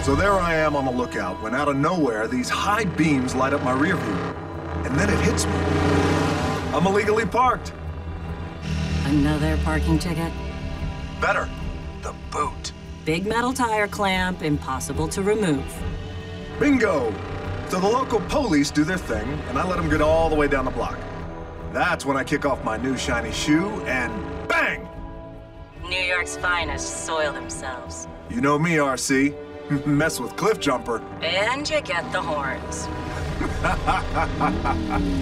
So there I am on the lookout when out of nowhere these high beams light up my rear view. And then it hits me. I'm illegally parked. Another parking ticket? Better. The boot. Big metal tire clamp, impossible to remove. Bingo! So the local police do their thing, and I let them get all the way down the block. That's when I kick off my new shiny shoe, and bang! New York's finest soil themselves. You know me, RC. Mess with Cliff Jumper. And you get the horns.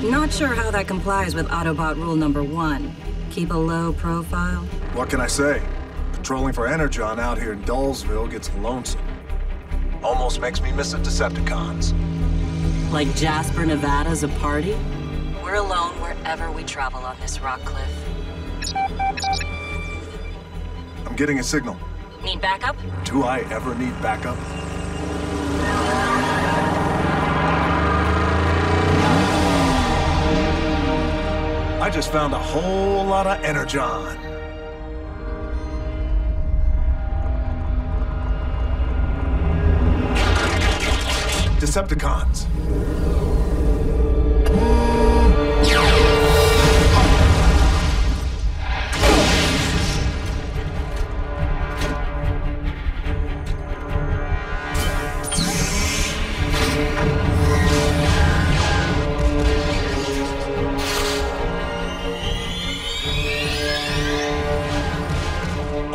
Not sure how that complies with Autobot rule number 1. Keep a low profile. What can I say? Patrolling for Energon out here in Dullsville gets lonesome. Almost makes me miss the Decepticons. Like Jasper, Nevada's a party? We're alone wherever we travel on this rock cliff. I'm getting a signal. Need backup? Do I ever need backup? I just found a whole lot of Energon. Decepticons.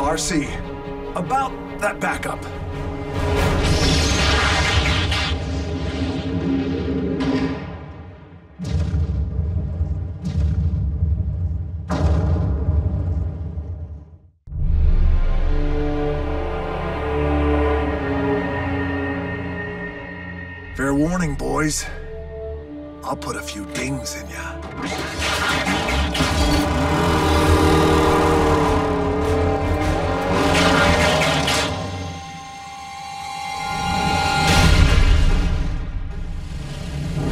RC, about that backup. Fair warning, boys. I'll put a few dings in ya.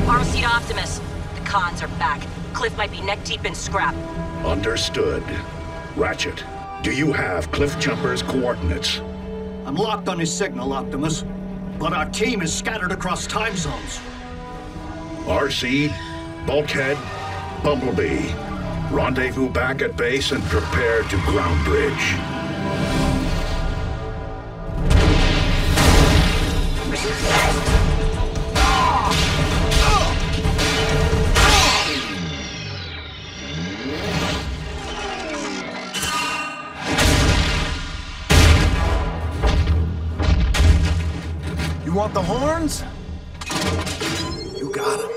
RC to Optimus. The cons are back. Cliff might be neck-deep in scrap. Understood. Ratchet, do you have Cliff Jumper's coordinates? I'm locked on his signal, Optimus. But our team is scattered across time zones. RC, Bulkhead, Bumblebee. Rendezvous back at base and prepare to ground bridge. You want the horns? You got 'em.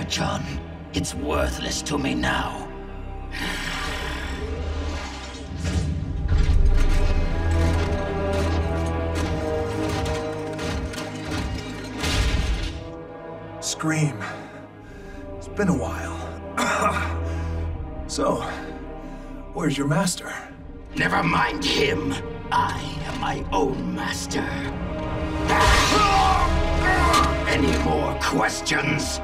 John, it's worthless to me now. Scream. It's been a while. So, where's your master? Never mind him. I am my own master. Any more questions?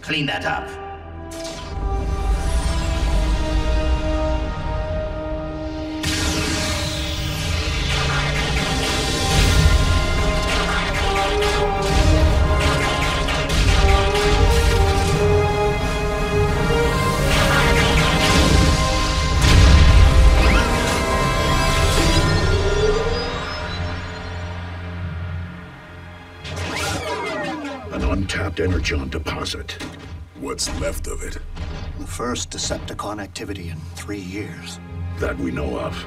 Clean that up. An untapped Energon deposit. What's left of it? The first Decepticon activity in 3 years. That we know of.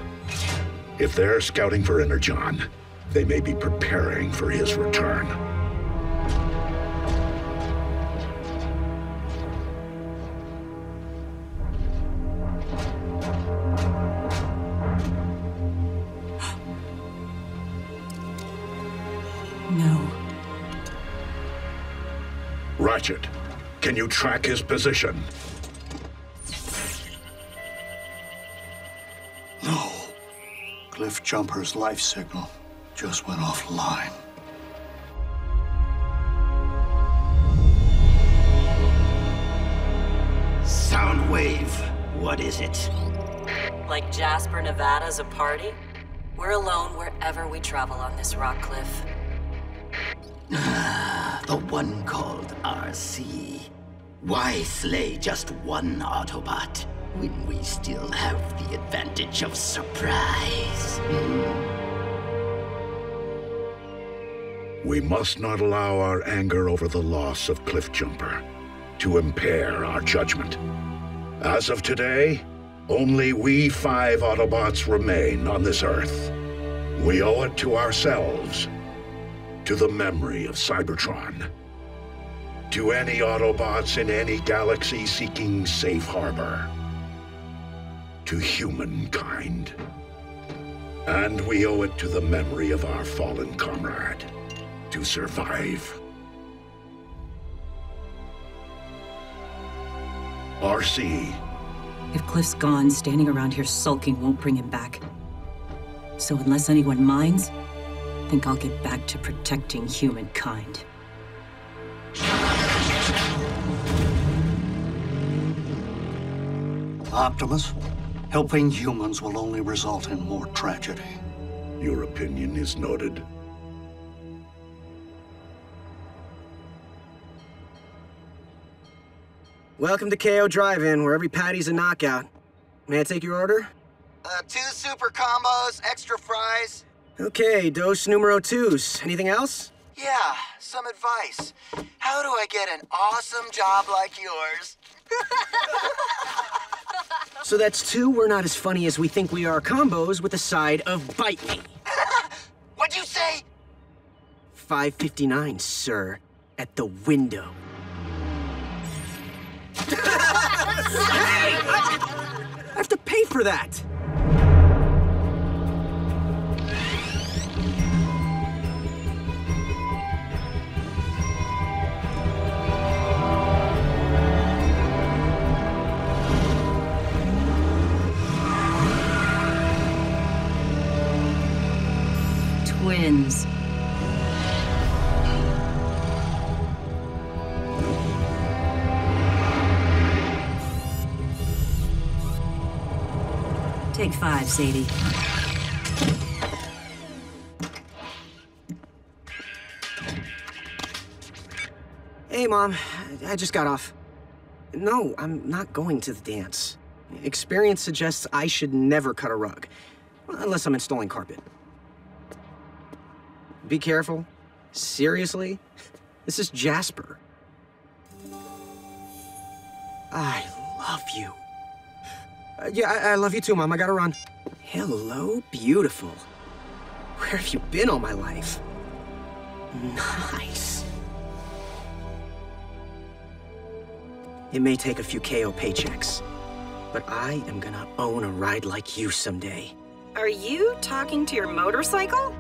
If they're scouting for Energon, they may be preparing for his return. No. Ratchet, can you track his position? No. Cliff Jumper's life signal just went offline. Soundwave, what is it? Like Jasper, Nevada's a party? We're alone wherever we travel on this rock cliff. The one called RC. Why slay just one Autobot when we still have the advantage of surprise? We must not allow our anger over the loss of Cliff Jumper to impair our judgment. As of today, only we 5 Autobots remain on this Earth. We owe it to ourselves, to the memory of Cybertron, to any Autobots in any galaxy seeking safe harbor, to humankind. And we owe it to the memory of our fallen comrade, to survive. RC. If Cliff's gone, standing around here sulking won't bring him back. So unless anyone minds, I think I'll get back to protecting humankind. Optimus, helping humans will only result in more tragedy. Your opinion is noted. Welcome to KO Drive-In, where every patty's a knockout. May I take your order? 2 super combos, extra fries. Okay, dose numero 2s. Anything else? Yeah, some advice. How do I get an awesome job like yours? So that's 2 we're not as funny as we think we are combos with a side of bite me. What'd you say? $5.59, sir. At the window. Hey! I have to pay for that! Twins. Take 5, Sadie. Hey, Mom. I just got off. No, I'm not going to the dance. Experience suggests I should never cut a rug. Unless I'm installing carpet. Be careful. Seriously? This is Jasper. I love you. Yeah, I love you too, Mom. I gotta run. Hello, beautiful. Where have you been all my life? Nice. It may take a few KO paychecks, but I am gonna own a ride like you someday. Are you talking to your motorcycle?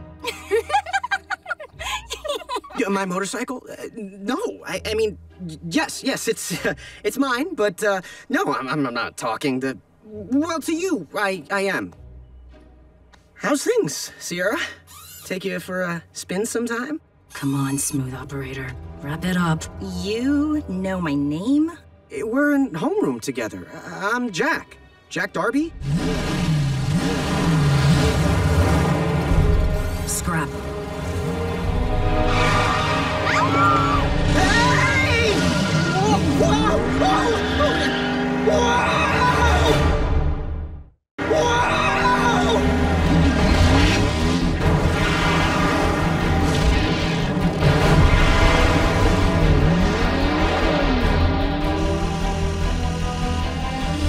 My motorcycle? No, I mean, yes, it's mine, but no, I'm not talking to, well, to you, I am. How's things, Sierra? Take you for a spin sometime? Come on, smooth operator. Wrap it up. You know my name? We're in homeroom together. I'm Jack. Jack Darby? Scrap. Hey! Whoa! Whoa!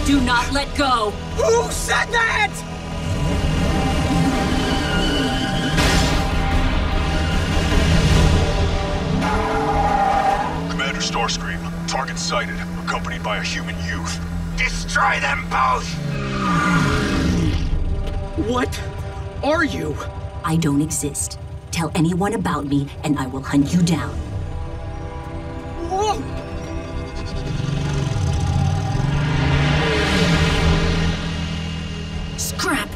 Do not let go! Who said that?! Commander Starscream, target sighted, accompanied by a human youth. Destroy them both! What are you? I don't exist. tell anyone about me, and I will hunt you down. Whoa! Scrap!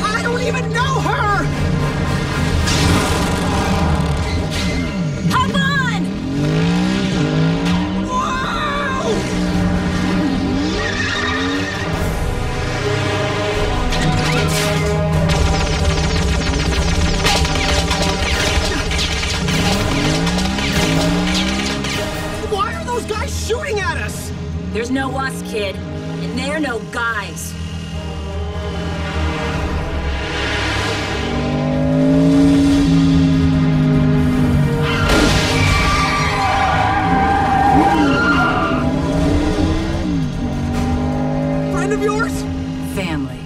I don't even know her! Hop on! Whoa! Why are those guys shooting at us? There's no us, kid. And they're no guys. Friend of yours? Family.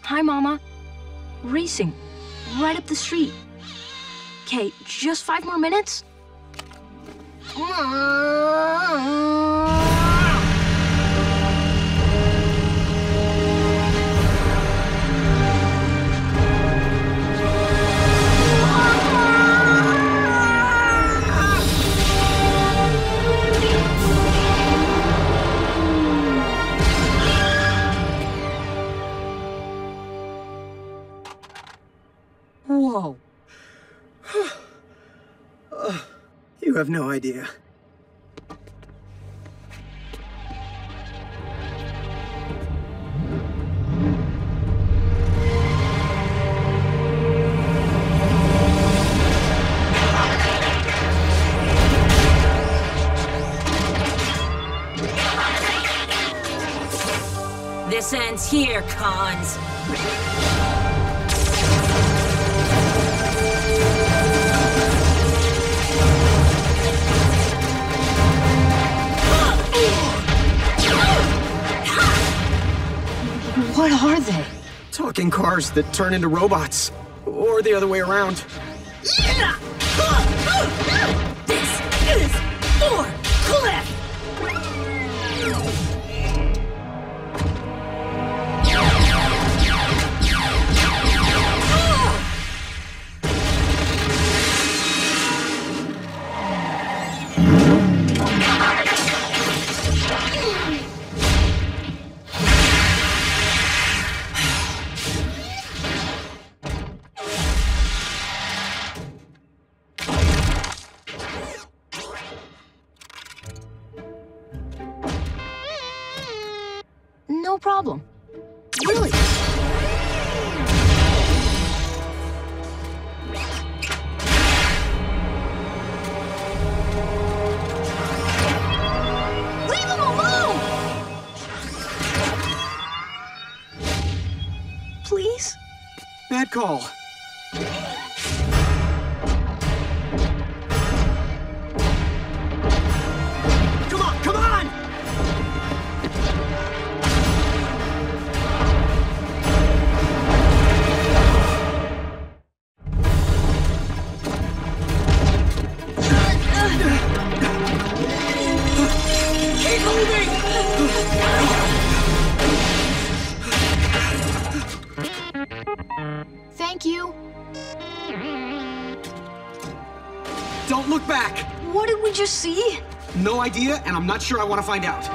Hi, Mama. Racing. Right up the street. Okay, just 5 more minutes? Whoa. You have no idea. This ends here, cons. What are they? Talking cars that turn into robots. Or the other way around. This is for Cliff! No problem. Really? Leave him alone! Please? Bad call. Come on, come on! Keep moving! Thank you. Don't look back! What did we just see? No idea, and I'm not sure I want to find out.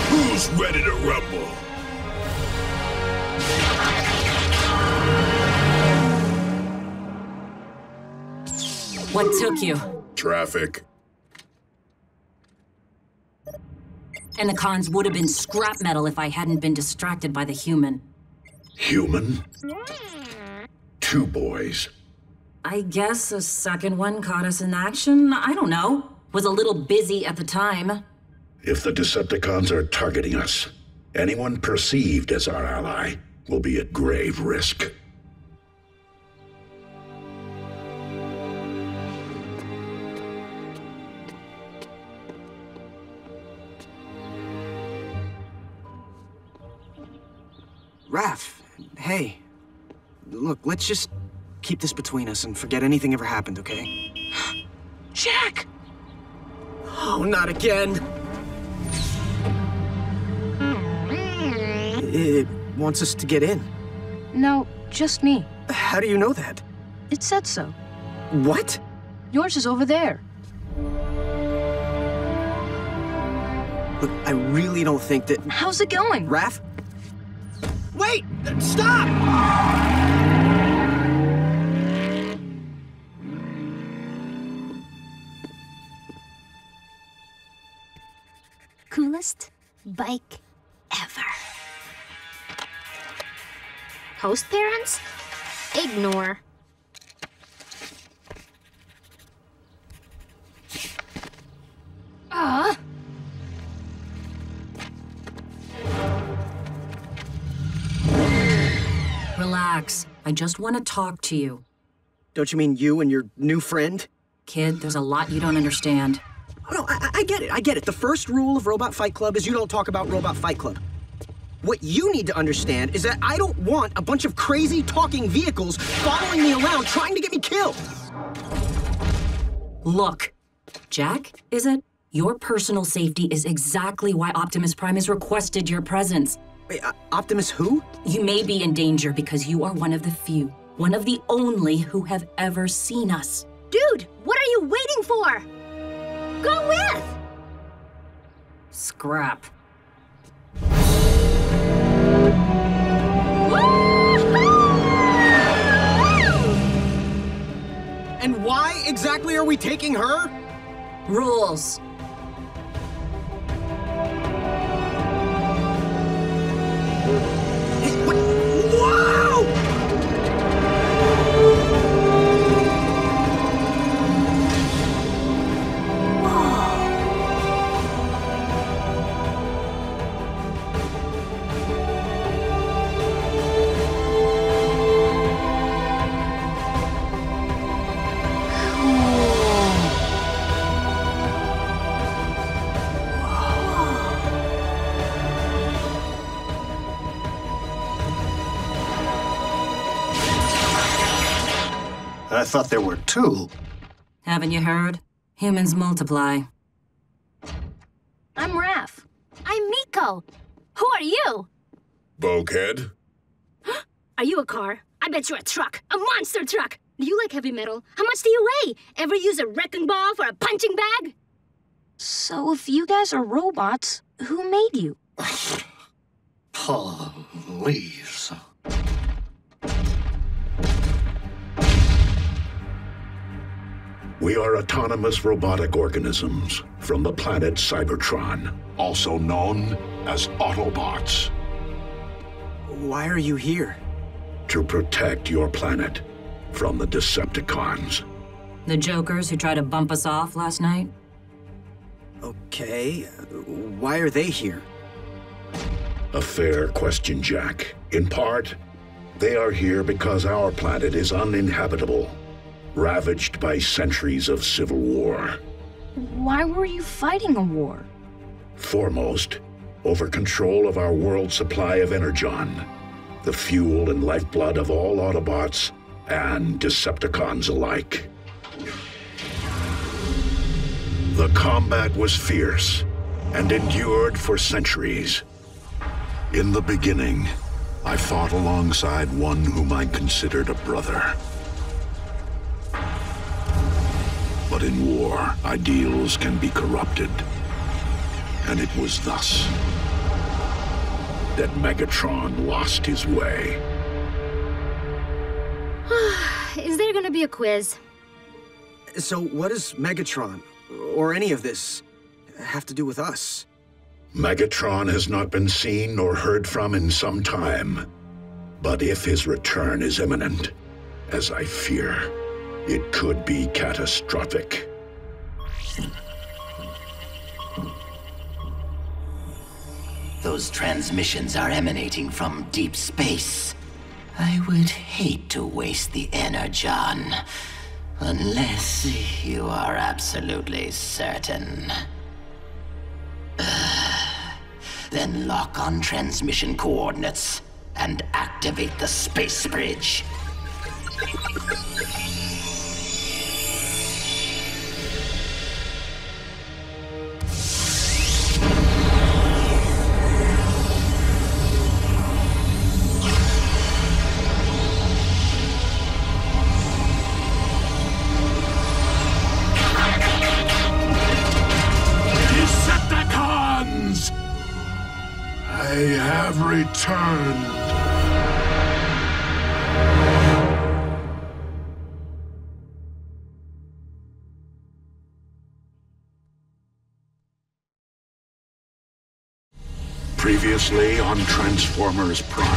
Who's ready to rumble? What took you? Traffic. And the cons would have been scrap metal if I hadn't been distracted by the human. Human? 2 boys. I guess the second one caught us in action. I don't know. Was a little busy at the time. If the Decepticons are targeting us, anyone perceived as our ally will be at grave risk. Raph, hey. Look, let's just keep this between us and forget anything ever happened, okay? Jack! Oh, not again! It wants us to get in. No, just me. How do you know that? It said so. What? Yours is over there. Look, I really don't think that... How's it going? Raph? Wait! Stop! Coolest bike ever. Host parents? Ignore. Relax. I just want to talk to you. Don't you mean you and your new friend? Kid, there's a lot you don't understand. Oh, no, I get it, I get it. The first rule of Robot Fight Club is you don't talk about Robot Fight Club. What you need to understand is that I don't want a bunch of crazy talking vehicles following me around trying to get me killed. Look, Jack, is it? Your personal safety is exactly why Optimus Prime has requested your presence. Wait, Optimus who? You may be in danger because you are one of the few, one of the only who have ever seen us. Dude, what are you waiting for? Go with! Scrap. And why exactly are we taking her? Rules. Hey, what? Whoa! I thought there were 2. Haven't you heard? Humans multiply. I'm Raph. I'm Miko. Who are you? Bulkhead? Are you a car? I bet you're a truck. A monster truck. Do you like heavy metal? How much do you weigh? Ever use a wrecking ball for a punching bag? So if you guys are robots, who made you? Please. We are autonomous robotic organisms from the planet Cybertron, also known as Autobots. Why are you here? To protect your planet from the Decepticons. The jokers who tried to bump us off last night? Okay, why are they here? A fair question, Jack. In part, they are here because our planet is uninhabitable, ravaged by centuries of civil war. Why were you fighting a war? Foremost, over control of our world supply of energon, the fuel and lifeblood of all Autobots and Decepticons alike. The combat was fierce and endured for centuries. In the beginning, I fought alongside one whom I considered a brother. But in war, ideals can be corrupted. And it was thus that Megatron lost his way. Is there gonna be a quiz? So what does Megatron, or any of this, have to do with us? Megatron has not been seen nor heard from in some time. But if his return is imminent, as I fear, it could be catastrophic. Those transmissions are emanating from deep space. I would hate to waste the energon, unless you are absolutely certain. Then lock on transmission coordinates and activate the space bridge. Decepticons! I have returned. Previously on Transformers Prime.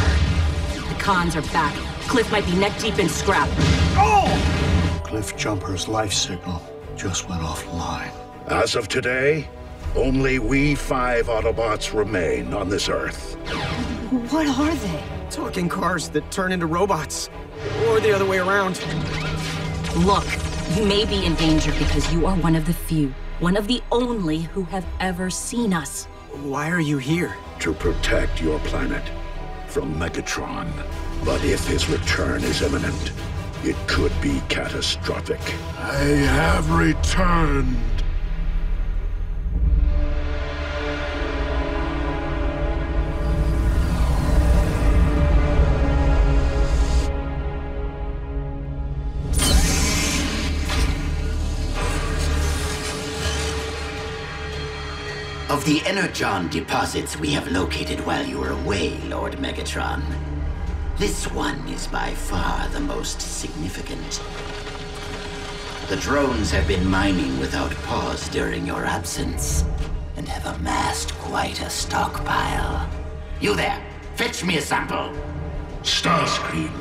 The cons are back. Cliff might be neck deep in scrap. Oh! Cliff Jumper's life signal just went offline. As of today, only we 5 Autobots remain on this Earth. What are they? Talking cars that turn into robots. Or the other way around. Look, you may be in danger because you are one of the few, one of the only who have ever seen us. Why are you here? To protect your planet from Megatron. But if his return is imminent, it could be catastrophic. I have returned. Of the energon deposits we have located while you were away, Lord Megatron, this one is by far the most significant. The drones have been mining without pause during your absence, and have amassed quite a stockpile. You there, fetch me a sample. Starscream.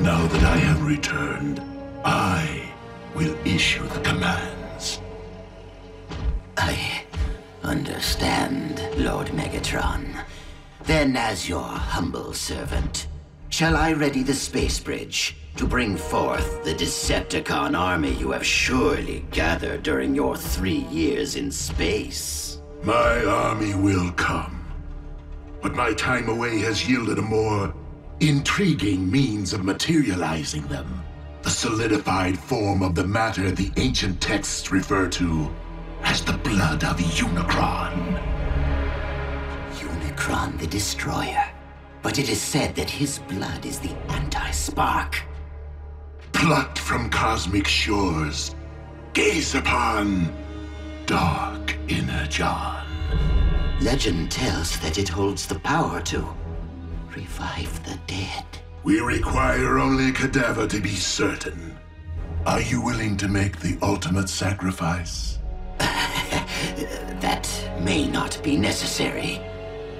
Now that I have returned, I will issue the commands. I understand, Lord Megatron. Then, as your humble servant, shall I ready the space bridge to bring forth the Decepticon army you have surely gathered during your 3 years in space? My army will come, but my time away has yielded a more intriguing means of materializing them. The solidified form of the matter the ancient texts refer to as the blood of Unicron. Unicron the Destroyer. But it is said that his blood is the anti-spark. Plucked from cosmic shores, gaze upon dark energon. Legend tells that it holds the power to revive the dead. We require only a cadaver to be certain. Are you willing to make the ultimate sacrifice? That may not be necessary.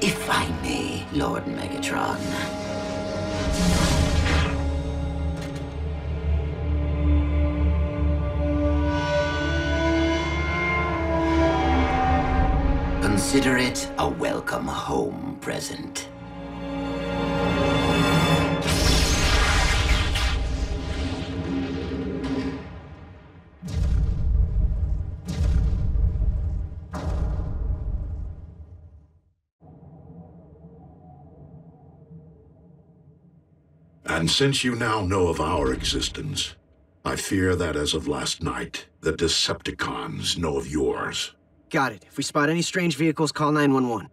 If I may, Lord Megatron. Consider it a welcome home present. And since you now know of our existence, I fear that as of last night, the Decepticons know of yours. Got it. If we spot any strange vehicles, call 911.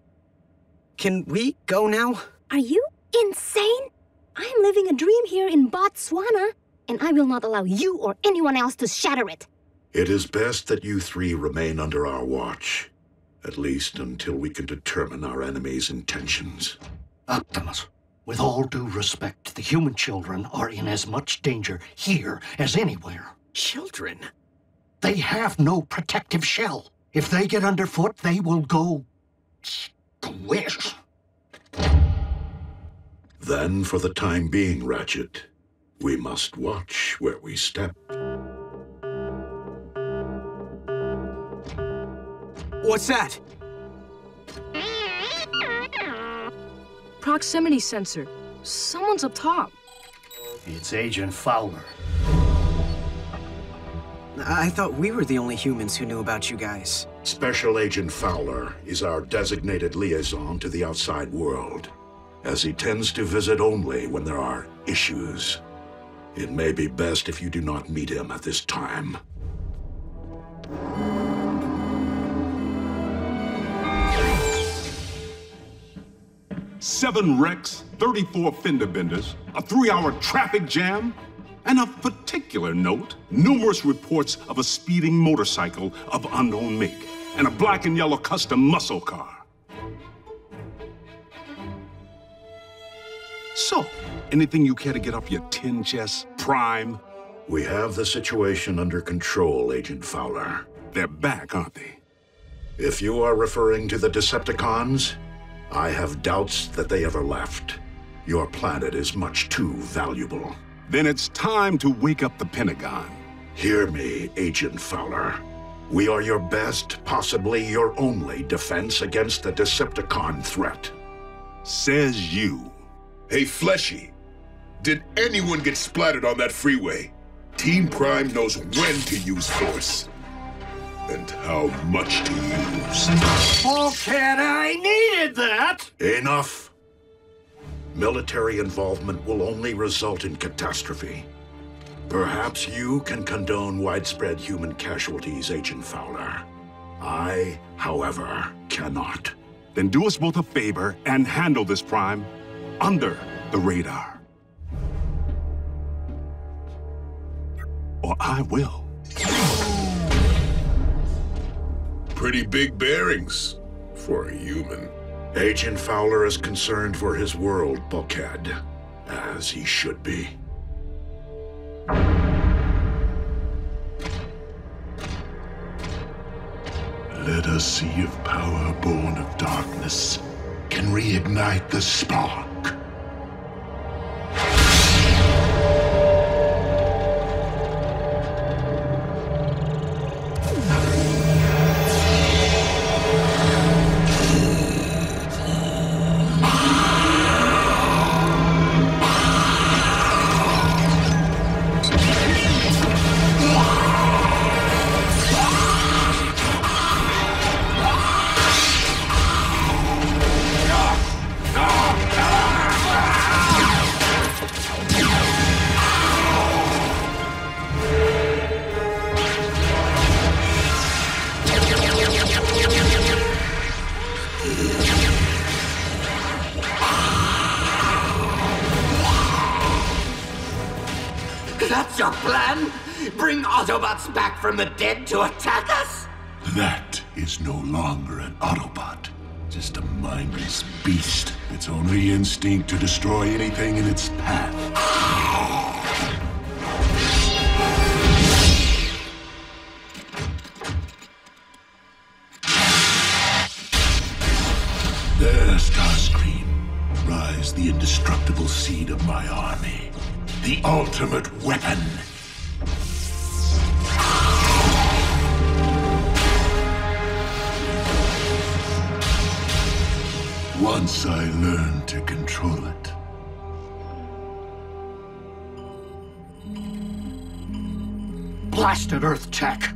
Can we go now? Are you insane? I am living a dream here in Botswana, and I will not allow you or anyone else to shatter it. It is best that you 3 remain under our watch, at least until we can determine our enemy's intentions. Optimus, with all due respect, the human children are in as much danger here as anywhere. Children? They have no protective shell. If they get underfoot, they will go squish. Then, for the time being, Ratchet, we must watch where we step. What's that? Proximity sensor. Someone's up top. It's Agent Fowler. I thought we were the only humans who knew about you guys. Special Agent Fowler is our designated liaison to the outside world, as he tends to visit only when there are issues. It may be best if you do not meet him at this time. Seven wrecks, 34 fender benders, a 3-hour traffic jam, and of particular note, numerous reports of a speeding motorcycle of unknown make, and a black and yellow custom muscle car. So, anything you care to get off your tin chest, Prime? We have the situation under control, Agent Fowler. They're back, aren't they? If you are referring to the Decepticons, I have doubts that they ever left. Your planet is much too valuable. Then it's time to wake up the Pentagon. Hear me, Agent Fowler. We are your best, possibly your only defense against the Decepticon threat. Says you. Hey, Fleshy, did anyone get splattered on that freeway? Team Prime knows when to use force. And how much to use. Oh, kid, I needed that! Enough. Military involvement will only result in catastrophe. Perhaps you can condone widespread human casualties, Agent Fowler. I, however, cannot. Then do us both a favor and handle this, Prime, under the radar. Or I will. Pretty big bearings for a human. Agent Fowler is concerned for his world, Bulkhead, as he should be. Let us see if power born of darkness can reignite the spark. That's your plan? Bring Autobots back from the dead to attack us? That is no longer an Autobot. Just a mindless beast. Its only instinct to destroy anything in its path. There, Starscream. Rise the indestructible seed of my army. The ultimate weapon. Once I learn to control it. Blasted Earth tech.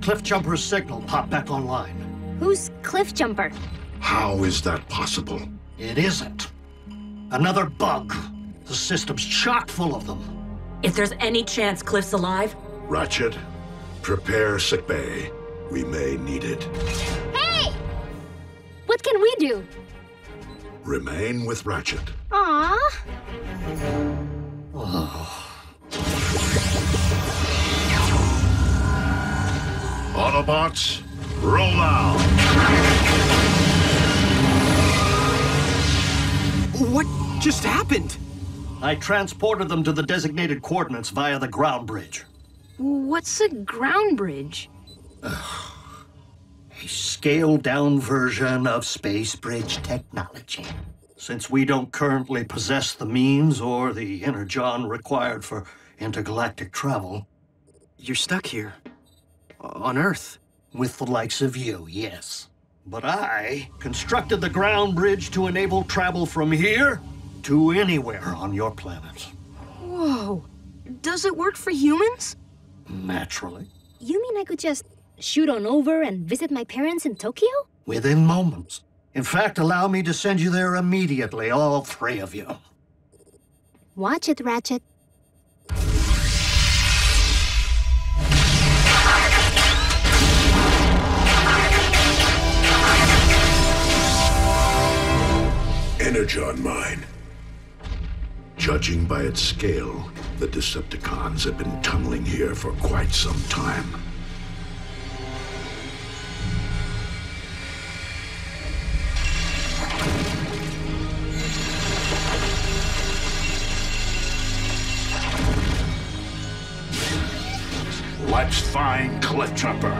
Cliffjumper's signal popped back online. Who's Cliffjumper? How is that possible? It isn't. Another bug. The system's chock full of them. If there's any chance Cliff's alive... Ratchet, prepare sickbay. We may need it. Hey! What can we do? Remain with Ratchet. Aww. Autobots, roll out! What just happened? I transported them to the designated coordinates via the ground bridge. What's a ground bridge? scaled-down version of space bridge technology. Since we don't currently possess the means or the energon required for intergalactic travel... You're stuck here. On Earth. With the likes of you, yes. But I constructed the ground bridge to enable travel from here to anywhere on your planet. Whoa. Does it work for humans? Naturally. You mean I could just shoot on over and visit my parents in Tokyo? Within moments. In fact, allow me to send you there immediately, all three of you. Watch it, Ratchet. Energon mine. Judging by its scale, the Decepticons have been tunneling here for quite some time. Let's find Cliffjumper.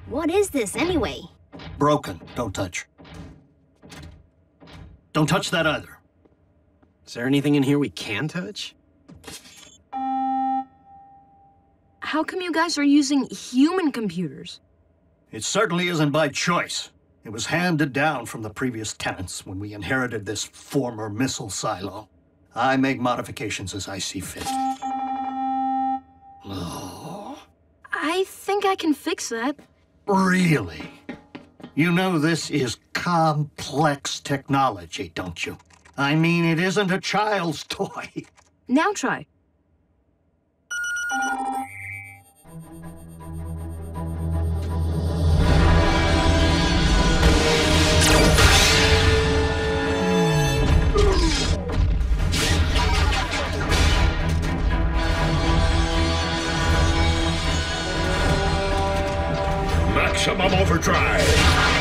What is this, anyway? Broken. Don't touch. Don't touch that either. Is there anything in here we can touch? How come you guys are using human computers? It certainly isn't by choice. It was handed down from the previous tenants when we inherited this former missile silo. I make modifications as I see fit. Oh. I think I can fix that. Really? You know this is complex technology, don't you? I mean, it isn't a child's toy. Now try. Maximum overdrive!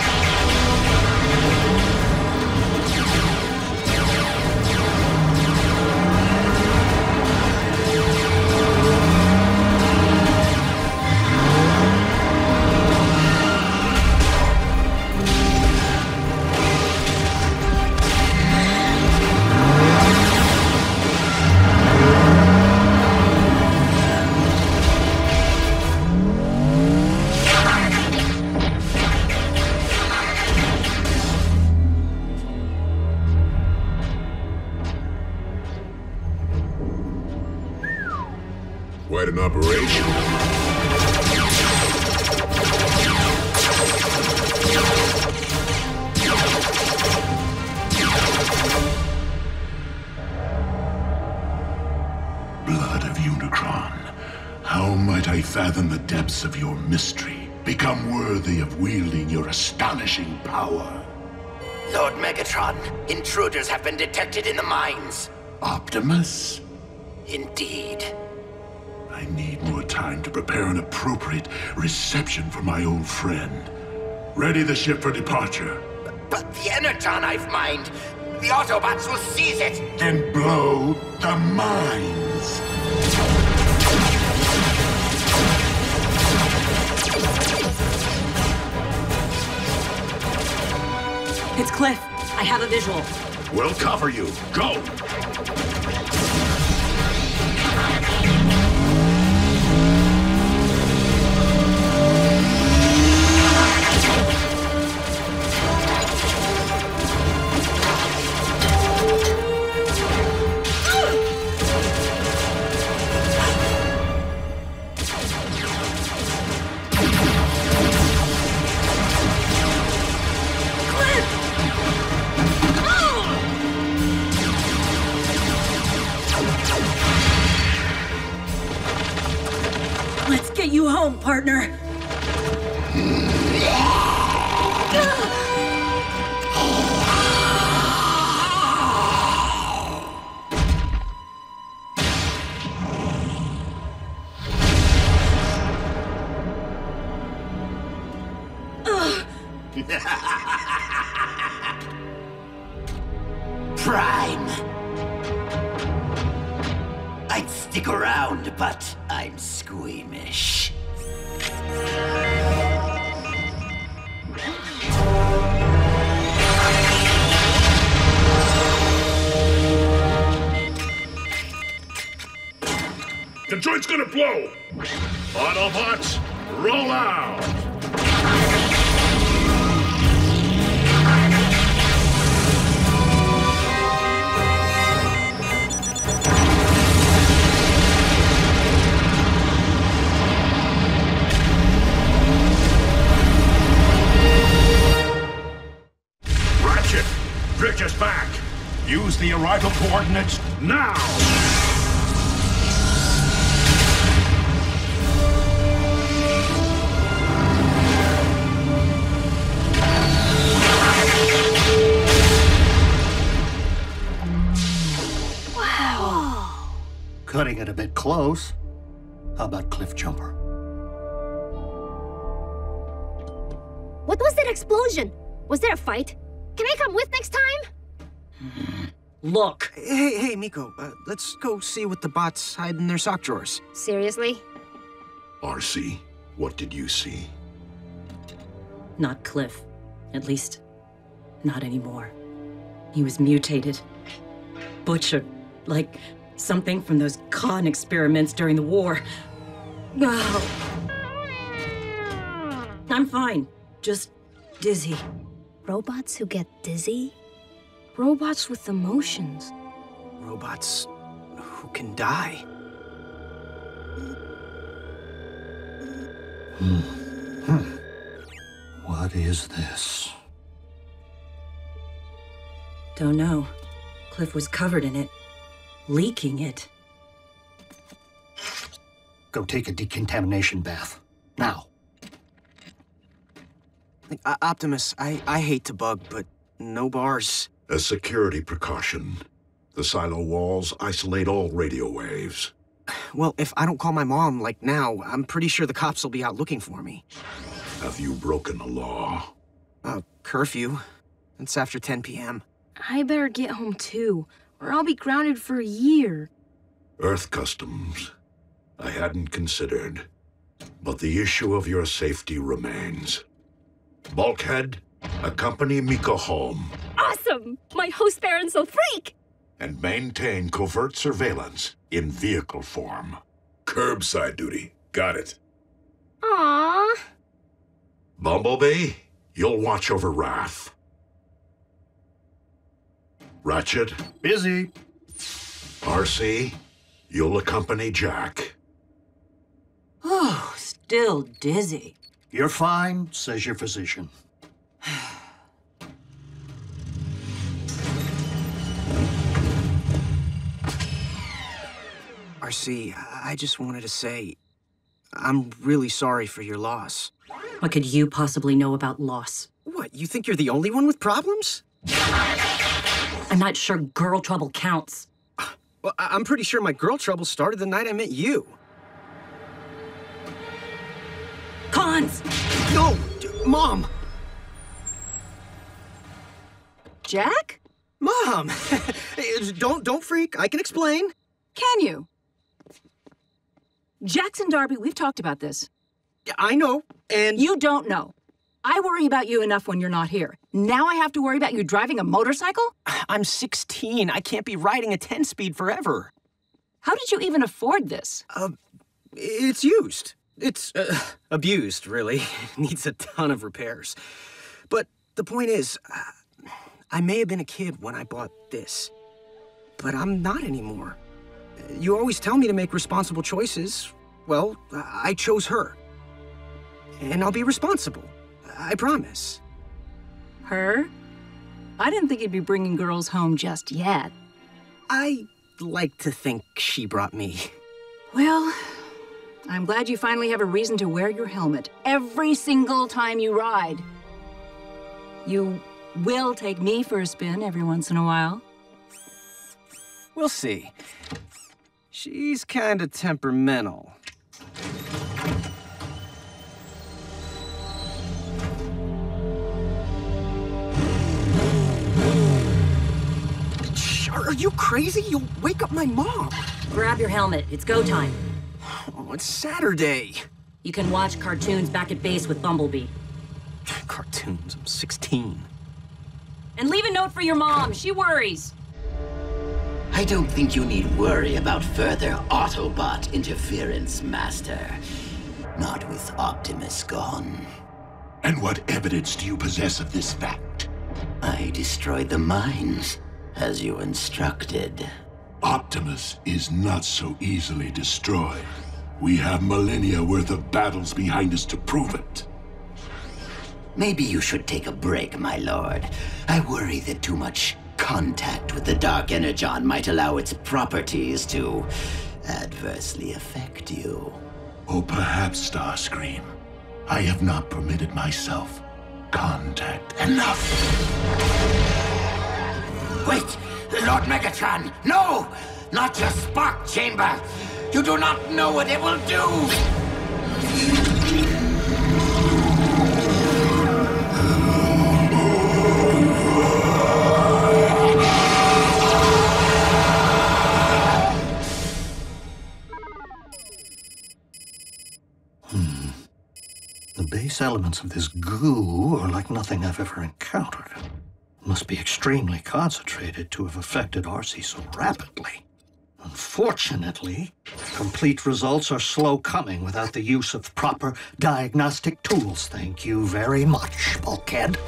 Quite an operation. Blood of Unicron, how might I fathom the depths of your mystery, become worthy of wielding your astonishing power? Lord Megatron, intruders have been detected in the mines. Optimus? Indeed. I need more time to prepare an appropriate reception for my old friend. Ready the ship for departure. But the energon I've mined, the Autobots will seize it! Then blow the mines! It's Cliff. I have a visual. We'll cover you. Go! get you home, partner. Prime. I'd stick around, but I'm squeamish. The joint's gonna blow! Autobots, roll out! Ratchet, bridge us back! Use the arrival coordinates now! Cutting it a bit close. How about Cliff Jumper? What was that explosion? Was there a fight? Can I come with next time? Look. Hey, Miko. Let's go see what the bots hide in their sock drawers. Seriously? RC, what did you see? Not Cliff. At least, not anymore. He was mutated. Butchered. Like something from those con experiments during the war. Oh. I'm fine. Just dizzy. Robots who get dizzy? Robots with emotions. Robots who can die. What is this? Don't know. Cliff was covered in it. Leaking it. Go take a decontamination bath. Now. Optimus, I hate to bug, but no bars. As security precaution, the silo walls isolate all radio waves. Well, if I don't call my mom, like now, I'm pretty sure the cops will be out looking for me. Have you broken a law? Curfew. It's after 10 p.m. I better get home too, or I'll be grounded for a year. Earth customs. I hadn't considered. But the issue of your safety remains. Bulkhead, accompany Miko home. Awesome! My host parents will freak! And maintain covert surveillance in vehicle form. Curbside duty. Got it. Aww. Bumblebee, you'll watch over Raph. Ratchet. Busy. RC, you'll accompany Jack. Oh, still dizzy. You're fine, says your physician. RC, I just wanted to say, I'm really sorry for your loss. What could you possibly know about loss? What, you think you're the only one with problems? I'm not sure girl trouble counts. Well, I'm pretty sure my girl trouble started the night I met you. Cons! No! Mom! Jack? Mom! Don't freak. I can explain. Can you? Jackson Darby, we've talked about this. I know, and... You don't know. I worry about you enough when you're not here. Now I have to worry about you driving a motorcycle? I'm 16. I can't be riding a 10-speed forever. How did you even afford this? It's used. It's abused, really. Needs a ton of repairs. But the point is, I may have been a kid when I bought this, but I'm not anymore. You always tell me to make responsible choices. Well, I chose her. And I'll be responsible. I promise. Her? I didn't think you'd be bringing girls home just yet. I like to think she brought me. Well, I'm glad you finally have a reason to wear your helmet every single time you ride. You will take me for a spin every once in a while. We'll see. She's kinda temperamental. Are you crazy? You'll wake up my mom. Grab your helmet. It's go time. Oh, it's Saturday. You can watch cartoons back at base with Bumblebee. Cartoons? I'm 16. And leave a note for your mom. She worries. I don't think you need worry about further Autobot interference, Master. Not with Optimus gone. And what evidence do you possess of this fact? I destroyed the mines, as you instructed. Optimus is not so easily destroyed. We have millennia worth of battles behind us to prove it. Maybe you should take a break, my lord. I worry that too much contact with the Dark Energon might allow its properties to adversely affect you. Or perhaps, Starscream, I have not permitted myself contact enough. Wait! Lord Megatron! No! Not your spark chamber! You do not know what it will do! The base elements of this goo are like nothing I've ever encountered. Must be extremely concentrated to have affected RC so rapidly. Unfortunately, complete results are slow coming without the use of proper diagnostic tools. Thank you very much, Bulkhead.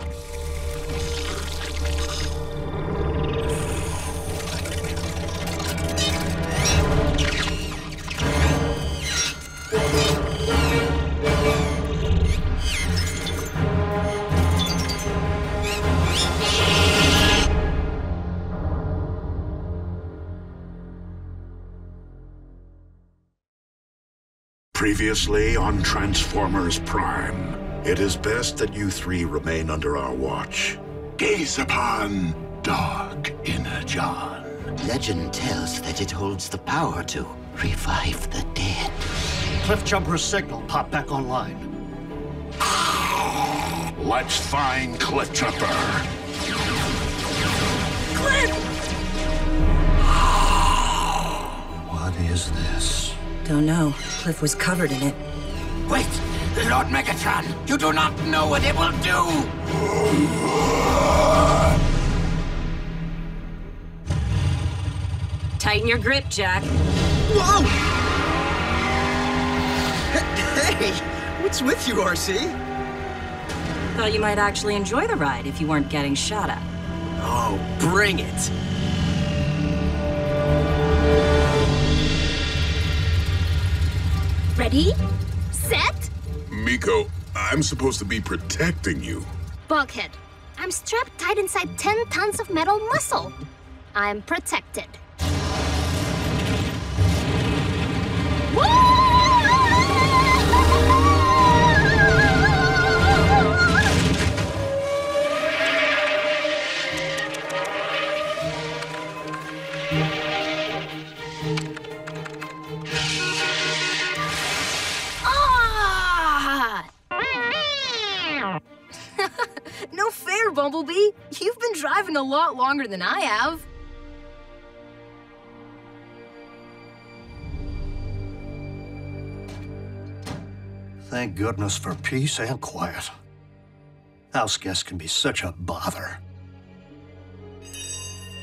Previously on Transformers Prime, it is best that you three remain under our watch. Gaze upon Dark Energon. Legend tells that it holds the power to revive the dead. Cliffjumper's signal popped back online. Let's find Cliffjumper. Cliff! What is this? Don't know. Cliff was covered in it. Wait! Lord Megatron, you do not know what it will do! Tighten your grip, Jack. Whoa! Hey! What's with you, RC? Thought you might actually enjoy the ride if you weren't getting shot at. Oh, bring it! Ready? Set? Miko, I'm supposed to be protecting you. Bulkhead, I'm strapped tight inside 10 tons of metal muscle. I'm protected. No fair, Bumblebee. You've been driving a lot longer than I have. Thank goodness for peace and quiet. House guests can be such a bother.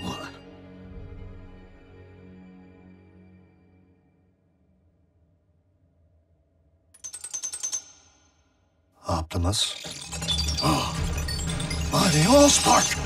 What? Optimus. Oh, by the Allspark!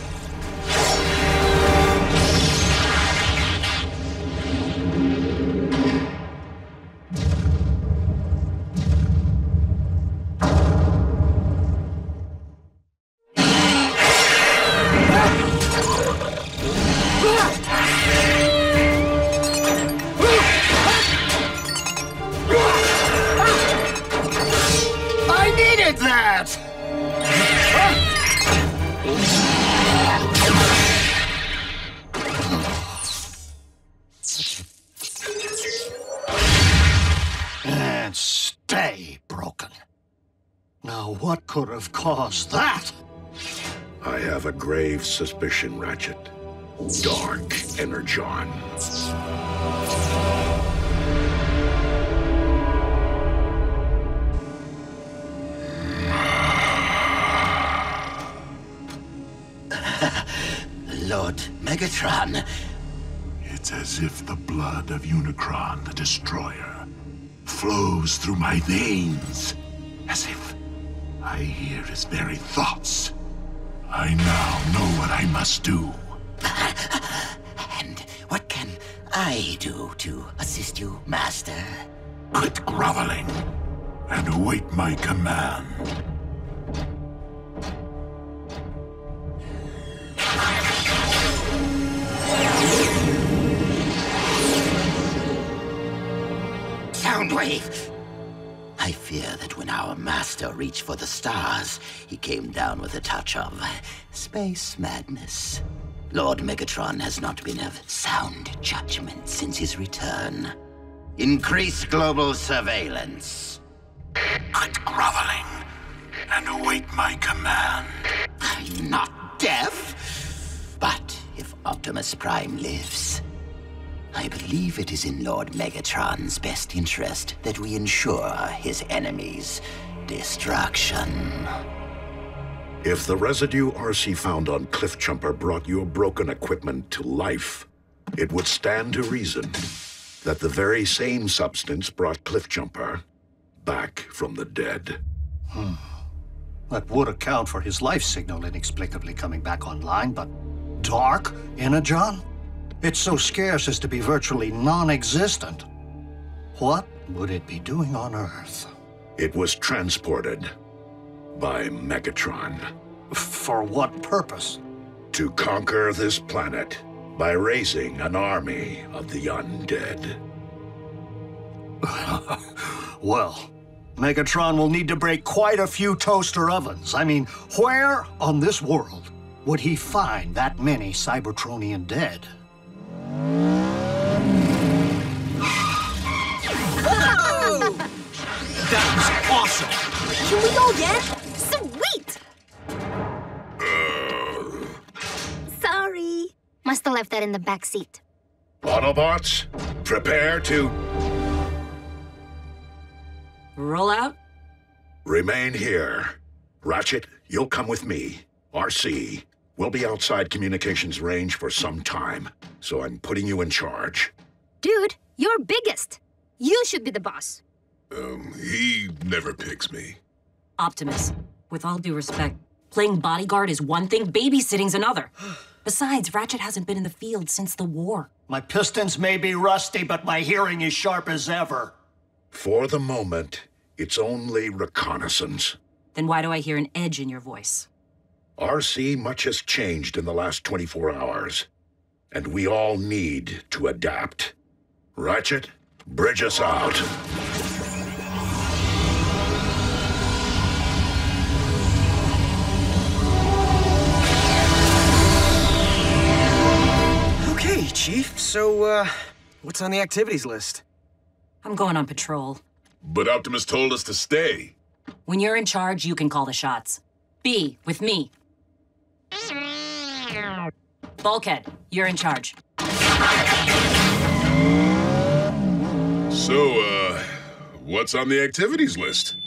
stay broken. Now, what could have caused that? I have a grave suspicion, Ratchet. Dark Energon. Lord Megatron. It's as if the blood of Unicron, the Destroyer, flows through my veins. As if I hear his very thoughts. I now know what I must do. And what can I do to assist you, Master? Quit groveling and await my command. Soundwave! I fear that when our master reached for the stars, he came down with a touch of space madness. Lord Megatron has not been of sound judgment since his return. Increase global surveillance. Quit groveling and await my command. I'm not deaf. But if Optimus Prime lives, I believe it is in Lord Megatron's best interest that we ensure his enemies' destruction. If the residue RC found on Cliffjumper brought your broken equipment to life, it would stand to reason that the very same substance brought Cliffjumper back from the dead. That would account for his life signal inexplicably coming back online, but Dark Energon? It's so scarce as to be virtually non-existent. What would it be doing on Earth? It was transported by Megatron. For what purpose? To conquer this planet by raising an army of the undead. Well, Megatron will need to break quite a few toaster ovens. I mean, where on this world would he find that many Cybertronian dead? Whoa! That was awesome! Can we go again? Sweet! Sorry. Must have left that in the back seat. Autobots, prepare to... Roll out? Remain here. Ratchet, you'll come with me. RC, we'll be outside communications range for some time, so I'm putting you in charge. Dude, you're biggest. You should be the boss. He never picks me. Optimus, with all due respect, playing bodyguard is one thing, babysitting's another. Besides, Ratchet hasn't been in the field since the war. My pistons may be rusty, but my hearing is sharp as ever. For the moment, it's only reconnaissance. Then why do I hear an edge in your voice? RC, much has changed in the last 24 hours, and we all need to adapt. Ratchet, bridge us out. Okay, Chief, so, what's on the activities list? I'm going on patrol. But Optimus told us to stay. When you're in charge, you can call the shots. B, with me. Bulkhead, you're in charge. So, what's on the activities list?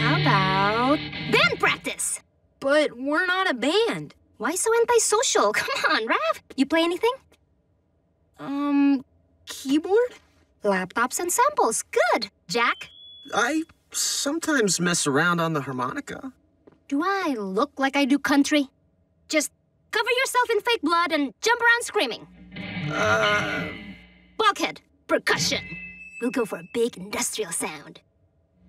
How about band practice? But we're not a band. Why so antisocial? Come on, Rav. You play anything? Keyboard? Laptops and samples. Good. Jack? I sometimes mess around on the harmonica. Do I look like I do country? Just cover yourself in fake blood and jump around screaming. Bulkhead, percussion. We'll go for a big industrial sound.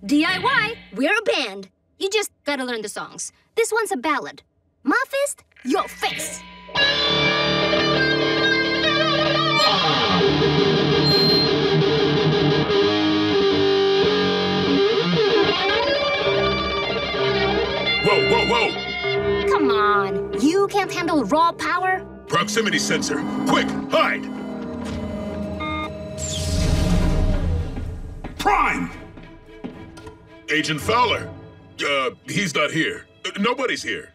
DIY, we're a band. You just gotta learn the songs. This one's a ballad. My fist, your face. Whoa, whoa, whoa! Come on, you can't handle raw power? Proximity sensor, quick, hide! Agent Fowler. He's not here. Nobody's here.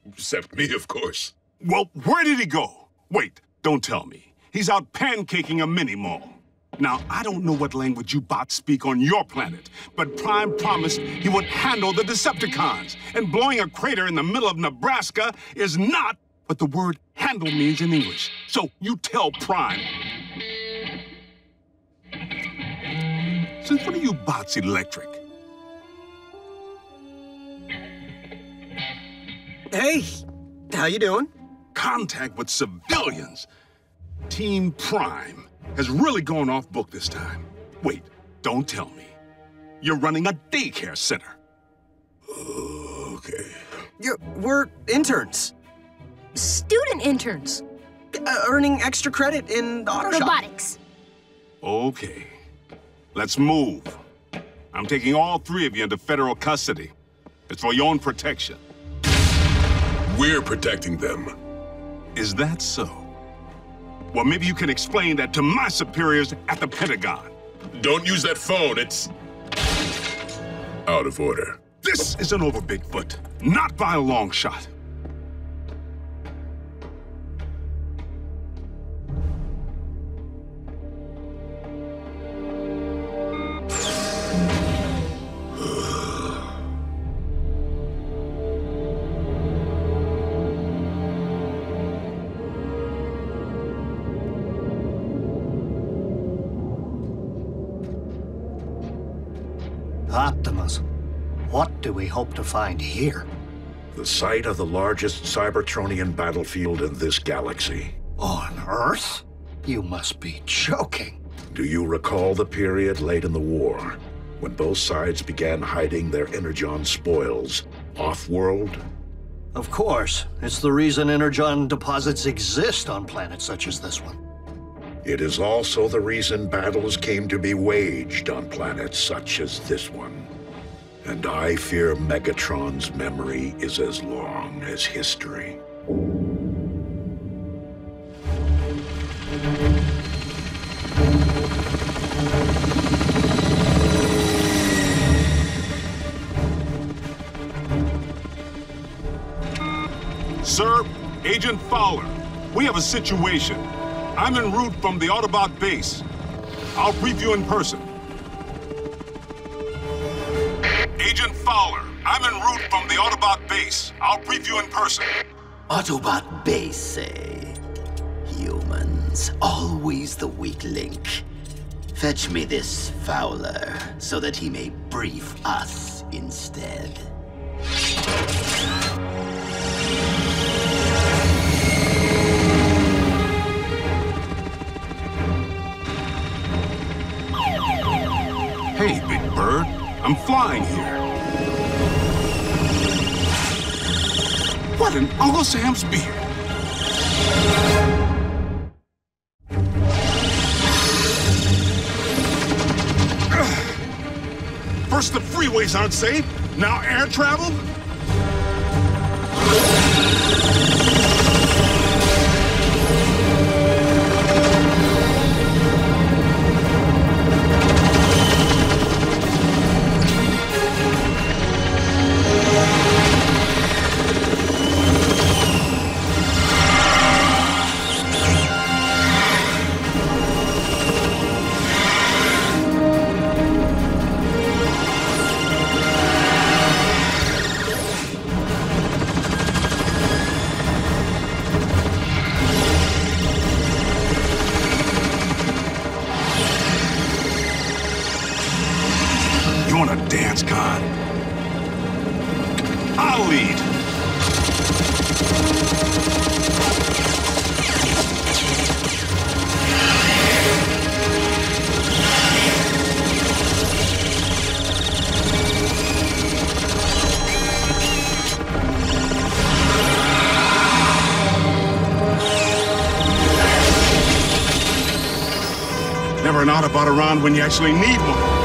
Except me, of course. Well, where did he go? Wait, don't tell me. He's out pancaking a mini-mall. Now, I don't know what language you bots speak on your planet, but Prime promised he would handle the Decepticons, and blowing a crater in the middle of Nebraska is not what the word handle means in English. So you tell Prime. Since when are you bots electric? Hey, how you doing? Contact with civilians. Team Prime has really gone off book this time. Wait, don't tell me. You're running a daycare center. Okay. We're interns. Student interns. Earning extra credit in the auto shop. Robotics. Okay. Let's move. I'm taking all three of you into federal custody. It's for your own protection. We're protecting them. Is that so? Well, maybe you can explain that to my superiors at the Pentagon. Don't use that phone. It's out of order. This isn't over, Bigfoot. Not by a long shot. Optimus, what do we hope to find here? The site of the largest Cybertronian battlefield in this galaxy. On Earth? You must be joking. Do you recall the period late in the war, when both sides began hiding their Energon spoils off-world? Of course. It's the reason Energon deposits exist on planets such as this one. It is also the reason battles came to be waged on planets such as this one. And I fear Megatron's memory is as long as history. Sir, Agent Fowler, we have a situation. I'm en route from the Autobot base. I'll brief you in person. Agent Fowler, I'm en route from the Autobot base. I'll brief you in person. Autobot base, say. Humans, always the weak link. Fetch me this Fowler, so that he may brief us instead. Hey, Big Bird. I'm flying here. What in Uncle Sam's beard? First the freeways aren't safe, now air travel? I'll lead. Never an Autobot around when you actually need one.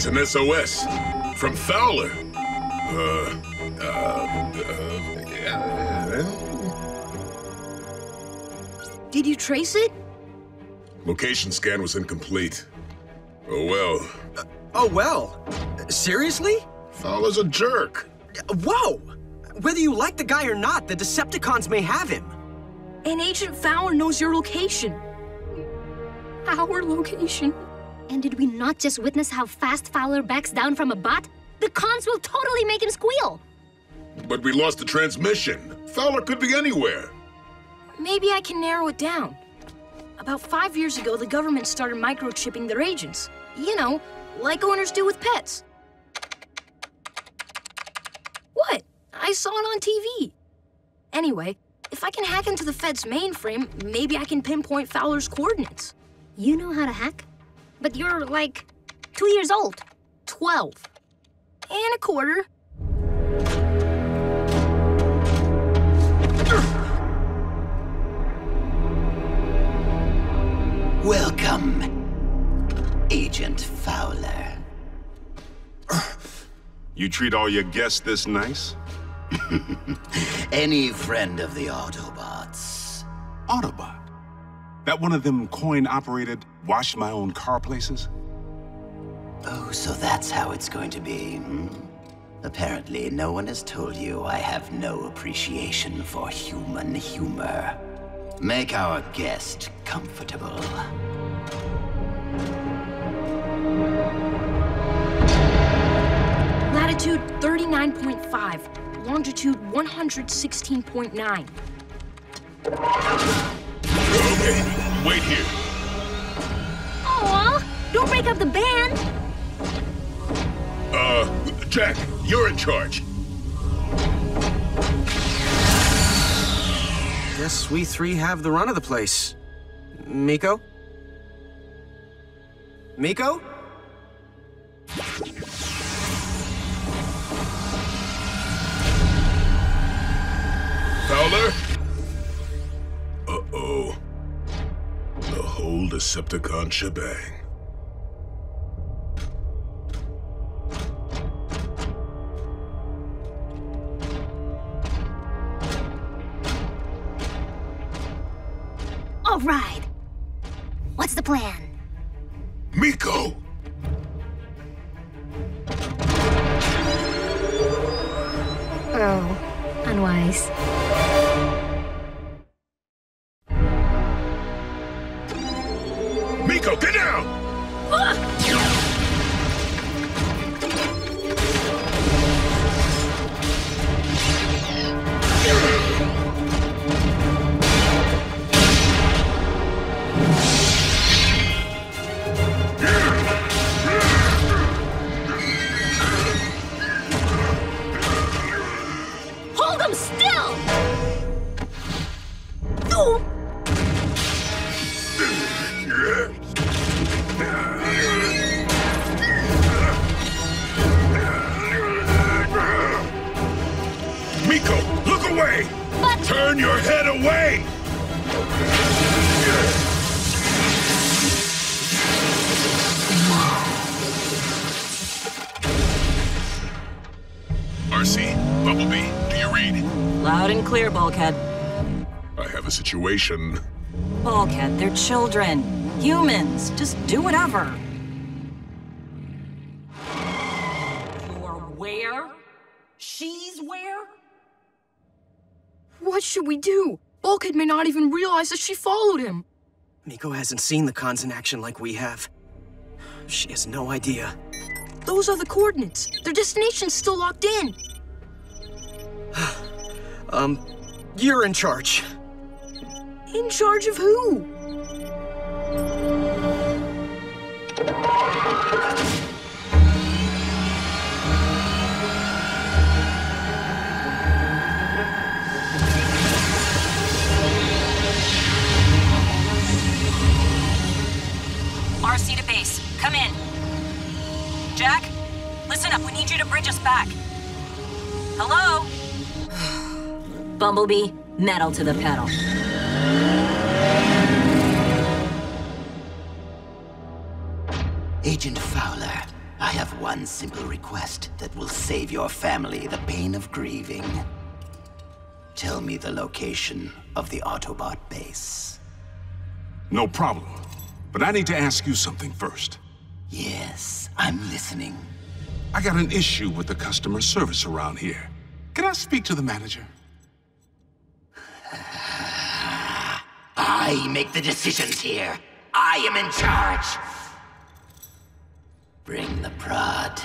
It's an SOS from Fowler. Did you trace it? Location scan was incomplete. Oh well. Oh well? Seriously? Fowler's a jerk. Whoa! Whether you like the guy or not, the Decepticons may have him. And Agent Fowler knows your location. Our location. And did we not just witness how fast Fowler backs down from a bot? The cons will totally make him squeal. But we lost the transmission. Fowler could be anywhere. Maybe I can narrow it down. About 5 years ago, the government started microchipping their agents. You know, like owners do with pets. What? I saw it on TV. Anyway, if I can hack into the Fed's mainframe, maybe I can pinpoint Fowler's coordinates. You know how to hack? But you're, like, 2 years old. 12. And a quarter. Welcome, Agent Fowler. You treat all your guests this nice? Any friend of the Autobots. Autobot? That one of them coin-operated, wash-my-own-car places? Oh, so that's how it's going to be, hmm? Apparently, no one has told you I have no appreciation for human humor. Make our guest comfortable. Latitude 39.5, longitude 116.9. Okay, wait here. Aw, don't break up the band. Jack, you're in charge. Guess we three have the run of the place. Miko? Miko? Fowler? Uh-oh. The whole Decepticon shebang. All right. What's the plan? Miko! Oh, unwise. Miko, get down! Hold him still! No! Miko, look away! But... Turn your head away! RC, Bumblebee, do you read? Loud and clear, Bulkhead. I have a situation. Bulkhead, they're children. Humans. Just do whatever. You're where? She's where? What should we do? Bulkhead may not even realize that she followed him. Miko hasn't seen the cons in action like we have. She has no idea. Those are the coordinates. Their destination's still locked in. You're in charge. In charge of who? RC to base. Come in. Jack, listen up. We need you to bridge us back. Hello? Bumblebee, metal to the pedal. Agent Fowler, I have one simple request that will save your family the pain of grieving. Tell me the location of the Autobot base. No problem. But I need to ask you something first. Yes, I'm listening. I got an issue with the customer service around here. Can I speak to the manager? I make the decisions here. I am in charge. Bring the prod.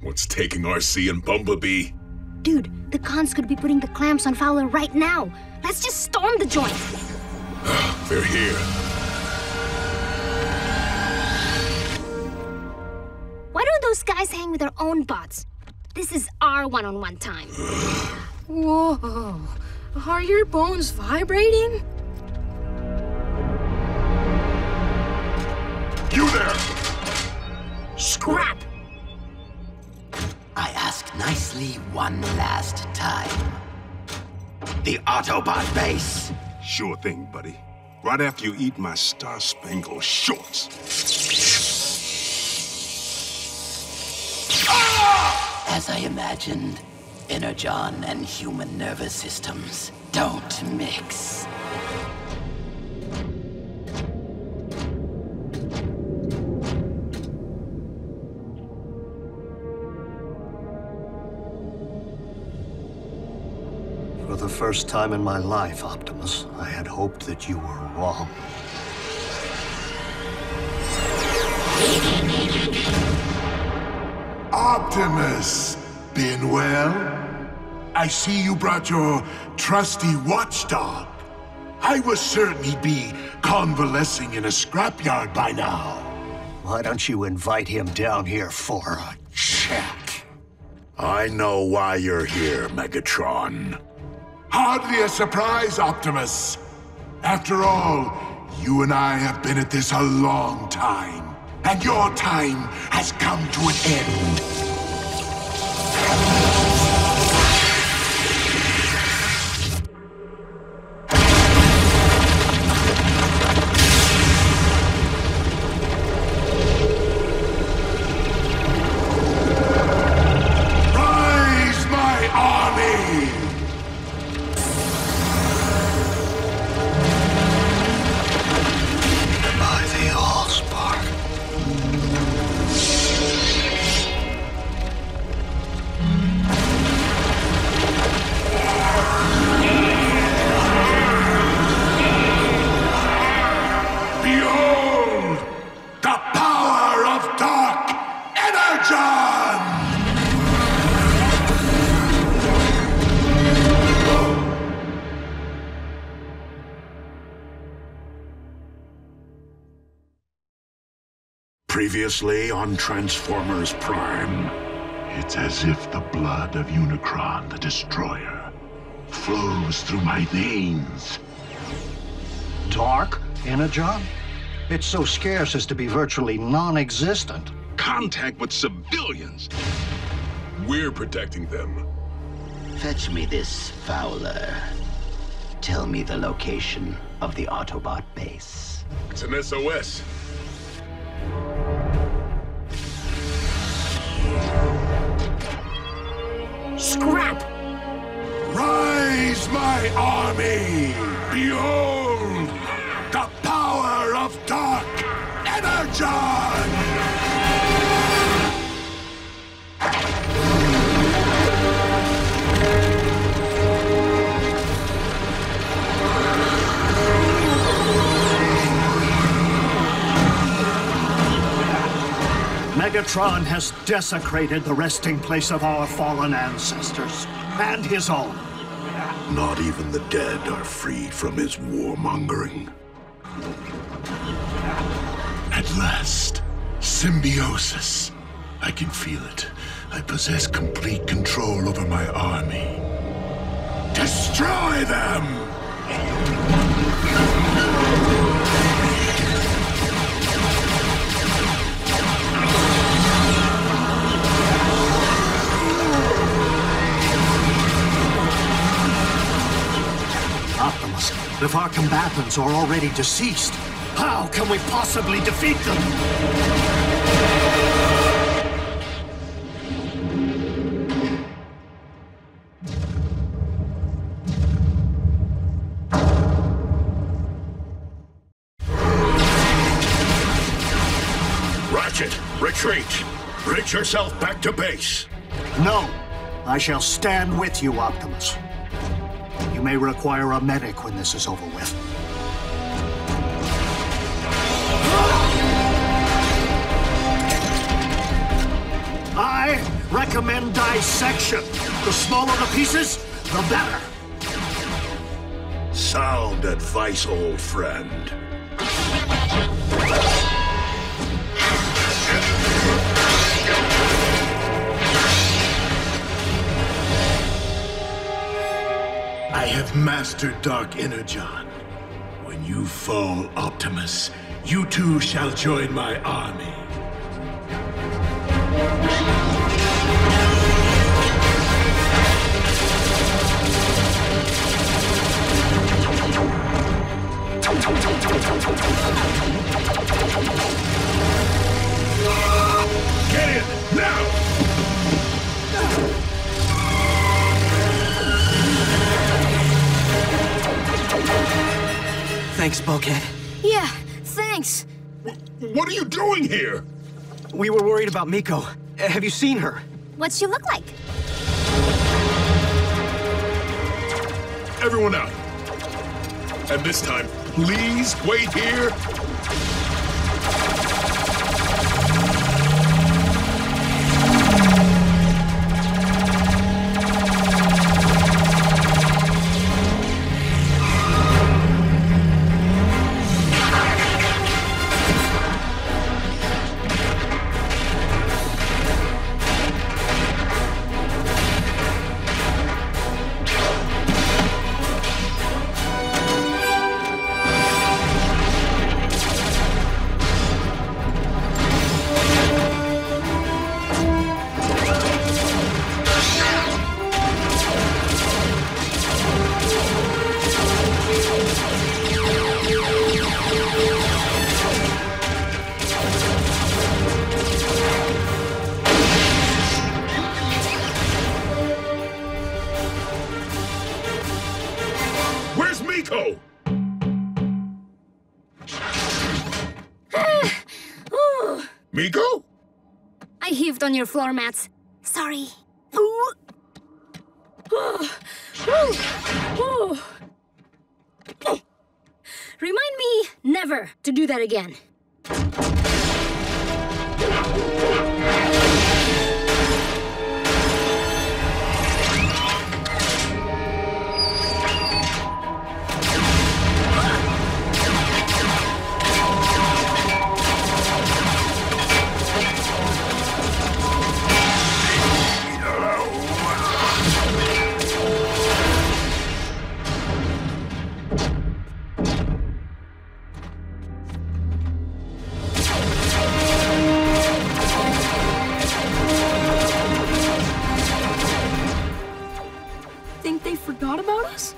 What's taking RC and Bumblebee? Dude, the cons could be putting the clamps on Fowler right now. Let's just storm the joint. They're here. Why don't those guys hang with their own bots? This is our one-on-one time. Whoa. Are your bones vibrating? You there! Scrap! I ask nicely one last time. The Autobot base. Sure thing, buddy. Right after you eat my Star-Spangled Shorts. As I imagined, Energon and human nervous systems don't mix. For the first time in my life, Optimus, I had hoped that you were wrong. Optimus, been well? I see you brought your trusty watchdog. I was certain he'd be convalescing in a scrapyard by now. Why don't you invite him down here for a chat? I know why you're here, Megatron. Hardly a surprise, Optimus. After all, you and I have been at this a long time, and your time has come to an end. Previously on Transformers Prime. It's as if the blood of Unicron, the Destroyer, flows through my veins. Dark Energon? It's so scarce as to be virtually non-existent. Contact with civilians. We're protecting them. Fetch me this Fowler. Tell me the location of the Autobot base. It's an SOS. Scrap! Rise, my army! Behold, the power of Dark Energon! Megatron has desecrated the resting place of our fallen ancestors, and his own. Not even the dead are free from his warmongering. At last, symbiosis. I can feel it. I possess complete control over my army. Destroy them! Optimus, if our combatants are already deceased, how can we possibly defeat them? it! Retreat! Bridge yourself back to base! No! I shall stand with you, Optimus. You may require a medic when this is over with. I recommend dissection. The smaller the pieces, the better. Sound advice, old friend. I have mastered Dark Energon. When you fall, Optimus, you too shall join my army. Get in, now! Thanks, Bulkhead. Yeah, thanks. What are you doing here? We were worried about Miko. Have you seen her? What's she look like? Everyone out. And this time, please wait here. Where's Miko? Miko? I heaved on your floor mats. Sorry. Remind me never to do that again. Think they forgot about us?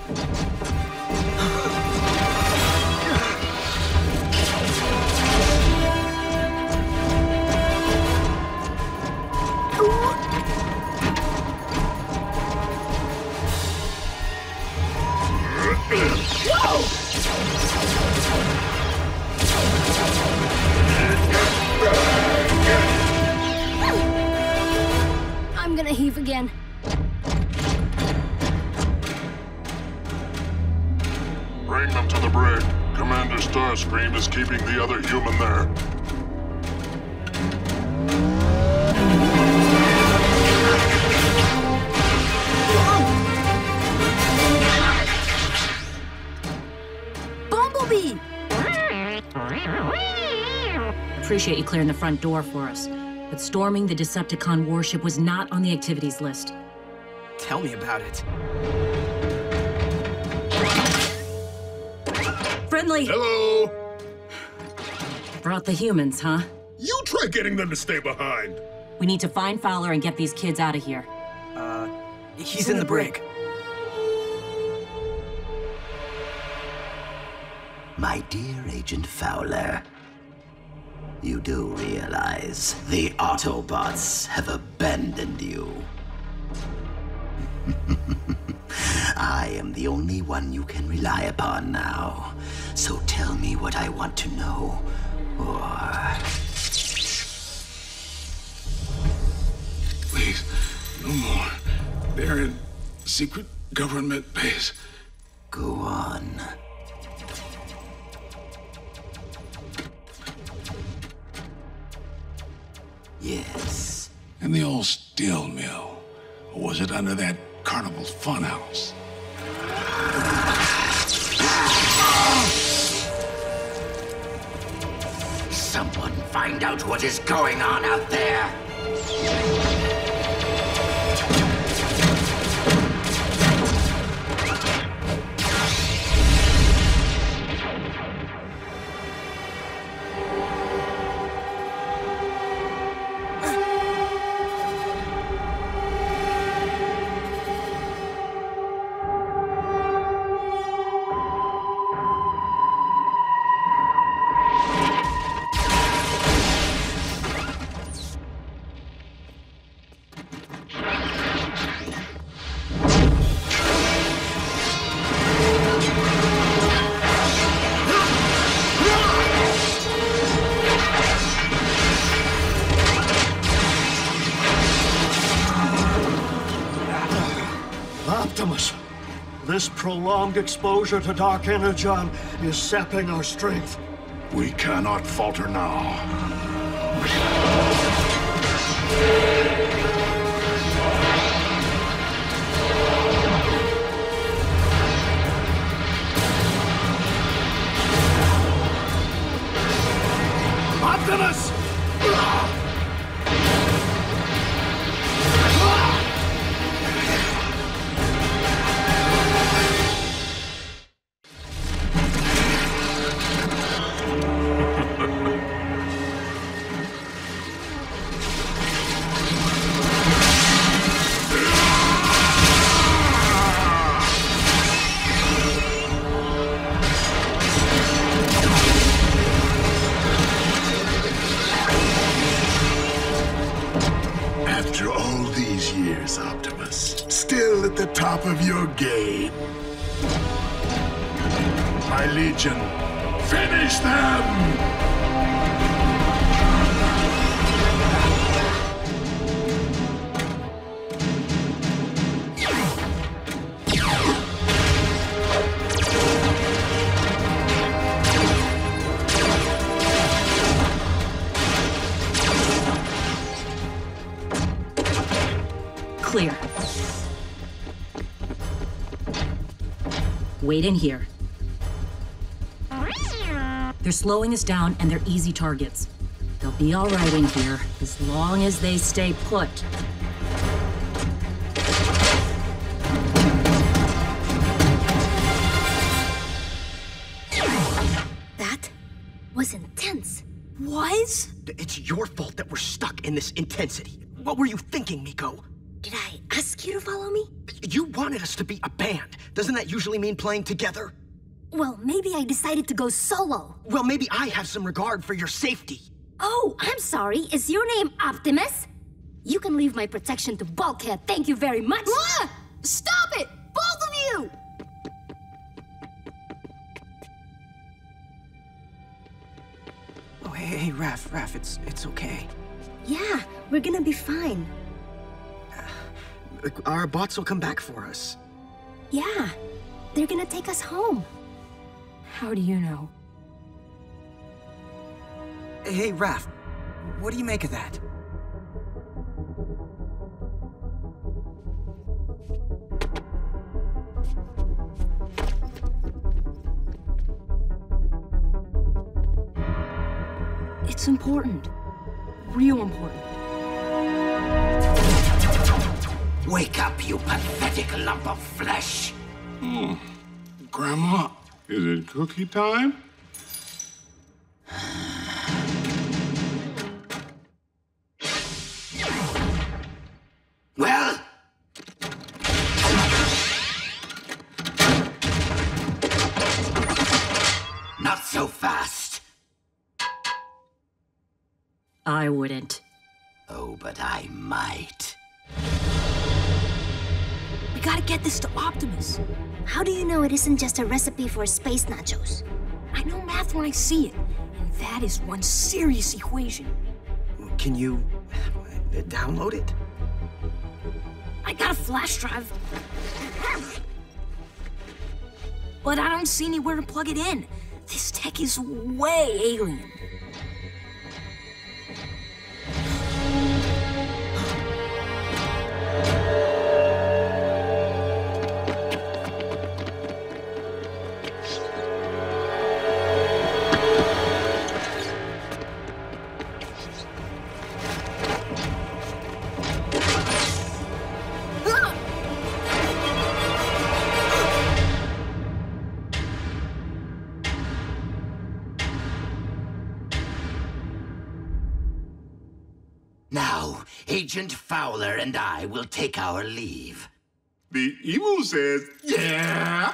I'm gonna heave again. Bring them to the brig. Commander Starscream is keeping the other human there. Bumblebee! Appreciate you clearing the front door for us, but storming the Decepticon warship was not on the activities list. Tell me about it. Friendly! Hello? Brought the humans, huh? You try getting them to stay behind. We need to find Fowler and get these kids out of here. He's in the brig. My dear Agent Fowler, you do realize the Autobots have abandoned you. I am the only one you can rely upon now. So tell me what I want to know, or Please, no more. They're in secret government base. Go on. Yes. In the old steel mill. Or was it under that carnival's funhouse? Someone find out what is going on out there. Optimus, this prolonged exposure to dark energon is sapping our strength. We cannot falter now. Optimus! After all these years, Optimus, still at the top of your game. My Legion, finish them! Clear. Wait in here. They're slowing us down and they're easy targets. They'll be all right in here as long as they stay put. That was intense. Was? It's your fault that we're stuck in this intensity. What were you thinking, Miko? Did I ask you to follow me? You wanted us to be a band. Doesn't that usually mean playing together? Well, maybe I decided to go solo. Well, maybe I have some regard for your safety. Oh, I'm sorry. Is your name Optimus? You can leave my protection to Bulkhead. Thank you very much. Ah! Stop it! Both of you! Oh, hey, Raph, it's okay. Yeah, we're gonna be fine. Our bots will come back for us. Yeah, they're gonna take us home. How do you know? Hey, Raph, what do you make of that? It's important. Real important. Wake up, you pathetic lump of flesh! Grandma, is it cookie time? Well? Not so fast. I wouldn't. Oh, but I might. We gotta get this to Optimus. How do you know it isn't just a recipe for space nachos? I know math when I see it, and that is one serious equation. Can you download it? I got a flash drive. But I don't see anywhere to plug it in. This tech is way alien. Now, Agent Fowler and I will take our leave. The emu says, yeah.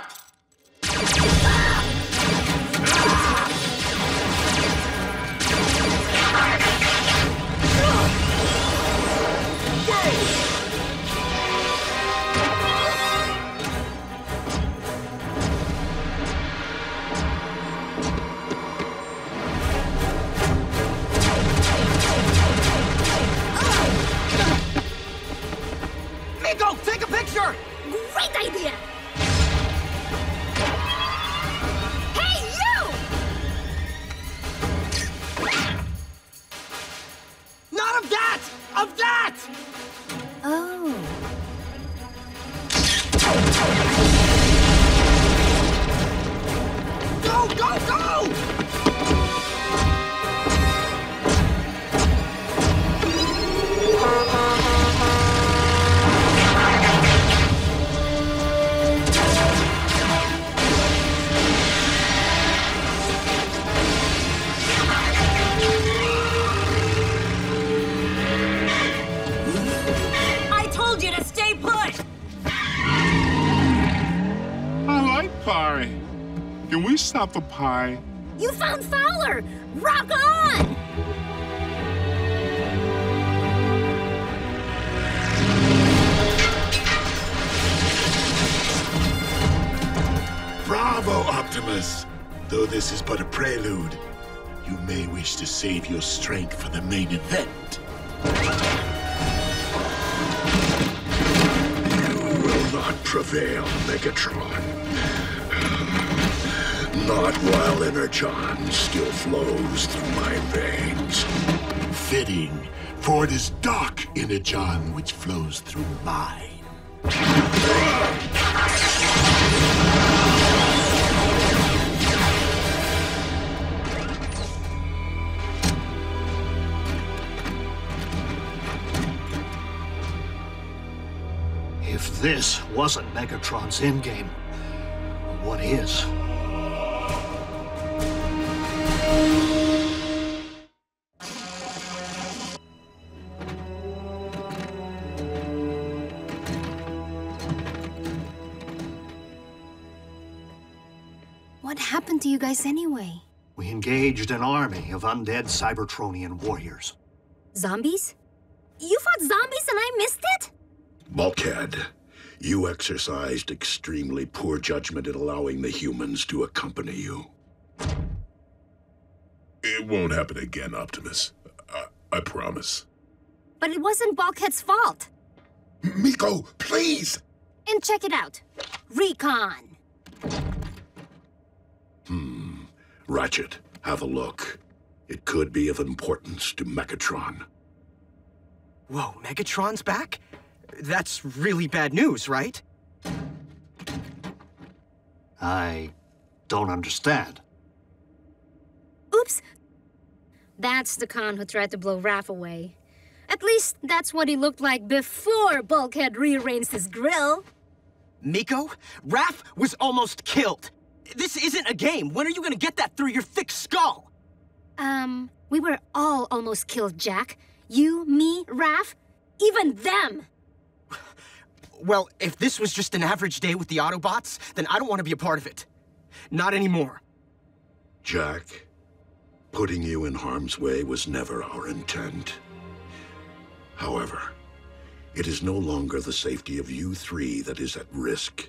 Miko, take a picture! Great idea! Hey, you! Not of that! Of that! Oh. Go, go, go! I told you to stay put! I like pie. Can we stop for pie? You found Fowler! Rock on! Bravo, Optimus! Though this is but a prelude, you may wish to save your strength for the main event. You will not prevail, Megatron. Not while Energon still flows through my veins. Fitting, for it is dark Energon which flows through mine. If this wasn't Megatron's endgame, what is? What happened to you guys anyway? We engaged an army of undead Cybertronian warriors. Zombies? You fought zombies and I missed it? Bulkhead, you exercised extremely poor judgment in allowing the humans to accompany you. It won't happen again, Optimus. I promise. But it wasn't Bulkhead's fault. Miko, please! And check it out. Recon. Ratchet, have a look. It could be of importance to Megatron. Whoa, Megatron's back? That's really bad news, right? I don't understand. Oops. That's the con who tried to blow Raph away. At least that's what he looked like before Bulkhead rearranged his grill. Miko, Raph was almost killed. This isn't a game. When are you gonna get that through your thick skull? We were all almost killed, Jack. You, me, Raph, even them. Well, if this was just an average day with the Autobots, then I don't want to be a part of it. Not anymore. Jack, putting you in harm's way was never our intent. However, it is no longer the safety of you three that is at risk,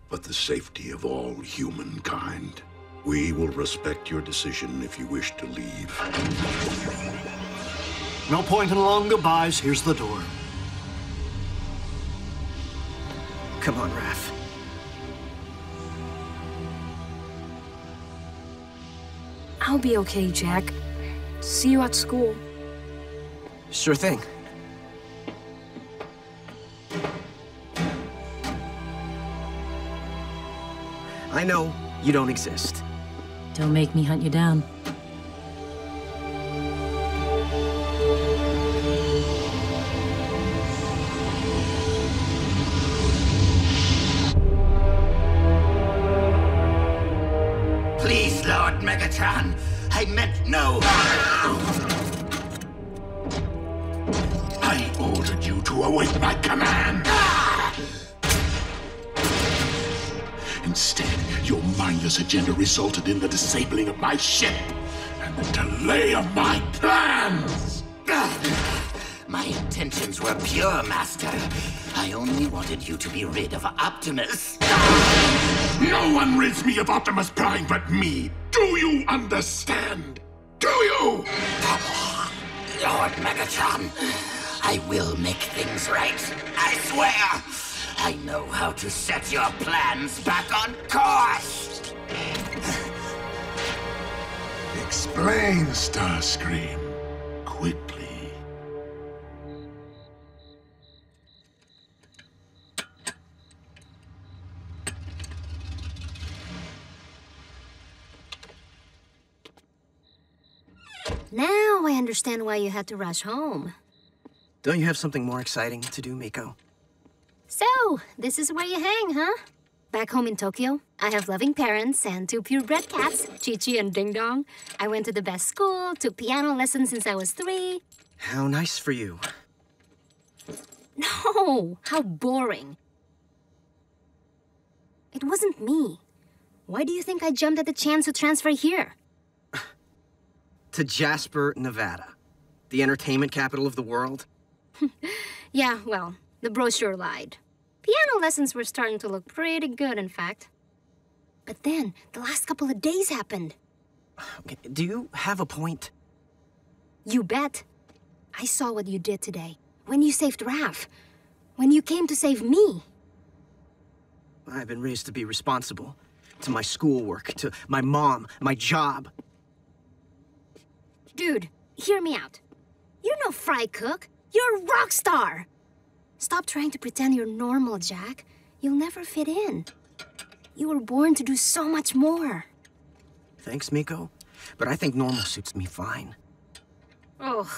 but the safety of all humankind. We will respect your decision if you wish to leave. No point in long goodbyes. Here's the door. Come on, Raph. I'll be okay, Jack. See you at school. Sure thing. I know you don't exist. Don't make me hunt you down. Please, Lord Megatron, I meant no... I ordered you to await my command. Instead, your mindless agenda resulted in the disabling of my ship and the delay of my plans. My intentions were pure, Master. I only wanted you to be rid of Optimus. No one rids me of Optimus Prime but me. Do you understand? Do you? Lord Megatron, I will make things right. I swear. I know how to set your plans back on course. Explain, Starscream. Quickly. Now I understand why you had to rush home. Don't you have something more exciting to do, Miko? So, this is where you hang, huh? Back home in Tokyo, I have loving parents and 2 purebred cats, Chi-Chi and Ding Dong. I went to the best school, took piano lessons since I was 3. How nice for you. No, how boring. It wasn't me. Why do you think I jumped at the chance to transfer here? To Jasper, Nevada. The entertainment capital of the world. Yeah, well, the brochure lied. Piano lessons were starting to look pretty good, in fact. But then, the last couple of days happened. Okay, do you have a point? You bet. I saw what you did today. When you saved Raph. When you came to save me. I've been raised to be responsible. To my schoolwork, to my mom, my job. Dude, hear me out. You're no fry cook. You're a rock star. Stop trying to pretend you're normal, Jack. You'll never fit in. You were born to do so much more. Thanks, Miko. But I think normal suits me fine. Ugh.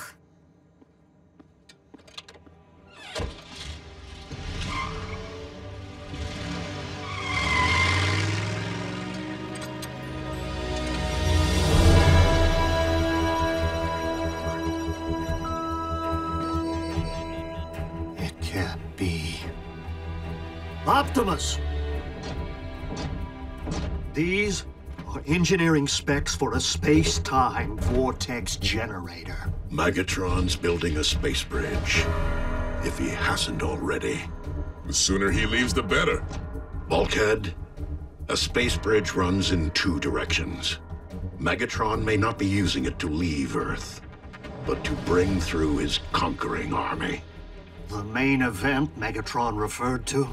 Optimus! These are engineering specs for a space-time vortex generator. Megatron's building a space bridge, if he hasn't already. The sooner he leaves, the better. Bulkhead, a space bridge runs in 2 directions. Megatron may not be using it to leave Earth, but to bring through his conquering army. The main event Megatron referred to?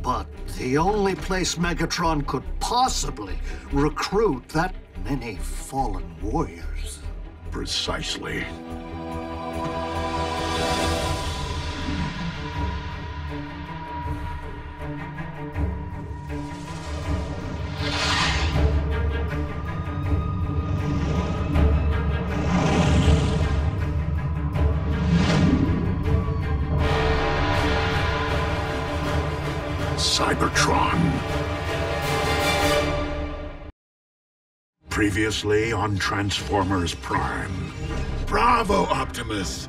But the only place Megatron could possibly recruit that many fallen warriors. Precisely. Cybertron. Previously on Transformers Prime. Bravo, Optimus!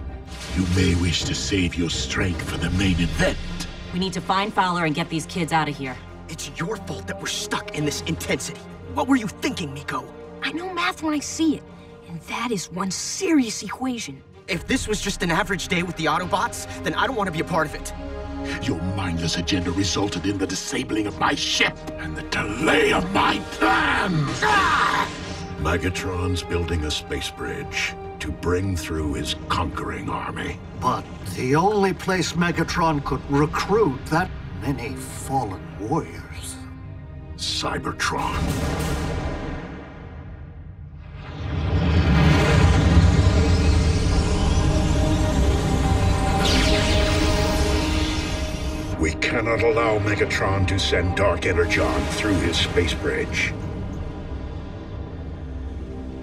You may wish to save your strength for the main event. We need to find Fowler and get these kids out of here. It's your fault that we're stuck in this intensity. What were you thinking, Miko? I know math when I see it, and that is one serious equation. If this was just an average day with the Autobots, then I don't want to be a part of it. Your mindless agenda resulted in the disabling of my ship and the delay of my plans! Megatron's building a space bridge to bring through his conquering army. But the only place Megatron could recruit that many fallen warriors. Cybertron. We cannot allow Megatron to send Dark Energon through his space bridge.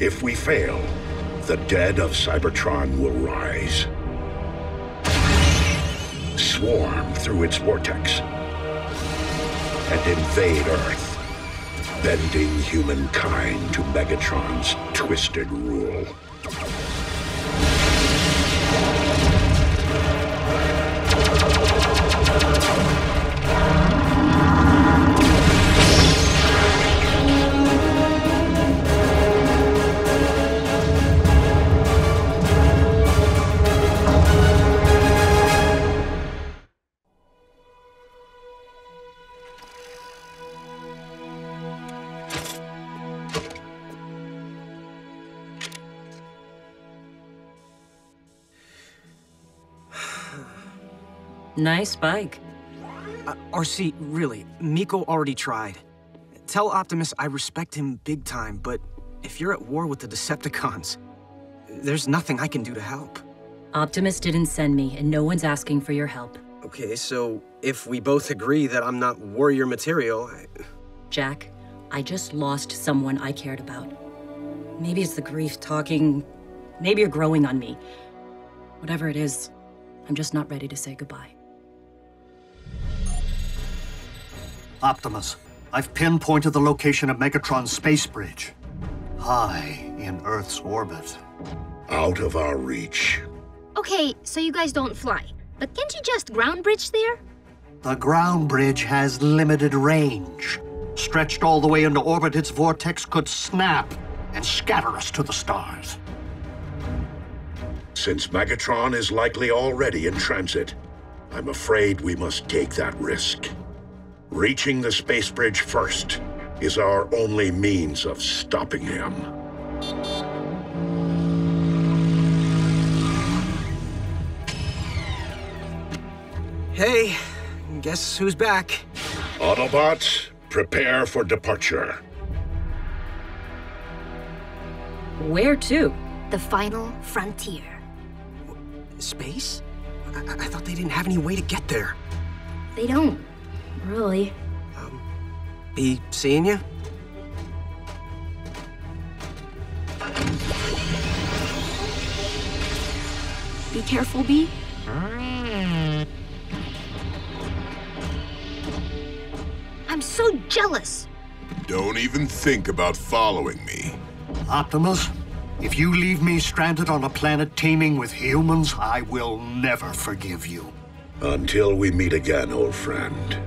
If we fail, the dead of Cybertron will rise, swarm through its vortex, and invade Earth, bending humankind to Megatron's twisted rule. Nice bike. RC, really, Miko already tried. Tell Optimus I respect him big time, but if you're at war with the Decepticons, there's nothing I can do to help. Optimus didn't send me, and no one's asking for your help. Okay, so if we both agree that I'm not warrior material, Jack, I just lost someone I cared about. Maybe it's the grief talking. Maybe you're growing on me. Whatever it is, I'm just not ready to say goodbye. Optimus, I've pinpointed the location of Megatron's space bridge. High in Earth's orbit. Out of our reach. Okay, so you guys don't fly. But can't you just ground bridge there? The ground bridge has limited range. Stretched all the way into orbit, its vortex could snap and scatter us to the stars. Since Megatron is likely already in transit, I'm afraid we must take that risk. Reaching the space bridge first is our only means of stopping him. Hey, guess who's back? Autobots, prepare for departure. Where to? The final frontier. Space? I thought they didn't have any way to get there. They don't, really. Be seeing ya? Be careful, Bee. I'm so jealous. Don't even think about following me. Optimus, if you leave me stranded on a planet teeming with humans, I will never forgive you. Until we meet again, old friend.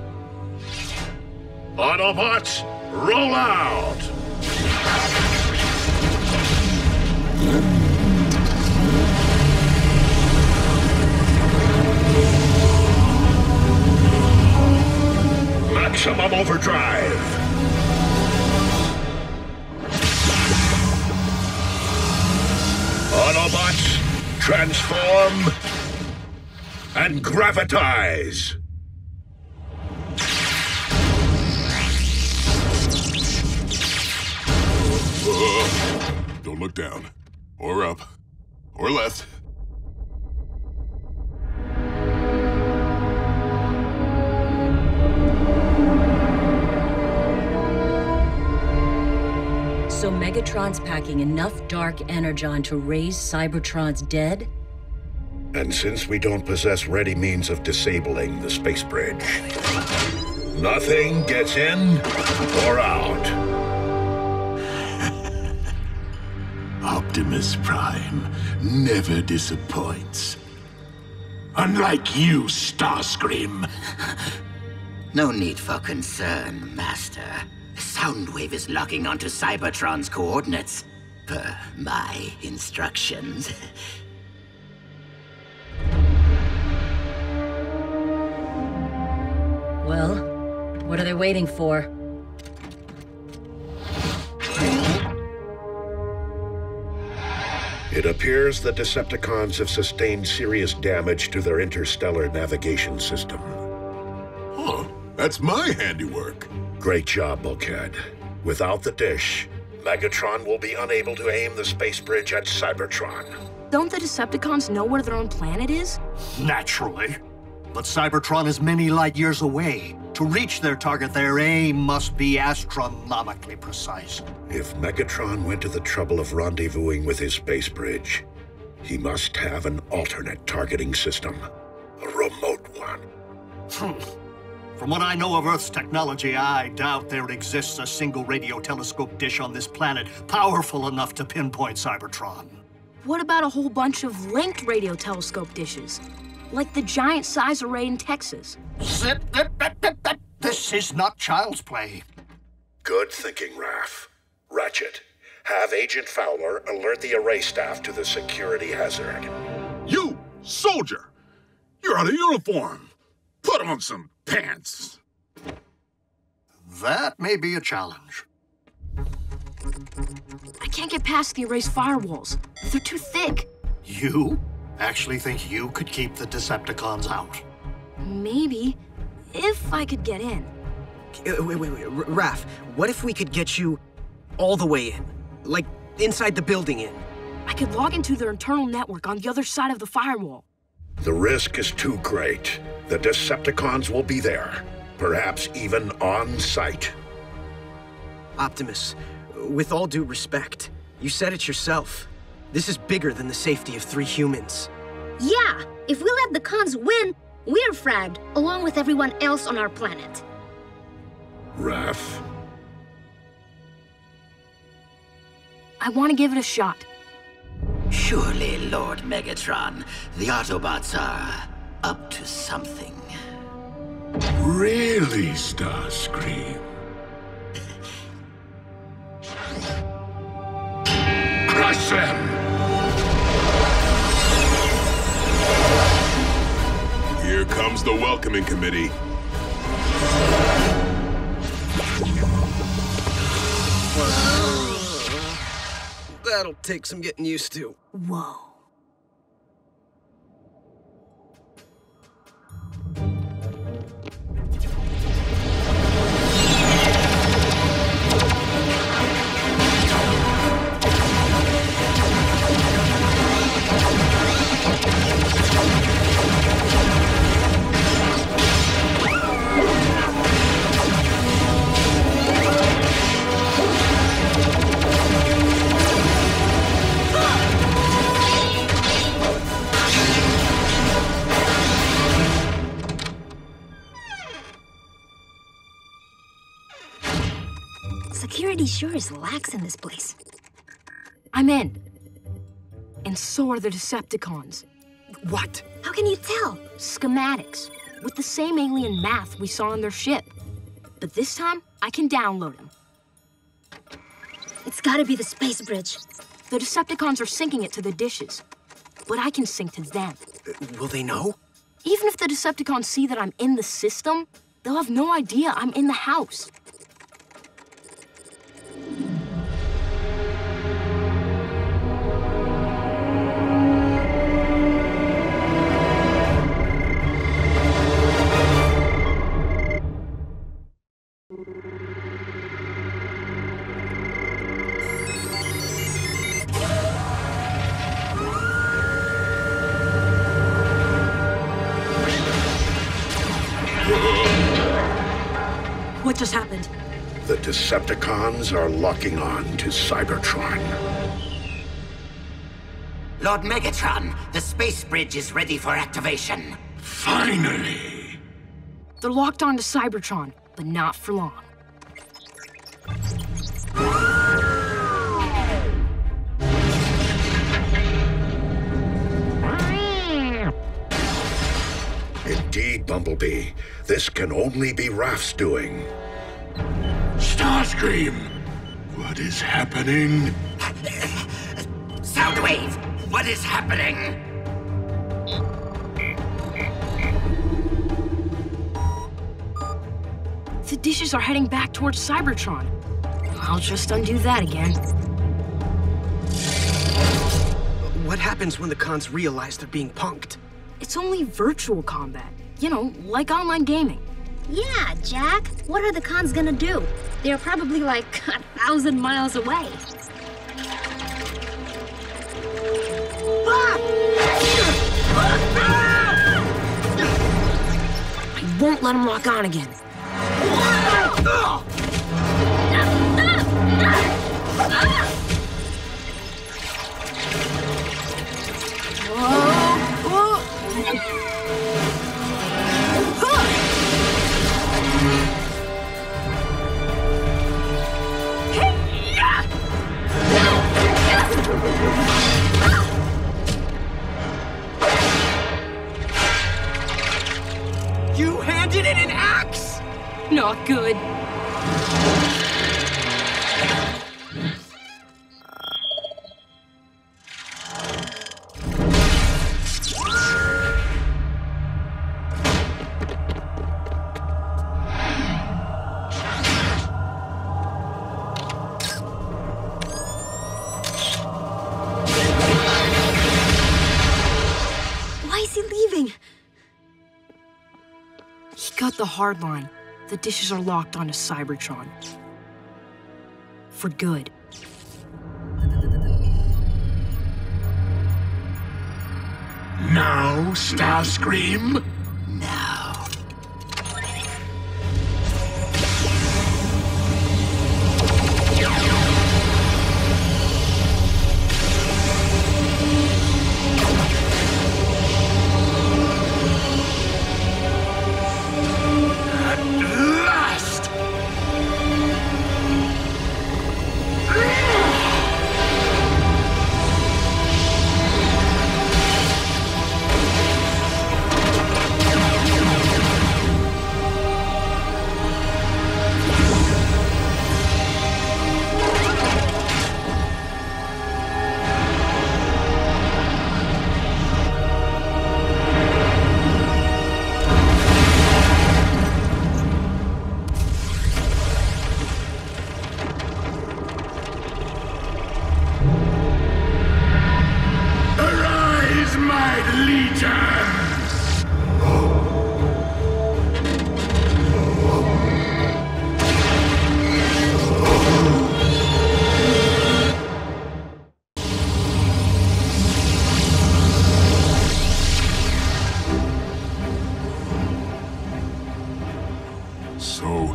Autobots, roll out! Maximum overdrive! Autobots, transform and gravitize! Don't look down, or up, or left. So Megatron's packing enough dark energon to raise Cybertron's dead? And since we don't possess ready means of disabling the space bridge, nothing gets in or out. Optimus Prime never disappoints. Unlike you, Starscream. No need for concern, Master. Soundwave is locking onto Cybertron's coordinates, per my instructions. Well, what are they waiting for? It appears the Decepticons have sustained serious damage to their interstellar navigation system. Huh. That's my handiwork. Great job, Bulkhead. Without the dish, Megatron will be unable to aim the space bridge at Cybertron. Don't the Decepticons know where their own planet is? Naturally. But Cybertron is many light years away. To reach their target, their aim must be astronomically precise. If Megatron went to the trouble of rendezvousing with his space bridge, he must have an alternate targeting system. A remote one. From what I know of Earth's technology, I doubt there exists a single radio telescope dish on this planet powerful enough to pinpoint Cybertron. What about a whole bunch of linked radio telescope dishes? Like the giant size array in Texas. This is not child's play. Good thinking, Raph. Ratchet, have Agent Fowler alert the array staff to the security hazard. You, soldier! You're out of uniform! Put on some pants! That may be a challenge. I can't get past the array's firewalls. They're too thick. You actually think you could keep the Decepticons out? Maybe, if I could get in. Wait, Raph, what if we could get you all the way in? Like, inside the building in? I could log into their internal network on the other side of the firewall. The risk is too great. The Decepticons will be there, perhaps even on site. Optimus, with all due respect, you said it yourself. This is bigger than the safety of 3 humans. Yeah, if we let the cons win, we're fragged, along with everyone else on our planet. Raph? I want to give it a shot. Surely, Lord Megatron, the Autobots are up to something. Really, Starscream? Crush them! Here comes the welcoming committee. That'll take some getting used to. Whoa. Security sure is lax in this place. I'm in. And so are the Decepticons. What? How can you tell? Schematics, with the same alien math we saw on their ship. But this time, I can download them. It's gotta be the space bridge. The Decepticons are syncing it to the dishes, but I can sync to them. Will they know? Even if the Decepticons see that I'm in the system, they'll have no idea I'm in the house. What just happened? The Decepticons are locking on to Cybertron. Lord Megatron, the space bridge is ready for activation. Finally! They're locked onto Cybertron, but not for long. Indeed, Bumblebee. This can only be Raph's doing. Starscream! What is happening? Soundwave, what is happening? The dishes are heading back towards Cybertron. I'll just undo that again. What happens when the cons realize they're being punked? It's only virtual combat. You know, like online gaming. Yeah, Jack. What are the cons gonna do? They're probably like 1,000 miles away. I won't let him lock on again. You handed it an axe? Not good. Why is he leaving? He got the hard line. The dishes are locked onto Cybertron. For good. Now, Starscream? Now. So,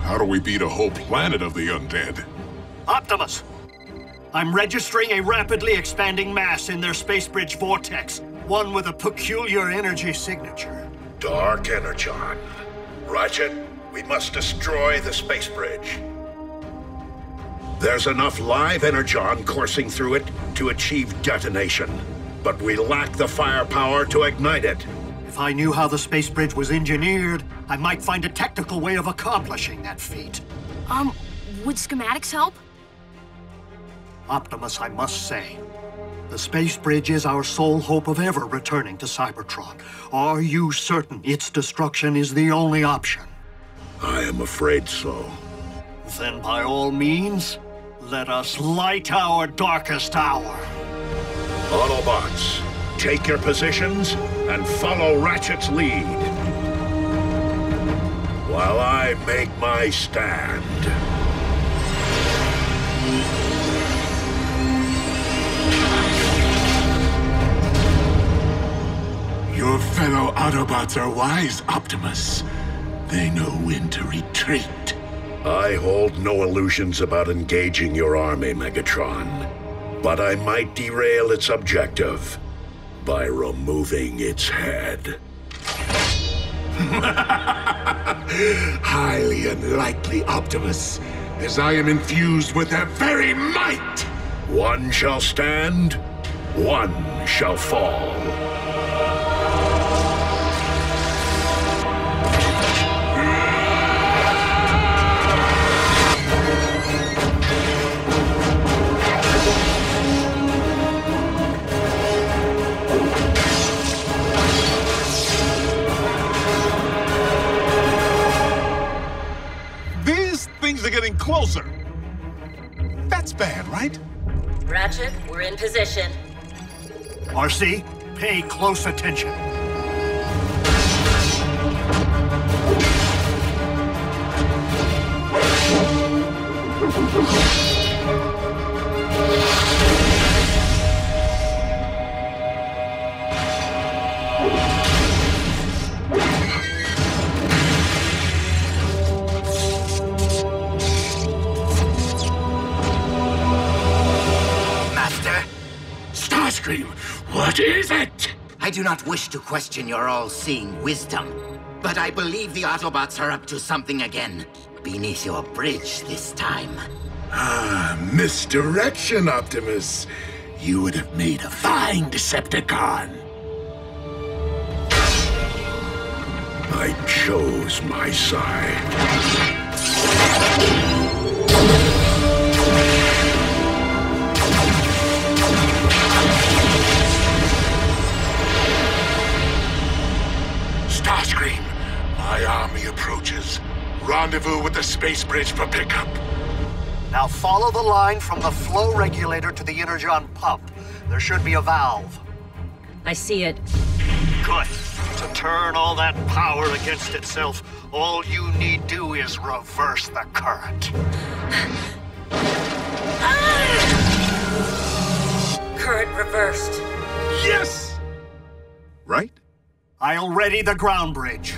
how do we beat a whole planet of the undead? Optimus! I'm registering a rapidly expanding mass in their space bridge vortex, one with a peculiar energy signature. Dark Energon. Ratchet, we must destroy the space bridge. There's enough live energon coursing through it to achieve detonation, but we lack the firepower to ignite it. If I knew how the space bridge was engineered, I might find a technical way of accomplishing that feat. Would schematics help? Optimus, I must say, the space bridge is our sole hope of ever returning to Cybertron. Are you certain its destruction is the only option? I am afraid so. Then by all means, let us light our darkest hour. Autobots, take your positions and follow Ratchet's lead, while I make my stand. Your fellow Autobots are wise, Optimus. They know when to retreat. I hold no illusions about engaging your army, Megatron. But I might derail its objective by removing its head. Highly unlikely, Optimus, as I am infused with their very might! One shall stand, one shall fall. Things are getting closer. That's bad, right? Ratchet, we're in position. RC, pay close attention. What is it? I do not wish to question your all-seeing wisdom, but I believe the Autobots are up to something again. Beneath your bridge this time. Ah, misdirection, Optimus. You would have made a fine Decepticon. I chose my side. Starscream, my army approaches. Rendezvous with the space bridge for pickup. Now follow the line from the flow regulator to the energon pump. There should be a valve. I see it. Good. To turn all that power against itself, all you need do is reverse the current. Current reversed. Yes! Right? I'll ready the ground bridge.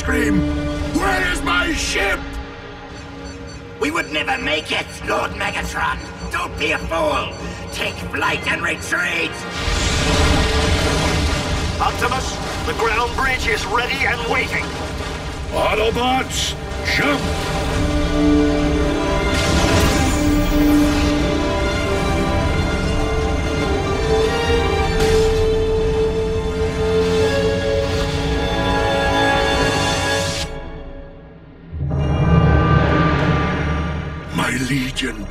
Where is my ship? We would never make it, Lord Megatron. Don't be a fool. Take flight and retreat. Optimus, the ground bridge is ready and waiting. Autobots, jump! Legion.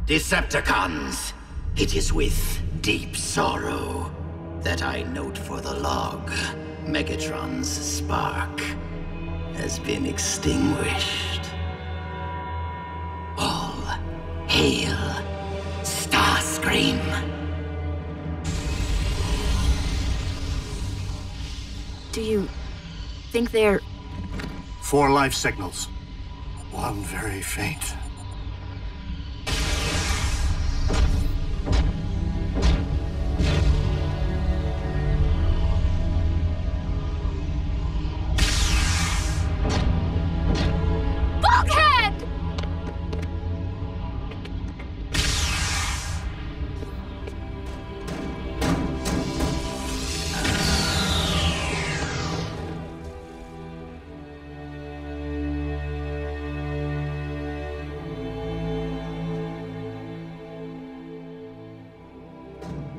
Decepticons, it is with deep sorrow that I note for the log. Megatron's spark has been extinguished. All hail Starscream. Do you think they're... 4 life signals. 1 very faint.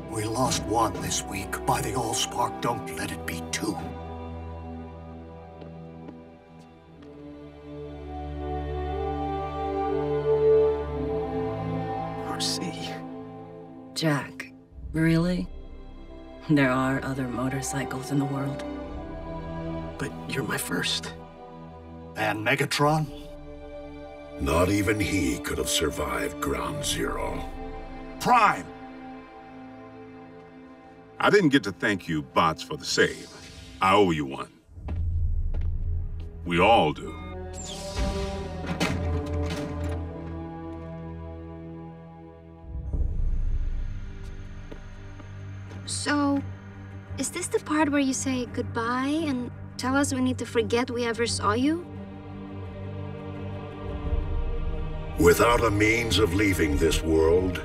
We lost 1 this week. By the Allspark, don't let it be 2. RC. Jack, really? There are other motorcycles in the world. But you're my first. And Megatron? Not even he could have survived Ground Zero. Prime! I didn't get to thank you, bots, for the save. I owe you one. We all do. So, is this the part where you say goodbye and tell us we need to forget we ever saw you? Without a means of leaving this world,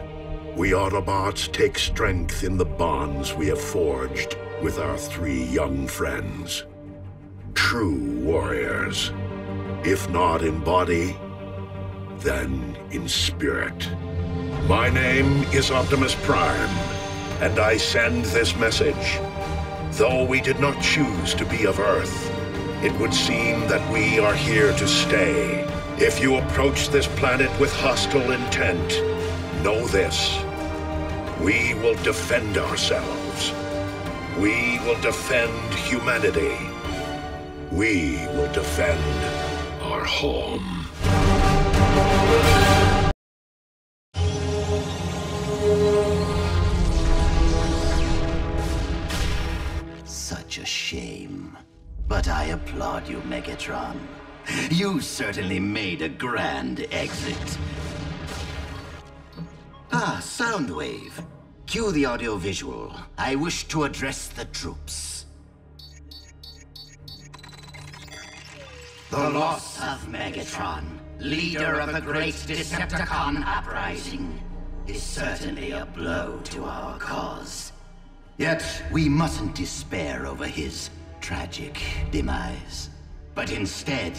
We Autobots take strength in the bonds we have forged with our 3 young friends. True warriors. If not in body, then in spirit. My name is Optimus Prime, and I send this message. Though we did not choose to be of Earth, it would seem that we are here to stay. If you approach this planet with hostile intent, know this. We will defend ourselves. We will defend humanity. We will defend our home. Such a shame. But I applaud you, Megatron. You certainly made a grand exit. Ah, Soundwave. Cue the audio-visual. I wish to address the troops. The loss of Megatron, leader of the great Decepticon uprising, is certainly a blow to our cause. Yet, we mustn't despair over his tragic demise, but instead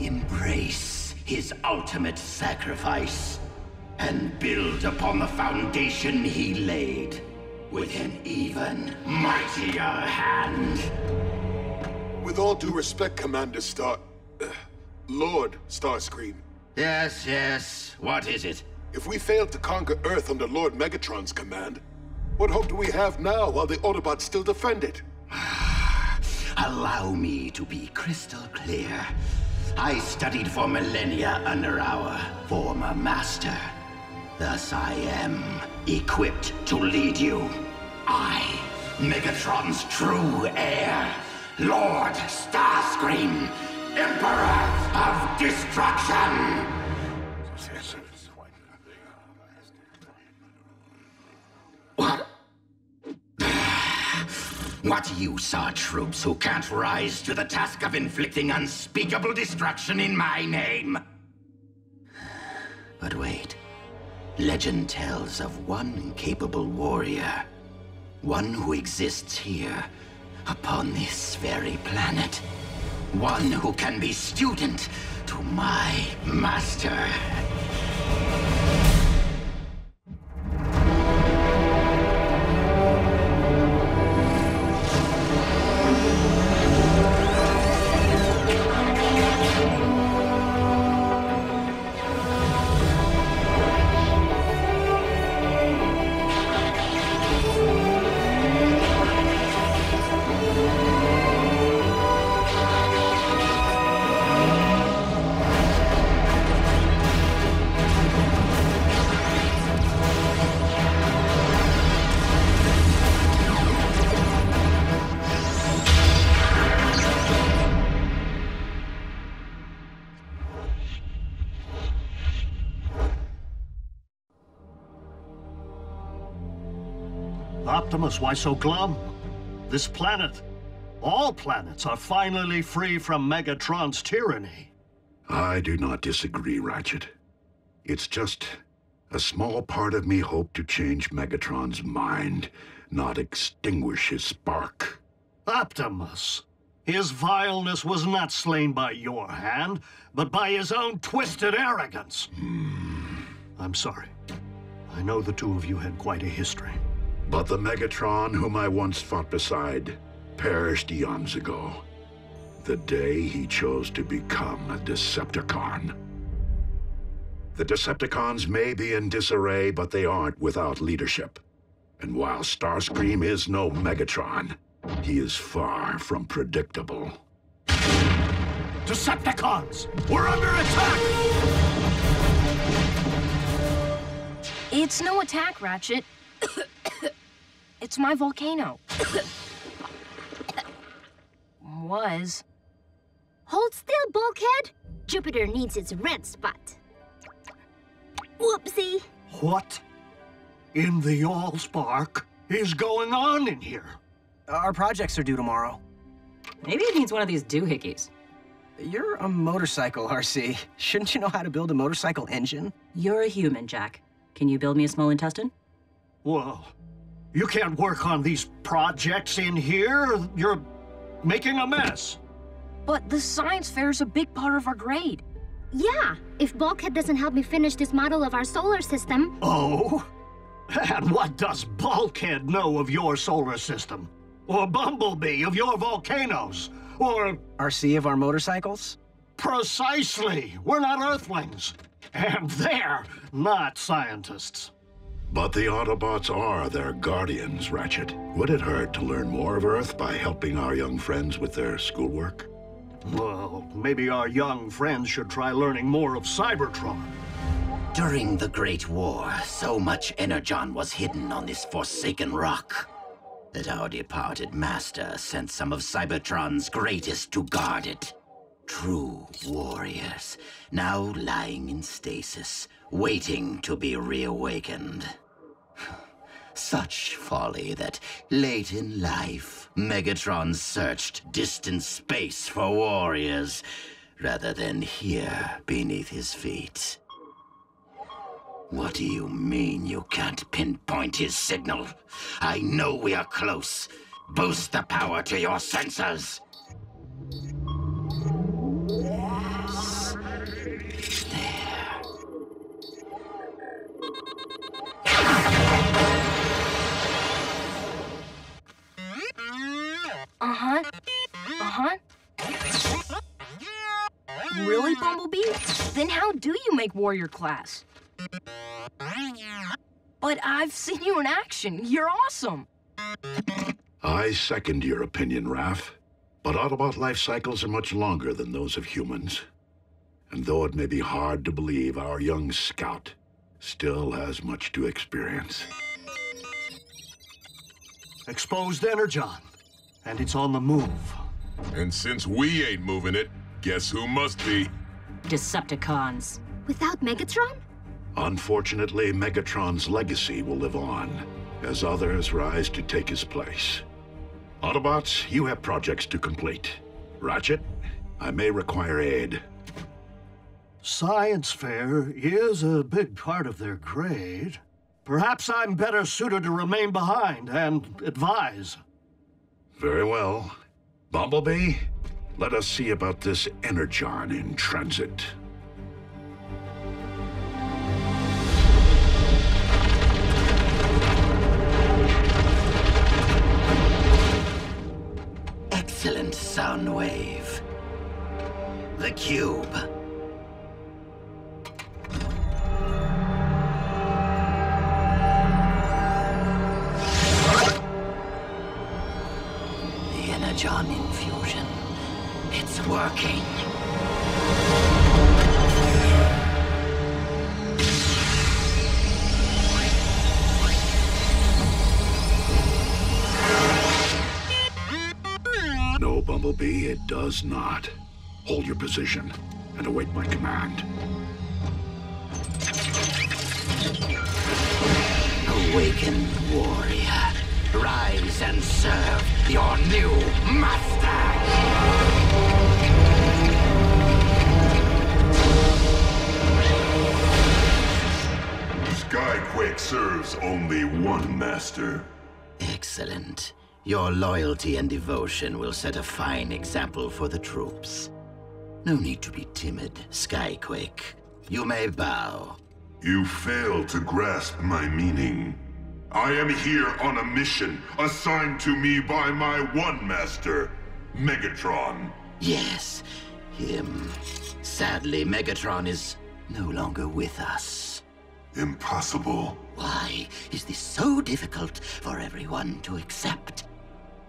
embrace his ultimate sacrifice and build upon the foundation he laid with an even mightier hand. With all due respect, Commander Lord Starscream. Yes, what is it? If we failed to conquer Earth under Lord Megatron's command, what hope do we have now while the Autobots still defend it? Allow me to be crystal clear. I studied for millennia under our former master. Thus I am equipped to lead you. I, Megatron's true heir, Lord Starscream, Emperor of Destruction! What? What use are troops who can't rise to the task of inflicting unspeakable destruction in my name? But wait. Legend tells of one capable warrior. One who exists here, upon this very planet. One who can be student to my master. Optimus, why so glum? This planet, all planets, are finally free from Megatron's tyranny. I do not disagree, Ratchet. It's just a small part of me hoped to change Megatron's mind, not extinguish his spark. Optimus, his vileness was not slain by your hand, but by his own twisted arrogance. I'm sorry. I know the two of you had quite a history. But the Megatron whom I once fought beside perished eons ago. The day he chose to become a Decepticon. The Decepticons may be in disarray, but they aren't without leadership. And while Starscream is no Megatron, he is far from predictable. Decepticons! We're under attack! It's no attack, Ratchet. It's my volcano. Was. Hold still, bulkhead. Jupiter needs its red spot. Whoopsie. What in the allspark is going on in here? Our projects are due tomorrow. Maybe it needs one of these doohickeys. You're a motorcycle, RC. Shouldn't you know how to build a motorcycle engine? You're a human, Jack. Can you build me a small intestine? Well, you can't work on these projects in here. You're making a mess. But the science fair is a big part of our grade. Yeah, if Bulkhead doesn't help me finish this model of our solar system... Oh? And what does Bulkhead know of your solar system? Or Bumblebee of your volcanoes? Or... RC of our motorcycles? Precisely! We're not Earthlings. And they're not scientists. But the Autobots are their guardians, Ratchet. Would it hurt to learn more of Earth by helping our young friends with their schoolwork? Well, maybe our young friends should try learning more of Cybertron. During the Great War, so much energon was hidden on this forsaken rock that our departed master sent some of Cybertron's greatest to guard it. True warriors, now lying in stasis, waiting to be reawakened. Such folly that late in life, Megatron searched distant space for warriors, rather than here beneath his feet. What do you mean you can't pinpoint his signal? I know we are close. Boost the power to your sensors. Really, Bumblebee? Then how do you make warrior class? But I've seen you in action. You're awesome. I second your opinion, Raph. But Autobot life cycles are much longer than those of humans. And though it may be hard to believe, our young scout still has much to experience. Exposed energon. And it's on the move. And since we ain't moving it, guess who must be? Decepticons. Without Megatron? Unfortunately, Megatron's legacy will live on, as others rise to take his place. Autobots, you have projects to complete. Ratchet, I may require aid. Science fair is a big part of their grade. Perhaps I'm better suited to remain behind and advise. Very well. Bumblebee, let us see about this energon in transit. Excellent sound wave. The cube. The energon infusion. It's working. No, Bumblebee, it does not. Hold your position and await my command. Awaken, warrior. Rise and serve your new master! Skyquake serves only one master. Excellent. Your loyalty and devotion will set a fine example for the troops. No need to be timid, Skyquake. You may bow. You fail to grasp my meaning. I am here on a mission assigned to me by my one master, Megatron. Yes, him. Sadly, Megatron is no longer with us. Impossible. Why is this so difficult for everyone to accept?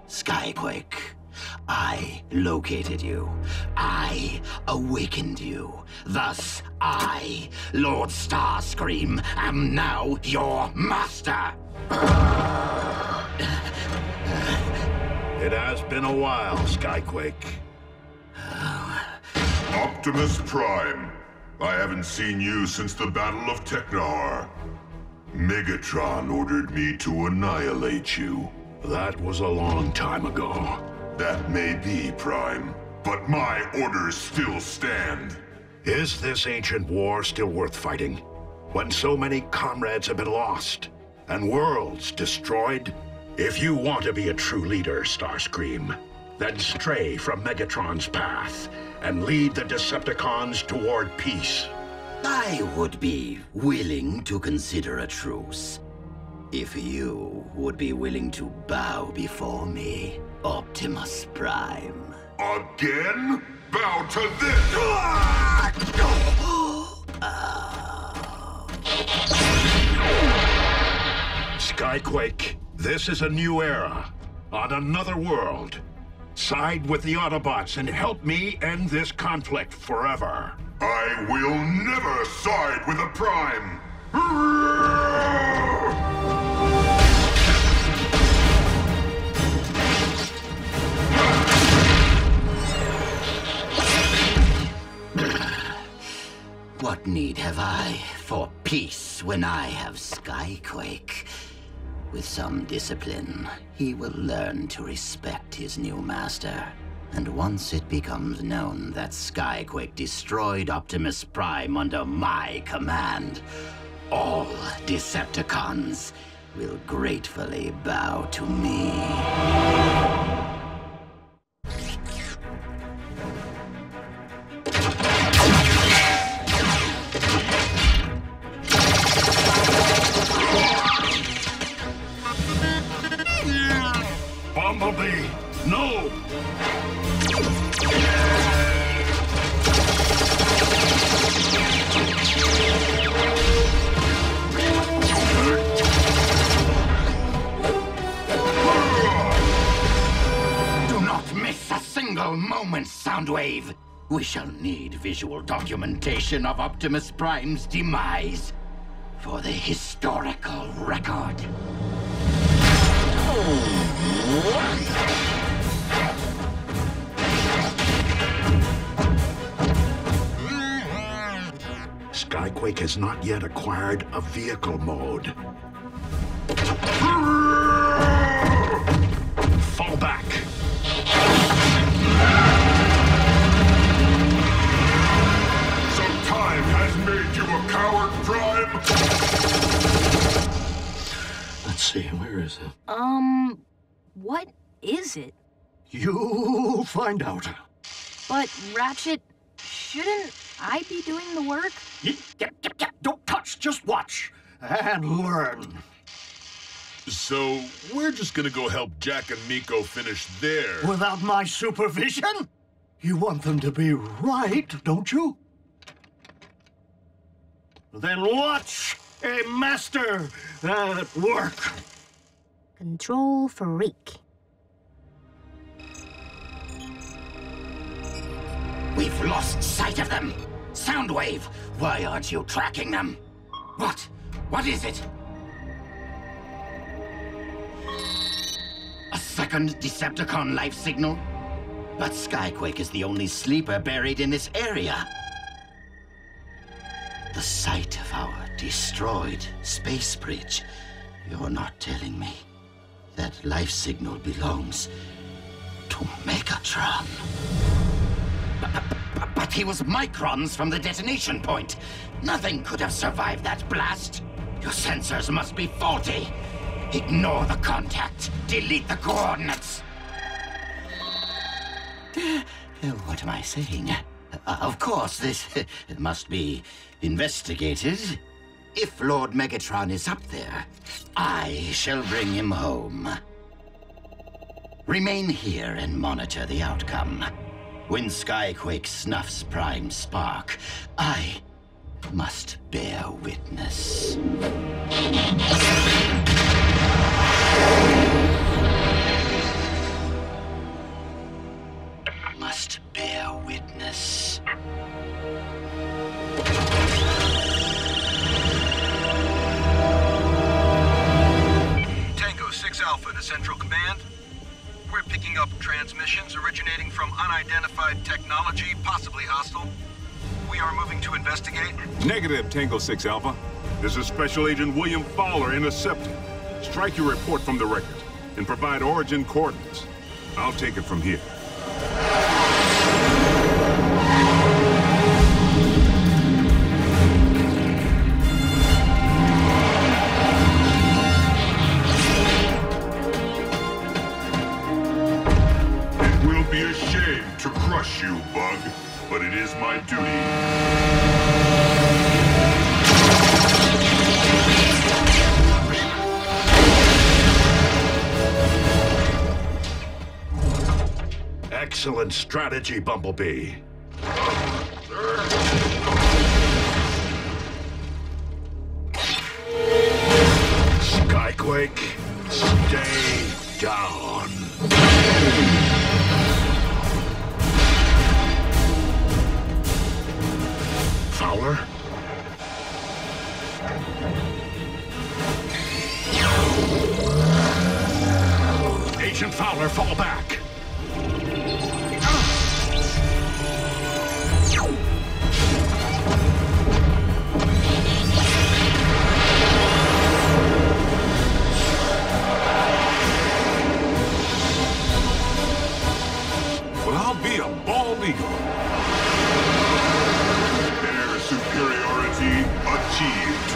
Skyquake, I located you. I awakened you. Thus, I, Lord Starscream, am now your master. It has been a while, Skyquake. Optimus Prime, I haven't seen you since the Battle of Technahar. Megatron ordered me to annihilate you. That was a long time ago. That may be, Prime, but my orders still stand. Is this ancient war still worth fighting, when so many comrades have been lost? and worlds destroyed? If you want to be a true leader, Starscream, then stray from Megatron's path and lead the Decepticons toward peace. I would be willing to consider a truce, if you would be willing to bow before me, Optimus Prime. Again? Bow to this! Skyquake, this is a new era, on another world. Side with the Autobots and help me end this conflict forever. I will never side with a Prime! What need have I for peace when I have Skyquake? With some discipline, he will learn to respect his new master. And once it becomes known that Skyquake destroyed Optimus Prime under my command, all Decepticons will gratefully bow to me. Bumblebee, no! Do not miss a single moment, Soundwave! We shall need visual documentation of Optimus Prime's demise for the historical record. Skyquake has not yet acquired a vehicle mode. Fall back. So time has made you a coward, Prime? Let's see, where is it? What is it? You'll find out. But, Ratchet, shouldn't I be doing the work? Don't touch, just watch and learn. So, we're just gonna go help Jack and Miko finish their... Without my supervision? You want them to be right, don't you? Then watch a master at work. Control freak. We've lost sight of them! Soundwave, why aren't you tracking them? What? What is it? A second Decepticon life signal? But Skyquake is the only sleeper buried in this area. The site of our destroyed space bridge. You're not telling me that life signal belongs to Megatron. But he was microns from the detonation point. Nothing could have survived that blast. Your sensors must be faulty. Ignore the contact. Delete the coordinates. What am I saying? Of course, this must be investigated. If Lord Megatron is up there, I shall bring him home. Remain here and monitor the outcome. When Skyquake snuffs Prime's spark, I must bear witness. Must bear witness. Tango 6 Alpha to Central Command. We're picking up transmissions originating from unidentified technology, possibly hostile. We are moving to investigate. Negative, Tango 6 Alpha. This is Special Agent William Fowler intercepting. Strike your report from the record and provide origin coordinates. I'll take it from here. to crush you, Bug, but it is my duty. Excellent strategy, Bumblebee. Skyquake, stay down. Fowler? Agent Fowler, fall back. Well, I'll be a bald eagle. Air superiority achieved.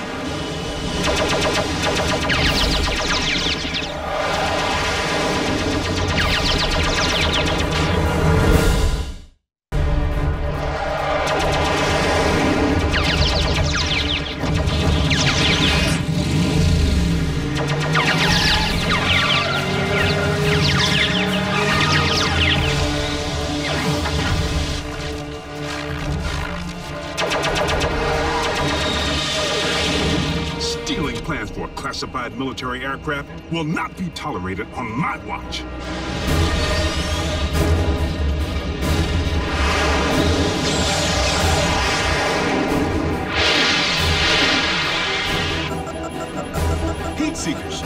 Stealing plans for a classified military aircraft will not be tolerated on my watch. Heat seekers.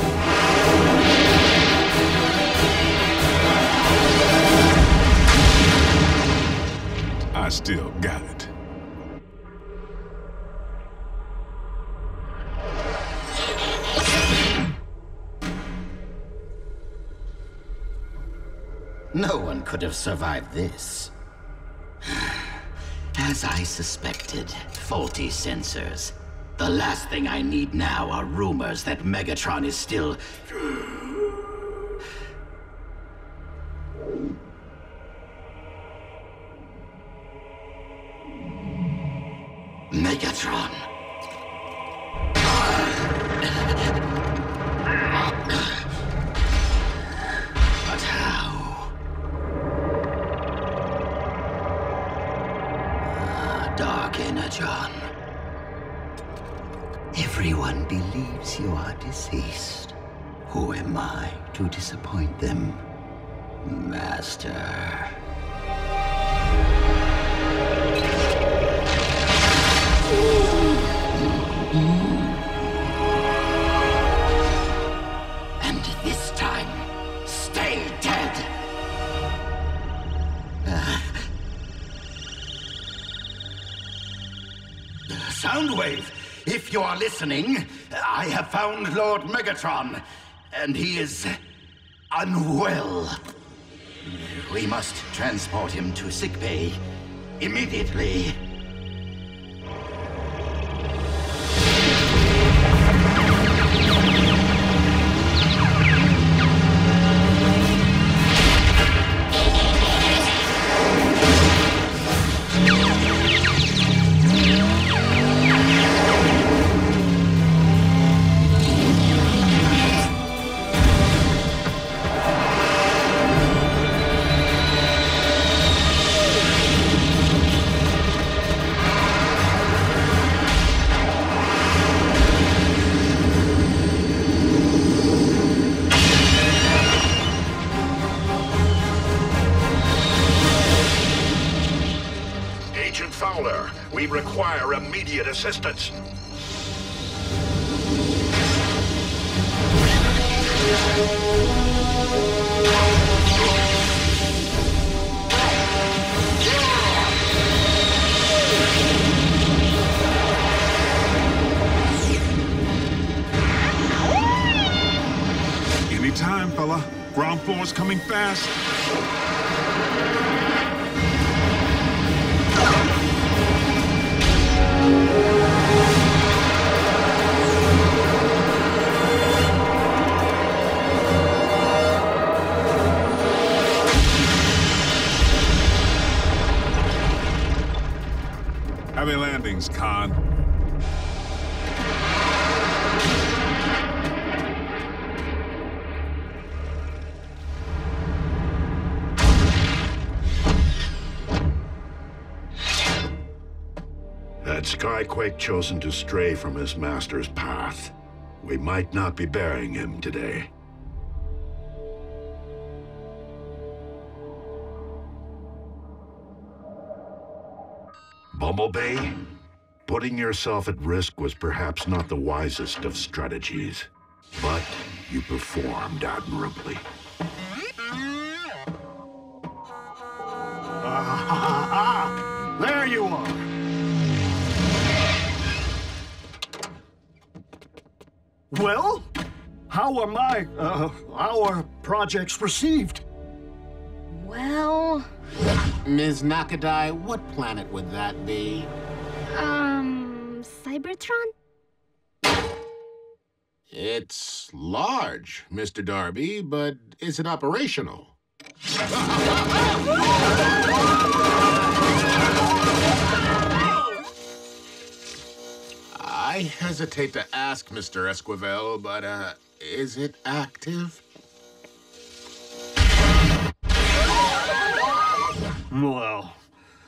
I still got it. No one could have survived this. As I suspected, faulty sensors. The last thing I need now are rumors that Megatron is still... Megatron. But how? Dark Energon. Everyone believes you are deceased. Who am I to disappoint them, Master? And this time, stay dead! Soundwave, if you are listening, I have found Lord Megatron, and he is unwell. We must transport him to sickbay immediately. We require immediate assistance. Anytime, fella. Ground floor's coming fast. things, Khan. Had Skyquake chosen to stray from his master's path, we might not be burying him today. Bumblebee, putting yourself at risk was perhaps not the wisest of strategies, but you performed admirably. There you are. Well, how are our projects received? Well... Ms. Nakadai, what planet would that be? Cybertron? It's large, Mr. Darby, but is it operational? I hesitate to ask, Mr. Esquivel, but, is it active? Well,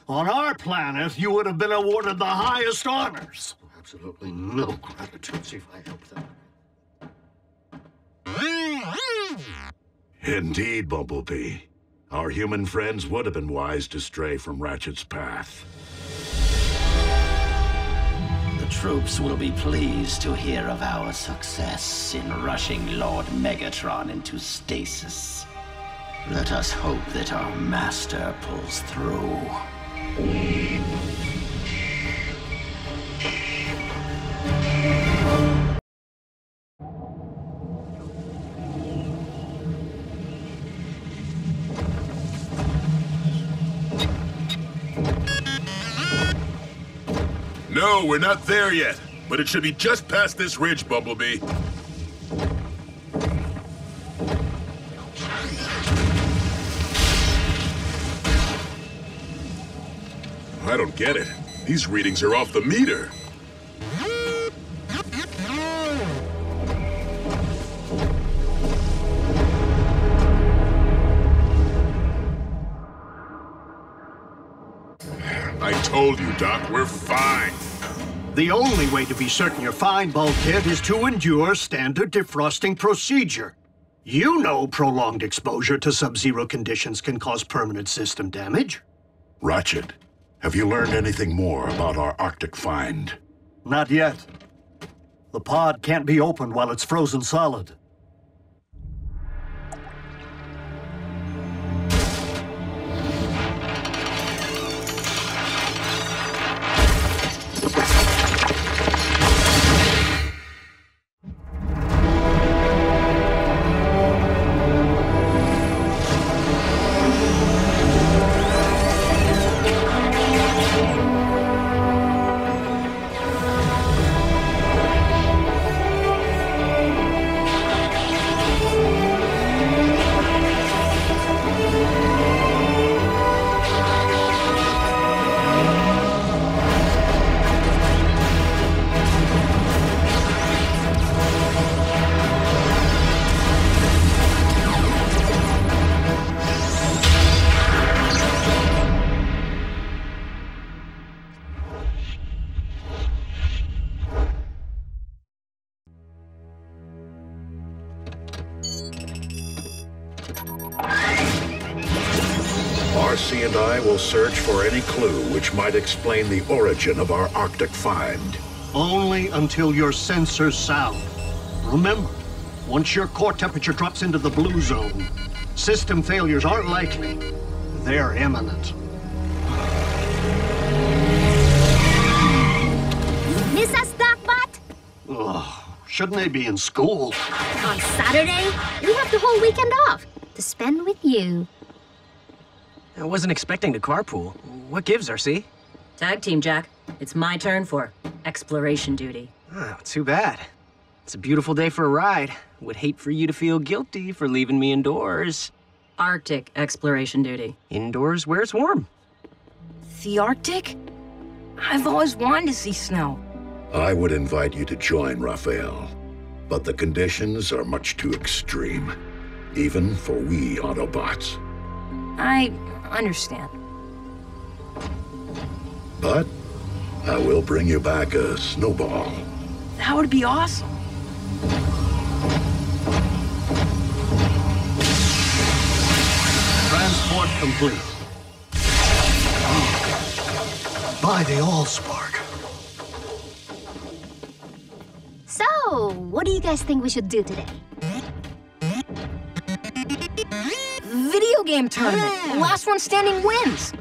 on our planet, you would have been awarded the highest honors. Absolutely no gratitude. See if I help them. Indeed, Bumblebee. Our human friends would have been wise to stray from Ratchet's path. The troops will be pleased to hear of our success in rushing Lord Megatron into stasis. Let us hope that our master pulls through. No, we're not there yet, but it should be just past this ridge, Bumblebee. I don't get it. These readings are off the meter. I told you, Doc, we're fine. The only way to be certain you're fine, Bulkhead, is to endure standard defrosting procedure. You know prolonged exposure to sub-zero conditions can cause permanent system damage. Ratchet, have you learned anything more about our Arctic find? Not yet. The pod can't be opened while it's frozen solid. RC and I will search for any clue which might explain the origin of our Arctic find. Only until your sensors sound. Remember, once your core temperature drops into the blue zone, system failures aren't likely. They're imminent. Miss us, Docbot? Ugh, shouldn't they be in school? On Saturday, we have the whole weekend off to spend with you. I wasn't expecting to carpool. What gives, RC? Tag team, Jack. It's my turn for exploration duty. Oh, too bad. It's a beautiful day for a ride. Would hate for you to feel guilty for leaving me indoors. Arctic exploration duty. Indoors where it's warm. The Arctic? I've always wanted to see snow. I would invite you to join Rafael, but the conditions are much too extreme, even for we Autobots. I understand. But I will bring you back a snowball. That would be awesome. Transport complete. By the Allspark. So, what do you guys think we should do today? Video game tournament. The last one standing wins.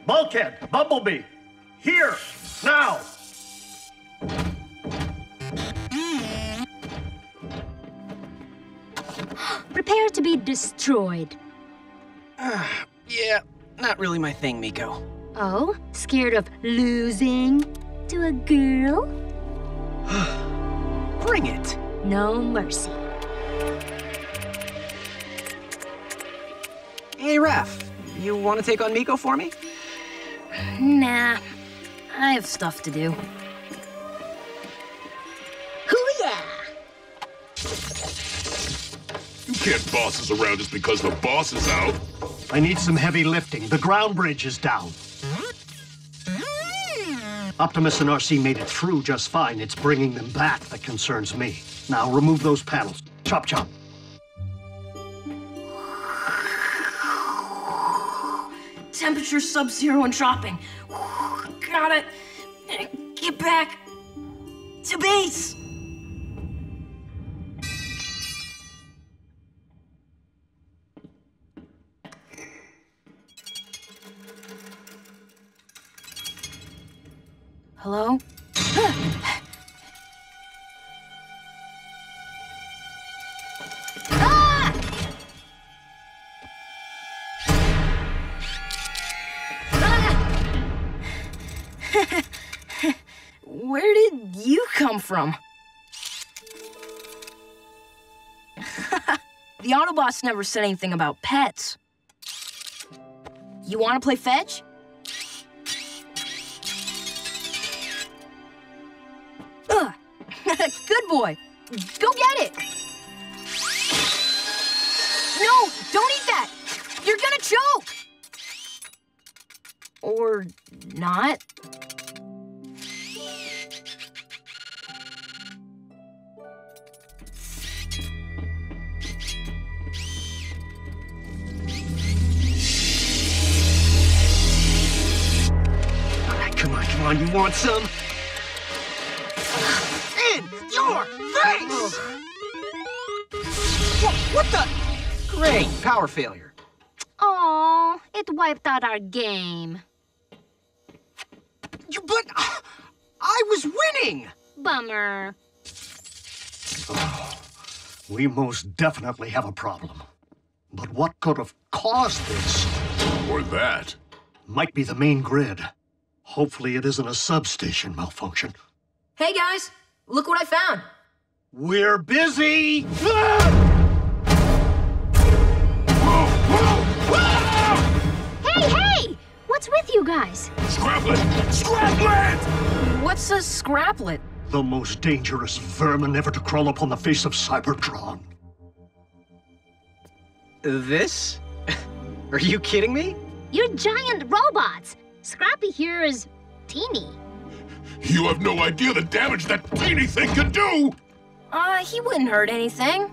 Bulkhead, Bumblebee, here, now. Prepare to be destroyed. Yeah, not really my thing, Miko. Oh, scared of losing to a girl? Bring it. No mercy. Hey, Raph, you want to take on Miko for me? Nah, I have stuff to do. Hoo-yah! You can't boss us around just because the boss is out. I need some heavy lifting. The ground bridge is down. Optimus and RC made it through just fine. It's bringing them back that concerns me. Now remove those panels. Chop, chop. Temperature sub-zero and dropping. Gotta get back to base. Hello? Where did you come from? The Autobots never said anything about pets. You want to play fetch? Good boy. Go get it. No, don't eat that. You're gonna choke. Or not. All right, come on, you want some? In your face! What the? Great, power failure. Oh, it wiped out our game. But I was winning! Bummer. We most definitely have a problem. But what could have caused this? Or that. Might be the main grid. Hopefully it isn't a substation malfunction. Hey, guys. Look what I found. We're busy! Hey! What's with you guys? Scraplet! Scraplet! What's a scraplet? The most dangerous vermin ever to crawl upon the face of Cybertron. This? Are you kidding me? You're giant robots. Scrappy here is teeny. You have no idea the damage that teeny thing can do! He wouldn't hurt anything.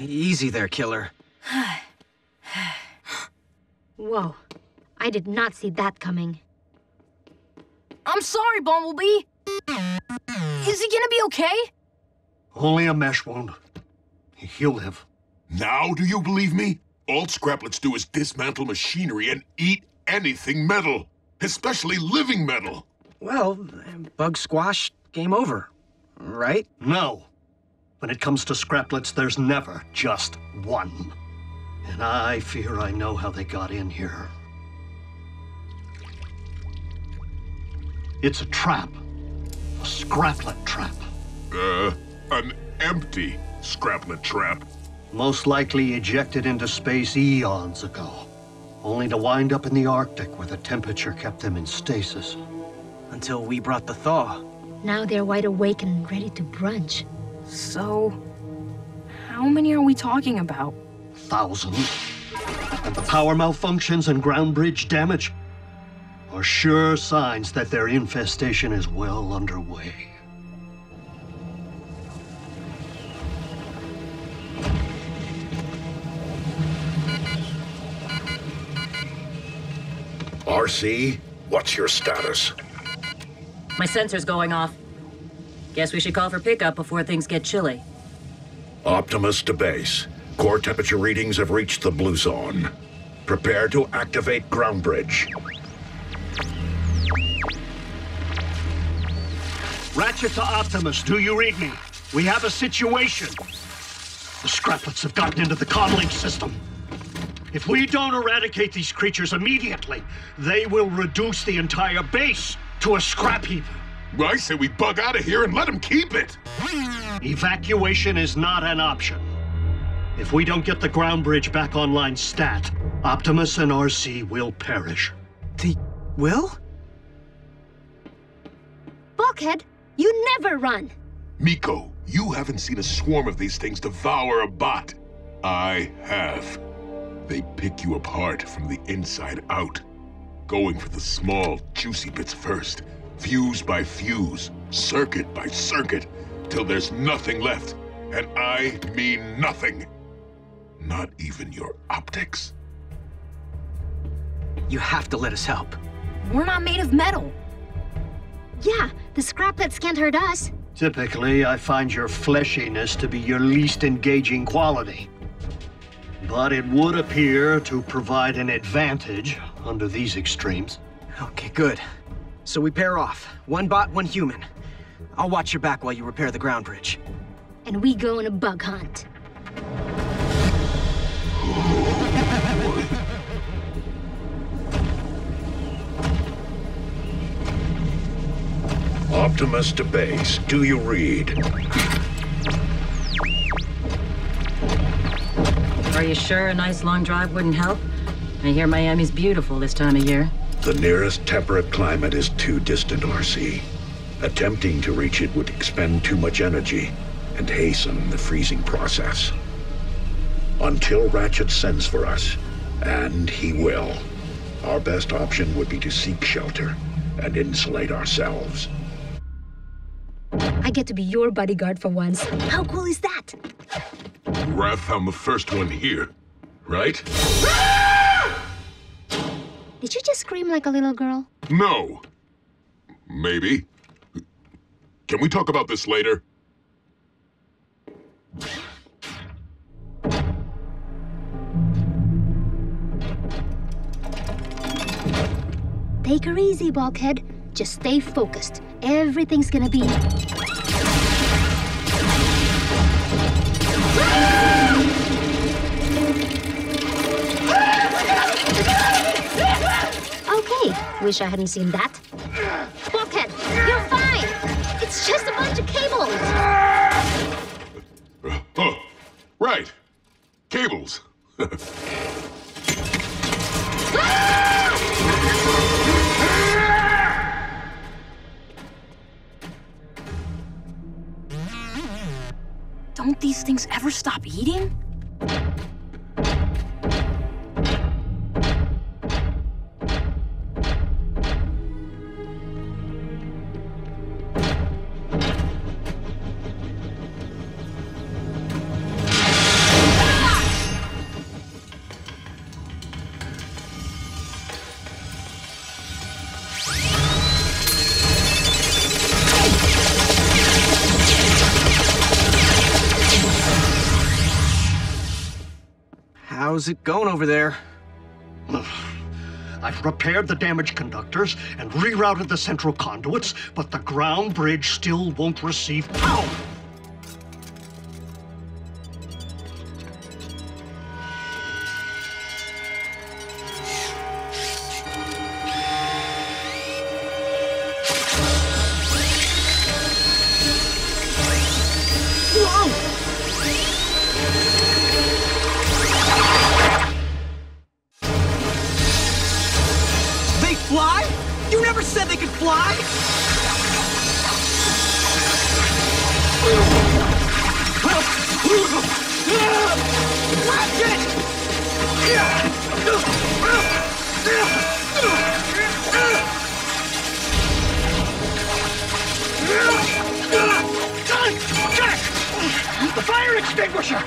Easy there, killer. Whoa. I did not see that coming. I'm sorry, Bumblebee. Is he gonna be okay? Only a mesh wound. He'll live. Now do you believe me? All Scraplets do is dismantle machinery and eat anything metal, especially living metal. Well, bug squash, game over, right? No. When it comes to scraplets, there's never just one. And I fear I know how they got in here. It's a trap. A scraplet trap. An empty scraplet trap. Most likely ejected into space eons ago, only to wind up in the Arctic where the temperature kept them in stasis. Until we brought the thaw. Now they're wide awake and ready to brunch. So, how many are we talking about? Thousands. And the power malfunctions and ground bridge damage are sure signs that their infestation is well underway. RC, what's your status? My sensor's going off. Guess we should call for pickup before things get chilly. Optimus to base. Core temperature readings have reached the blue zone. Prepare to activate ground bridge. Ratchet to Optimus, do you read me? We have a situation. The scraplets have gotten into the comlink system. If we don't eradicate these creatures immediately, they will reduce the entire base to a scrap heap. I say we bug out of here and let them keep it. Evacuation is not an option. If we don't get the ground bridge back online stat, Optimus and RC will perish. They will? Bulkhead, you never run. Miko, you haven't seen a swarm of these things devour a bot. I have. They pick you apart from the inside out, going for the small, juicy bits first, fuse by fuse, circuit by circuit, till there's nothing left. And I mean nothing. Not even your optics. You have to let us help. We're not made of metal. Yeah, the scraplets can't hurt us. Typically, I find your fleshiness to be your least engaging quality. But it would appear to provide an advantage under these extremes. Okay, good. So we pair off. One bot, one human. I'll watch your back while you repair the ground bridge. And we go on a bug hunt. Optimus to base. Do you read? Are you sure a nice long drive wouldn't help? I hear Miami's beautiful this time of year. The nearest temperate climate is too distant, RC. Attempting to reach it would expend too much energy and hasten the freezing process. Until Ratchet sends for us, and he will, our best option would be to seek shelter and insulate ourselves. I get to be your bodyguard for once. How cool is that? Raph found the first one here, right? Did you just scream like a little girl? No. Maybe. Can we talk about this later? Take her easy, Bulkhead. Just stay focused. Everything's gonna be... Okay, wish I hadn't seen that. Bulkhead, you're fine! It's just a bunch of cables! Oh, right. Cables. Don't these things ever stop eating? How's it going over there? I've repaired the damaged conductors and rerouted the central conduits, but the ground bridge still won't receive power. Fly? You never said they could fly! Watch it! Jack! The fire extinguisher!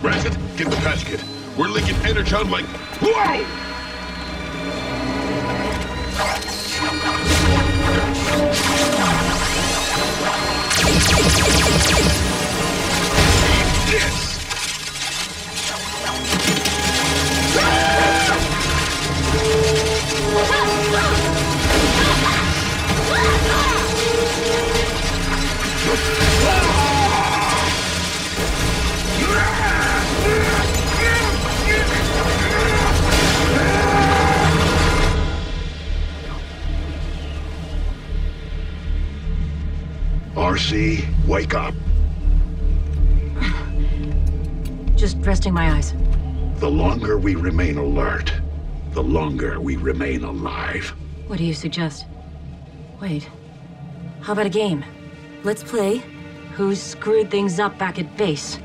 Ratchet, get the patch kit. We're leaking energon like... Whoa! RC, wake up. Just resting my eyes. The longer we remain alert, the longer we remain alive. What do you suggest? Wait. How about a game? Let's play Who Screwed Things Up back at base.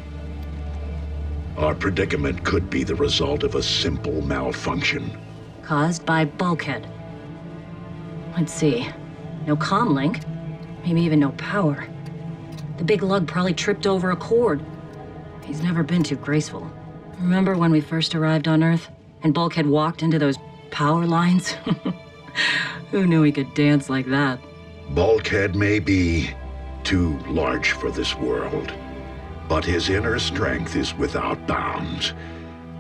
Our predicament could be the result of a simple malfunction. Caused by Bulkhead. Let's see. No comm link. Maybe even no power. The big lug probably tripped over a cord. He's never been too graceful. Remember when we first arrived on Earth and Bulkhead walked into those power lines? Who knew he could dance like that? Bulkhead may be too large for this world, but his inner strength is without bounds.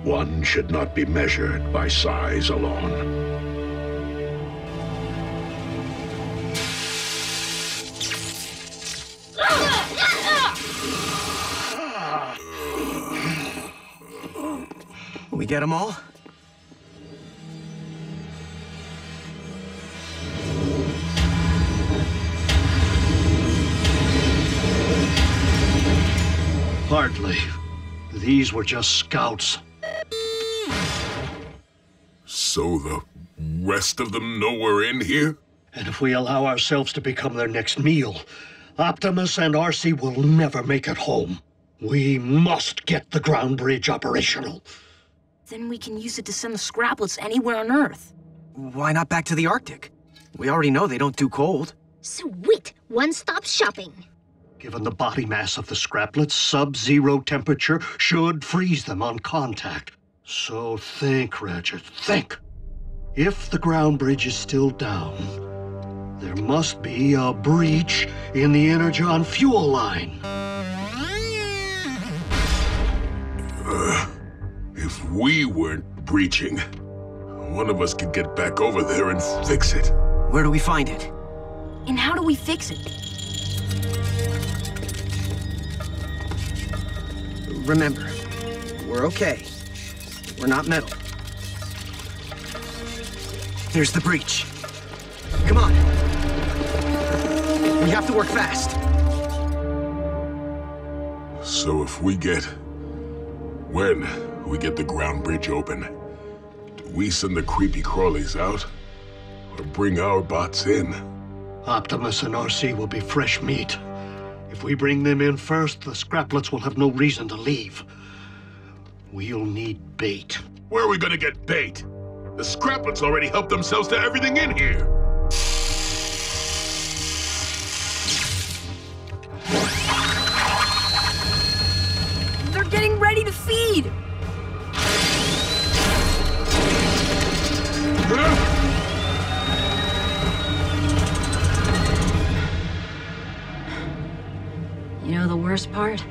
One should not be measured by size alone. We get them all? Hardly. These were just scouts. So the rest of them know we're in here? And if we allow ourselves to become their next meal, Optimus and RC will never make it home. We must get the ground bridge operational. Then we can use it to send the scraplets anywhere on Earth. Why not back to the Arctic? We already know they don't do cold. Sweet! One-stop shopping. Given the body mass of the scraplets, sub-zero temperature should freeze them on contact. So think, Ratchet, think. If the ground bridge is still down, there must be a breach in the Energon fuel line. If we weren't breaching, one of us could get back over there and fix it. Where do we find it? And how do we fix it? Remember, we're okay. We're not metal. There's the breach. Come on. We have to work fast. So if we get... When we get the ground bridge open, do we send the creepy crawlies out? Or bring our bots in? Optimus and RC will be fresh meat. If we bring them in first, the scraplets will have no reason to leave. We'll need bait. Where are we gonna get bait? The scraplets already helped themselves to everything in here. I'm ready to feed! You know the worst part?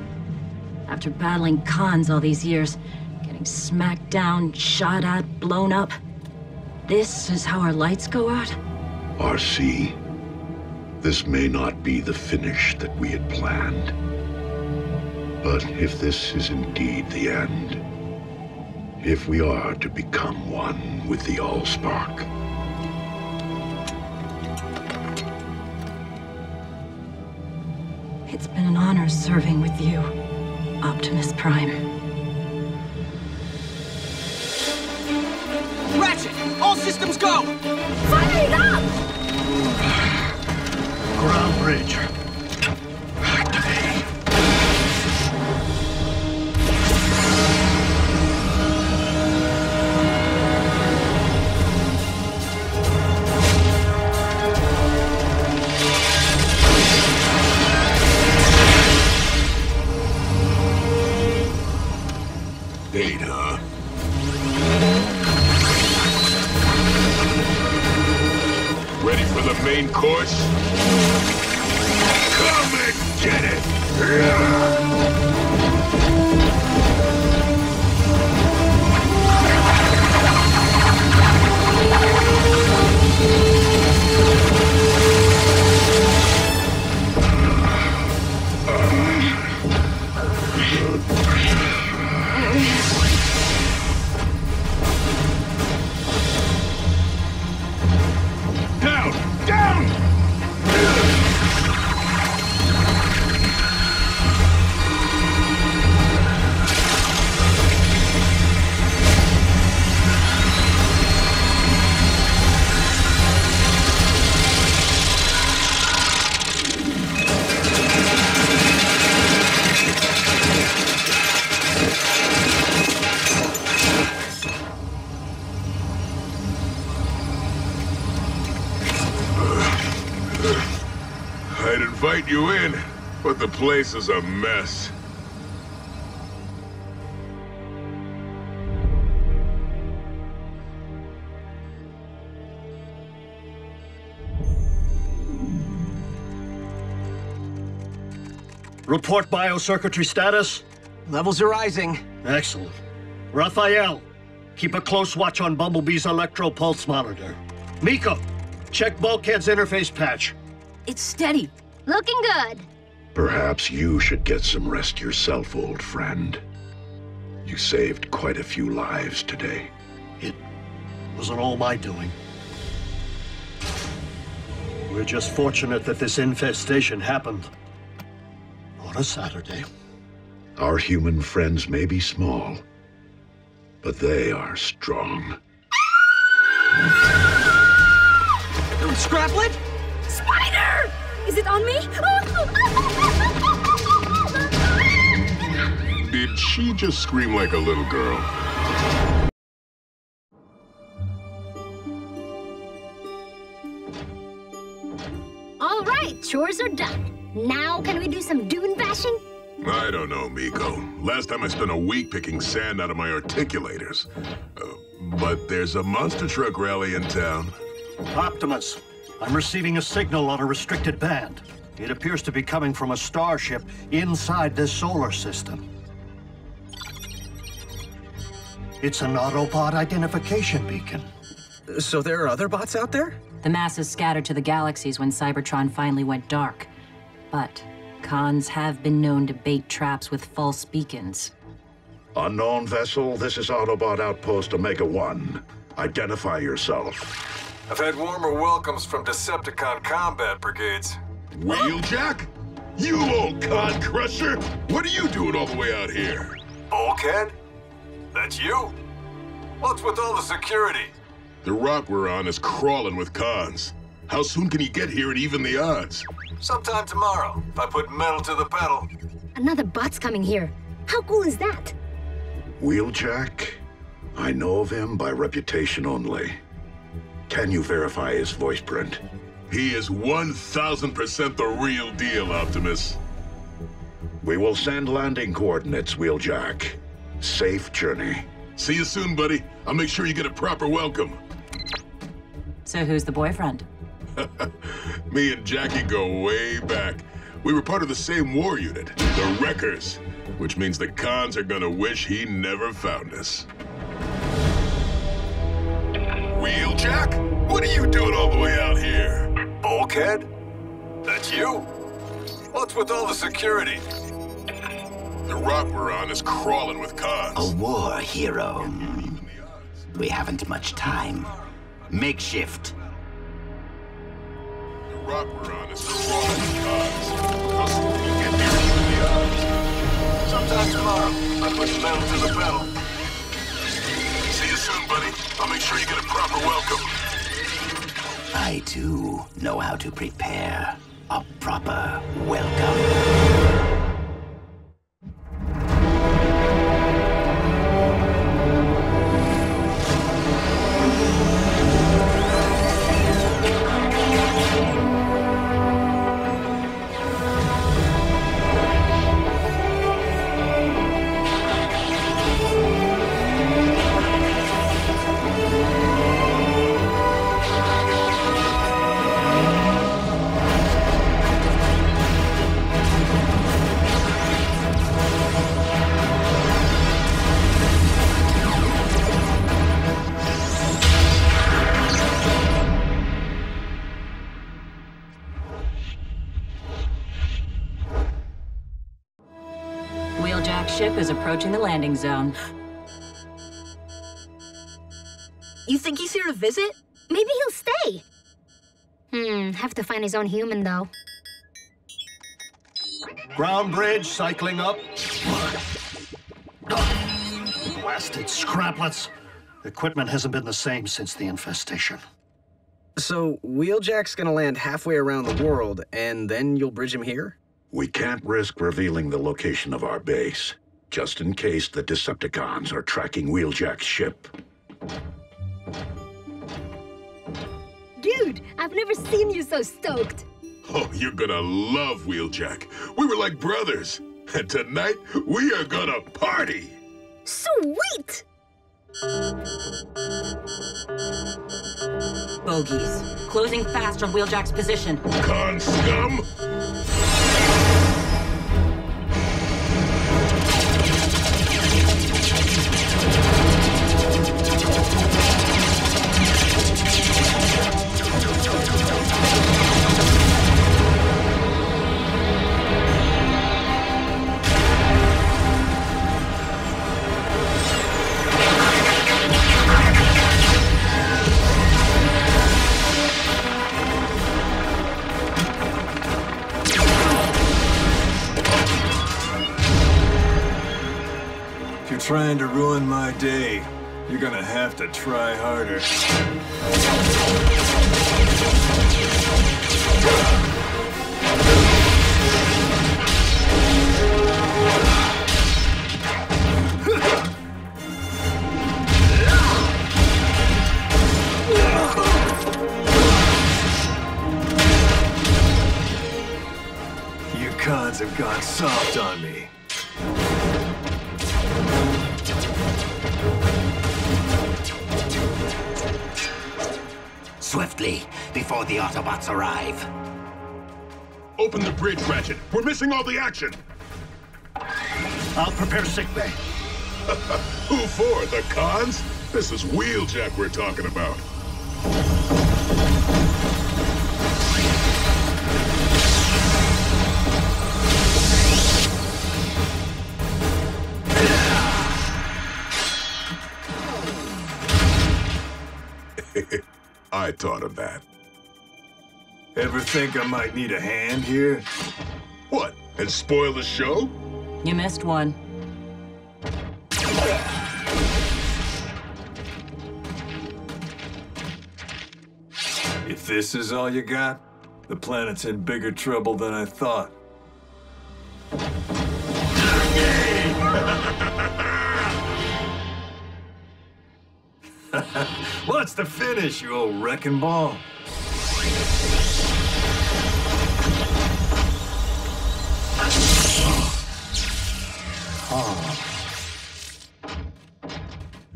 After battling cons all these years, getting smacked down, shot at, blown up, this is how our lights go out? RC, this may not be the finish that we had planned. But if this is indeed the end, if we are to become one with the Allspark, it's been an honor serving with you, Optimus Prime. Ratchet! All systems go! Fire it up! Ground bridge. Activate. Data. Ready for the main course? Come and get it! Down! Down! I'd invite you in, but the place is a mess. Report biocircuitry status. Levels are rising. Excellent. Rafael, keep a close watch on Bumblebee's electro-pulse monitor. Miko, check Bulkhead's interface patch. It's steady. Looking good. Perhaps you should get some rest yourself, old friend. You saved quite a few lives today. It wasn't all my doing. We're just fortunate that this infestation happened on a Saturday. Our human friends may be small, but they are strong. Scraplet? Spider! Is it on me? Did she just scream like a little girl? All right, chores are done. Now can we do some dune bashing? I don't know, Miko. Last time I spent a week picking sand out of my articulators. But there's a monster truck rally in town. Optimus, I'm receiving a signal on a restricted band. It appears to be coming from a starship inside this solar system. It's an Autobot identification beacon. So there are other bots out there? The masses scattered to the galaxies when Cybertron finally went dark. But cons have been known to bait traps with false beacons. Unknown vessel, this is Autobot Outpost Omega-1. Identify yourself. I've had warmer welcomes from Decepticon combat brigades. Wheeljack? You old con crusher! What are you doing all the way out here? Bulkhead? That's you? What's with all the security? The rock we're on is crawling with cons. How soon can he get here and even the odds? Sometime tomorrow, if I put metal to the pedal. Another bot's coming here. How cool is that? Wheeljack? I know of him by reputation only. Can you verify his voice print? He is 1000% the real deal, Optimus. We will send landing coordinates, Wheeljack. Safe journey. See you soon, buddy. I'll make sure you get a proper welcome. So who's the boyfriend? Me and Jackie go way back. We were part of the same war unit, the Wreckers, which means the cons are gonna wish he never found us. Wheeljack? What are you doing all the way out here? Bulkhead? That's you? What's with all the security? The rock we're on is crawling with cons. A war hero. We haven't much time. Makeshift. The rock we're on is crawling with cons. Hustle, we'll get there even the odds. Sometime tomorrow, I push the metal to the pedal. See you soon, buddy. I'll make sure you get a proper welcome. I, too, know how to prepare a proper welcome. Ship is approaching the landing zone. You think he's here to visit? Maybe he'll stay. Have to find his own human, though. Ground bridge cycling up. Blasted scraplets. Equipment hasn't been the same since the infestation. So, Wheeljack's gonna land halfway around the world, and then you'll bridge him here? We can't risk revealing the location of our base, just in case the Decepticons are tracking Wheeljack's ship. Dude, I've never seen you so stoked. Oh, you're gonna love Wheeljack. We were like brothers. And tonight, we are gonna party! Sweet! Bogies. Closing fast on Wheeljack's position. Con scum! Trying to ruin my day. You're gonna have to try harder. You cons have gone soft on me. Swiftly, before the Autobots arrive. Open the bridge, Ratchet. We're missing all the action. I'll prepare sickbay. Who for? The cons? This is Wheeljack we're talking about. I thought of that. Ever think I might need a hand here? What? And spoil the show? You missed one. If this is all you got, the planet's in bigger trouble than I thought. What's the finish, you old wrecking ball?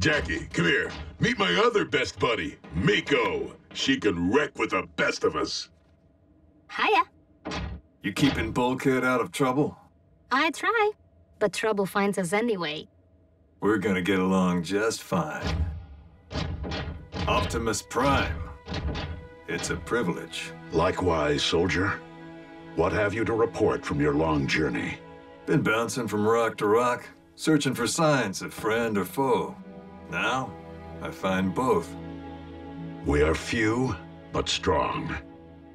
Jackie, come here. Meet my other best buddy, Miko. She can wreck with the best of us. Hiya. You keeping Bulkhead out of trouble? I try, but trouble finds us anyway. We're gonna get along just fine. Optimus Prime. It's a privilege. Likewise, soldier. What have you to report from your long journey? Been bouncing from rock to rock, searching for signs of friend or foe. Now, I find both. We are few, but strong.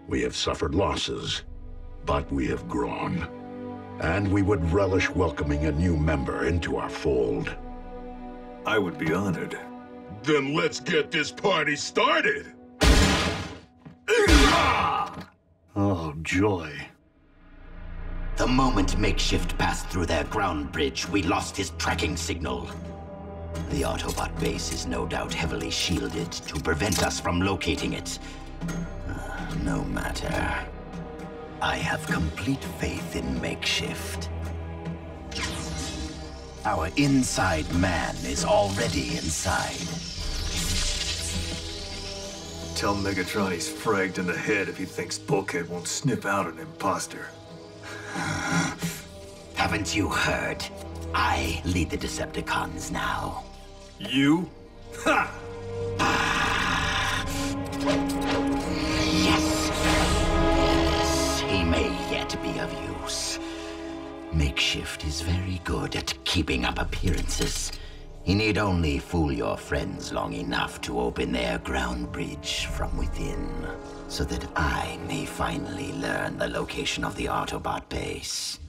We have suffered losses, but we have grown. And we would relish welcoming a new member into our fold. I would be honored. Then let's get this party started! Oh, joy. The moment Makeshift passed through their ground bridge, we lost his tracking signal. The Autobot base is no doubt heavily shielded to prevent us from locating it. No matter. I have complete faith in Makeshift. Our inside man is already inside. Tell Megatron he's fragged in the head if he thinks Bulkhead won't sniff out an imposter. Haven't you heard? I lead the Decepticons now. You? Ha! Yes! Yes, he may yet be of use. Makeshift is very good at keeping up appearances. He need only fool your friends long enough to open their ground bridge from within, so that I may finally learn the location of the Autobot base.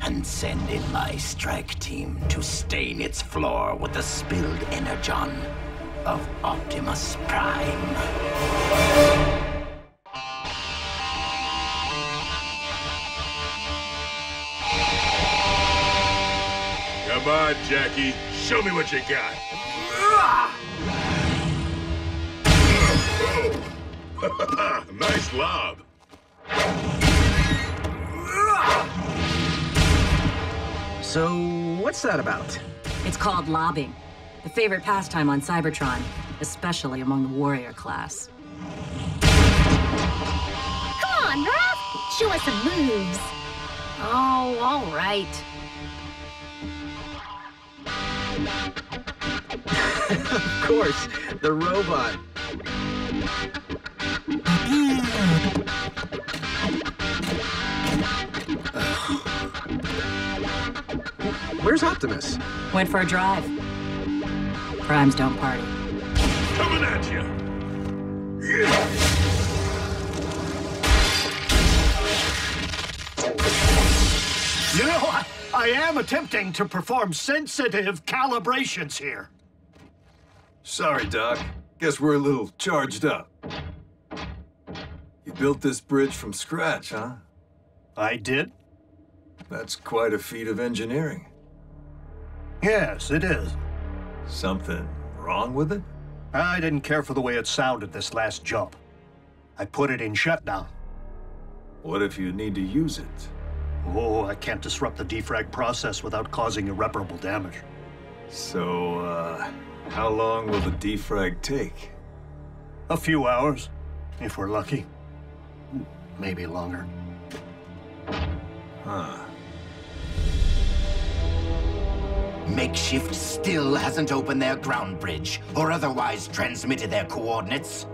And send in my strike team to stain its floor with the spilled energon of Optimus Prime. Come on, Jackie. Show me what you got. Oh. Nice lob. So, what's that about? It's called lobbing. The favorite pastime on Cybertron, especially among the warrior class. Come on, Raph! Show us some moves. Oh, all right. Of course, the robot. Where's Optimus? Went for a drive. Primes don't party. Coming at you. Yeah. You know, I am attempting to perform sensitive calibrations here. Sorry, Doc. Guess we're a little charged up. You built this bridge from scratch, huh? I did? That's quite a feat of engineering. Yes, it is. Something wrong with it? I didn't care for the way it sounded this last jump. I put it in shutdown. What if you need to use it? Oh, I can't disrupt the defrag process without causing irreparable damage. So, how long will the defrag take? A few hours, if we're lucky. Maybe longer. Huh. Makeshift still hasn't opened their ground bridge, or otherwise transmitted their coordinates.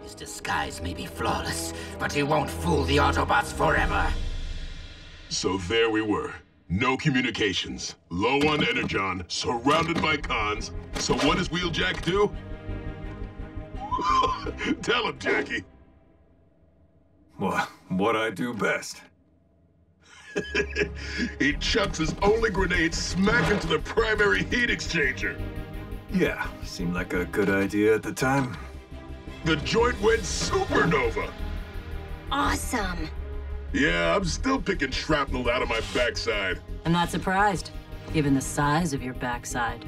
His disguise may be flawless, but he won't fool the Autobots forever. So there we were. No communications. Low on energon, surrounded by cons. So what does Wheeljack do? Tell him, Jackie. What I do best. He chucks his only grenade smack into the primary heat exchanger. Yeah, seemed like a good idea at the time. The joint went supernova. Awesome. Yeah, I'm still picking shrapnel out of my backside. I'm not surprised, given the size of your backside.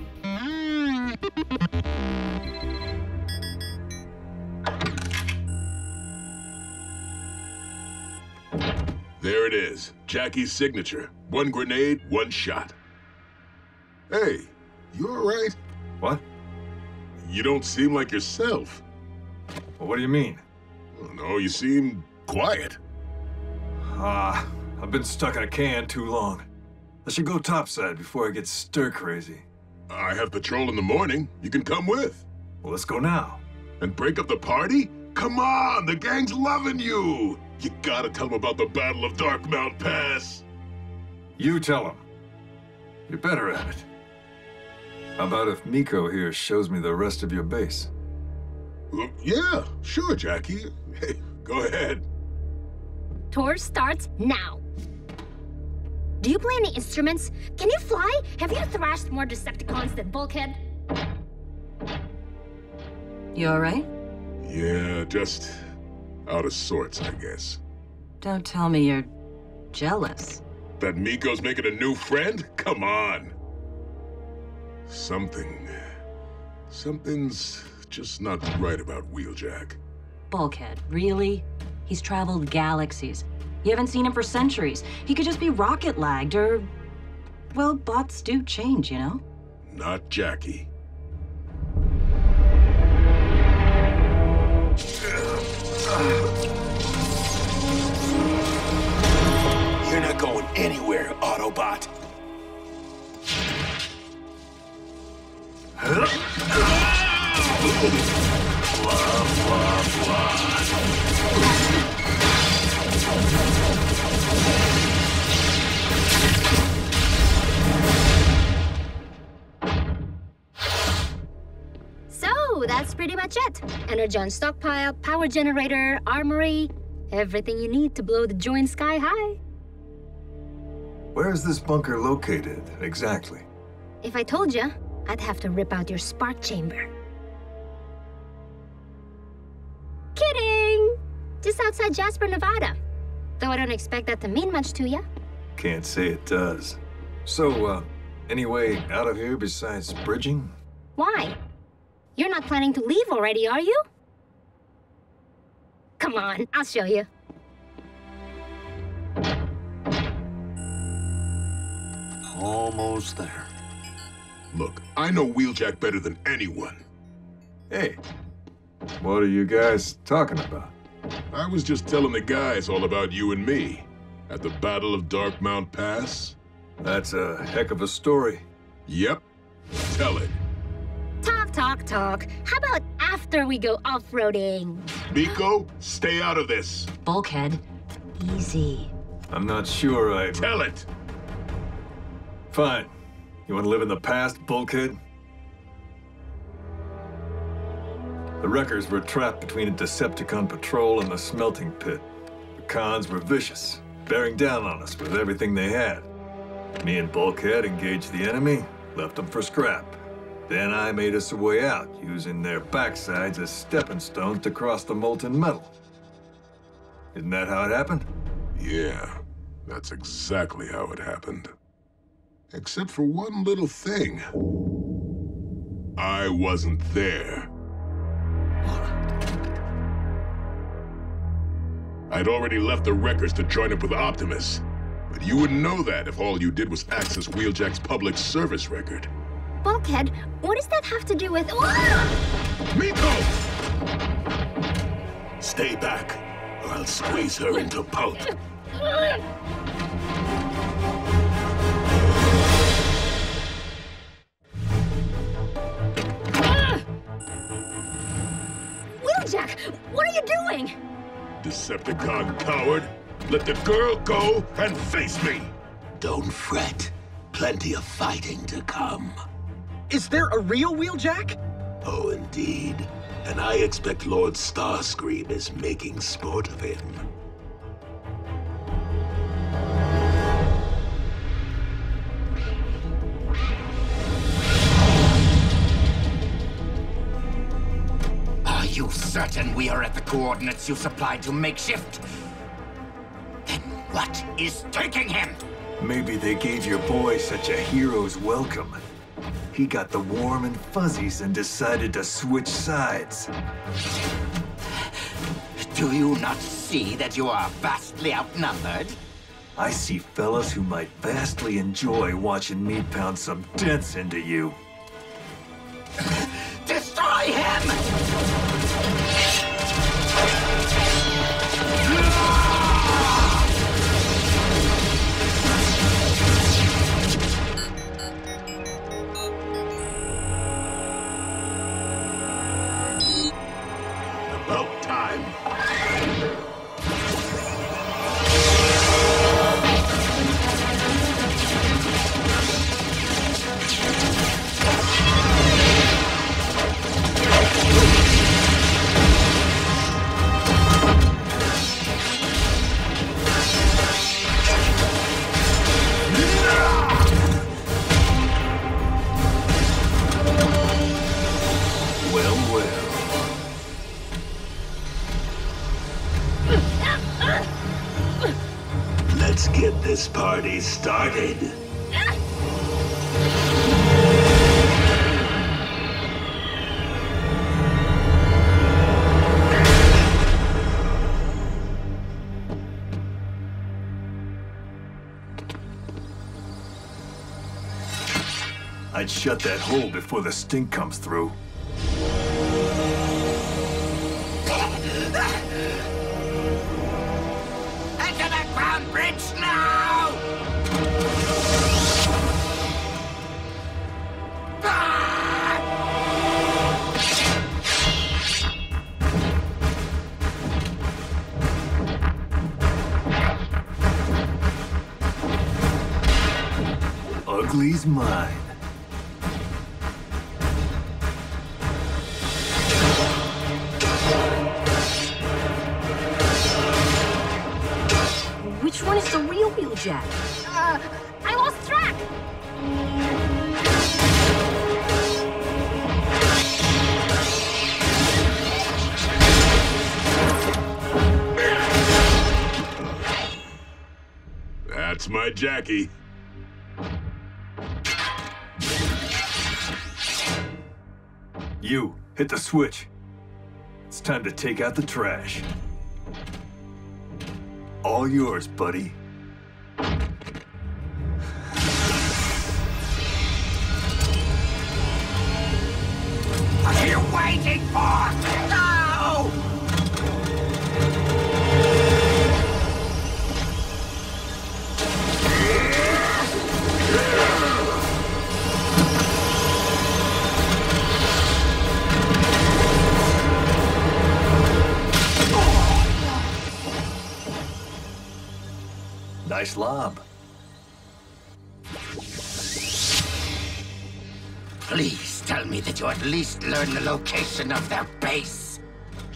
There it is. Jackie's signature. One grenade, one shot. Hey, you all right? What? You don't seem like yourself. Well, what do you mean? I don't know, you seem quiet. I've been stuck in a can too long. I should go topside before I get stir-crazy. I have patrol in the morning. You can come with. Well, let's go now. And break up the party? Come on, the gang's loving you! You gotta tell them about the Battle of Darkmount Pass. You tell them. You're better at it. How about if Miko here shows me the rest of your base? Well, yeah, sure, Jackie. Hey, go ahead. Tour starts now. Do you play any instruments? Can you fly? Have you thrashed more Decepticons than Bulkhead? You all right? Yeah, just out of sorts, I guess. Don't tell me you're jealous. That Miko's making a new friend? Come on. Something's just not right about Wheeljack. Bulkhead, really? He's traveled galaxies. You haven't seen him for centuries. He could just be rocket lagged or... well, bots do change, you know? Not Jackie. You're not going anywhere, Autobot. So, that's pretty much it. Energon stockpile, power generator, armory, everything you need to blow the joint sky high. Where is this bunker located, exactly? If I told you, I'd have to rip out your spark chamber. Kidding! Just outside Jasper, Nevada. Though I don't expect that to mean much to you. Can't say it does. So, any way out of here besides bridging? Why? You're not planning to leave already, are you? Come on, I'll show you. Almost there. Look, I know Wheeljack better than anyone. Hey, what are you guys talking about? I was just telling the guys all about you and me at the Battle of Darkmount Pass. That's a heck of a story. Yep. Tell it. Talk. How about after we go off-roading? Miko, stay out of this. Bulkhead, easy. I'm not sure I... Tell it. Fine. You want to live in the past, Bulkhead? The Wreckers were trapped between a Decepticon patrol and the smelting pit. The cons were vicious, bearing down on us with everything they had. Me and Bulkhead engaged the enemy, left them for scrap. Then I made us a way out, using their backsides as stepping stones to cross the molten metal. Isn't that how it happened? Yeah, that's exactly how it happened. Except for one little thing. I wasn't there. I'd already left the Wreckers to join up with Optimus. But you wouldn't know that if all you did was access Wheeljack's public service record. Bulkhead, what does that have to do with... Miko! Stay back, or I'll squeeze her into pulp. Wheeljack, what are you doing? Decepticon coward! Let the girl go and face me! Don't fret. Plenty of fighting to come. Is there a real Wheeljack? Oh, indeed. And I expect Lord Starscream is making sport of him. Are you certain we are at the coordinates you supplied to Makeshift? Then what is taking him? Maybe they gave your boy such a hero's welcome. He got the warm and fuzzies and decided to switch sides. Do you not see that you are vastly outnumbered? I see fellas who might vastly enjoy watching me pound some dents into you. Destroy Let's get this party started. I'd shut that hole before the stink comes through. Enter the ground bridge now! Ugly's mine. Which one is the real Wheeljack? I lost track! That's my Jackie. You, hit the switch. It's time to take out the trash. All yours, buddy. What are you waiting for? Go! Nice lob. Please tell me that you at least learn the location of their base.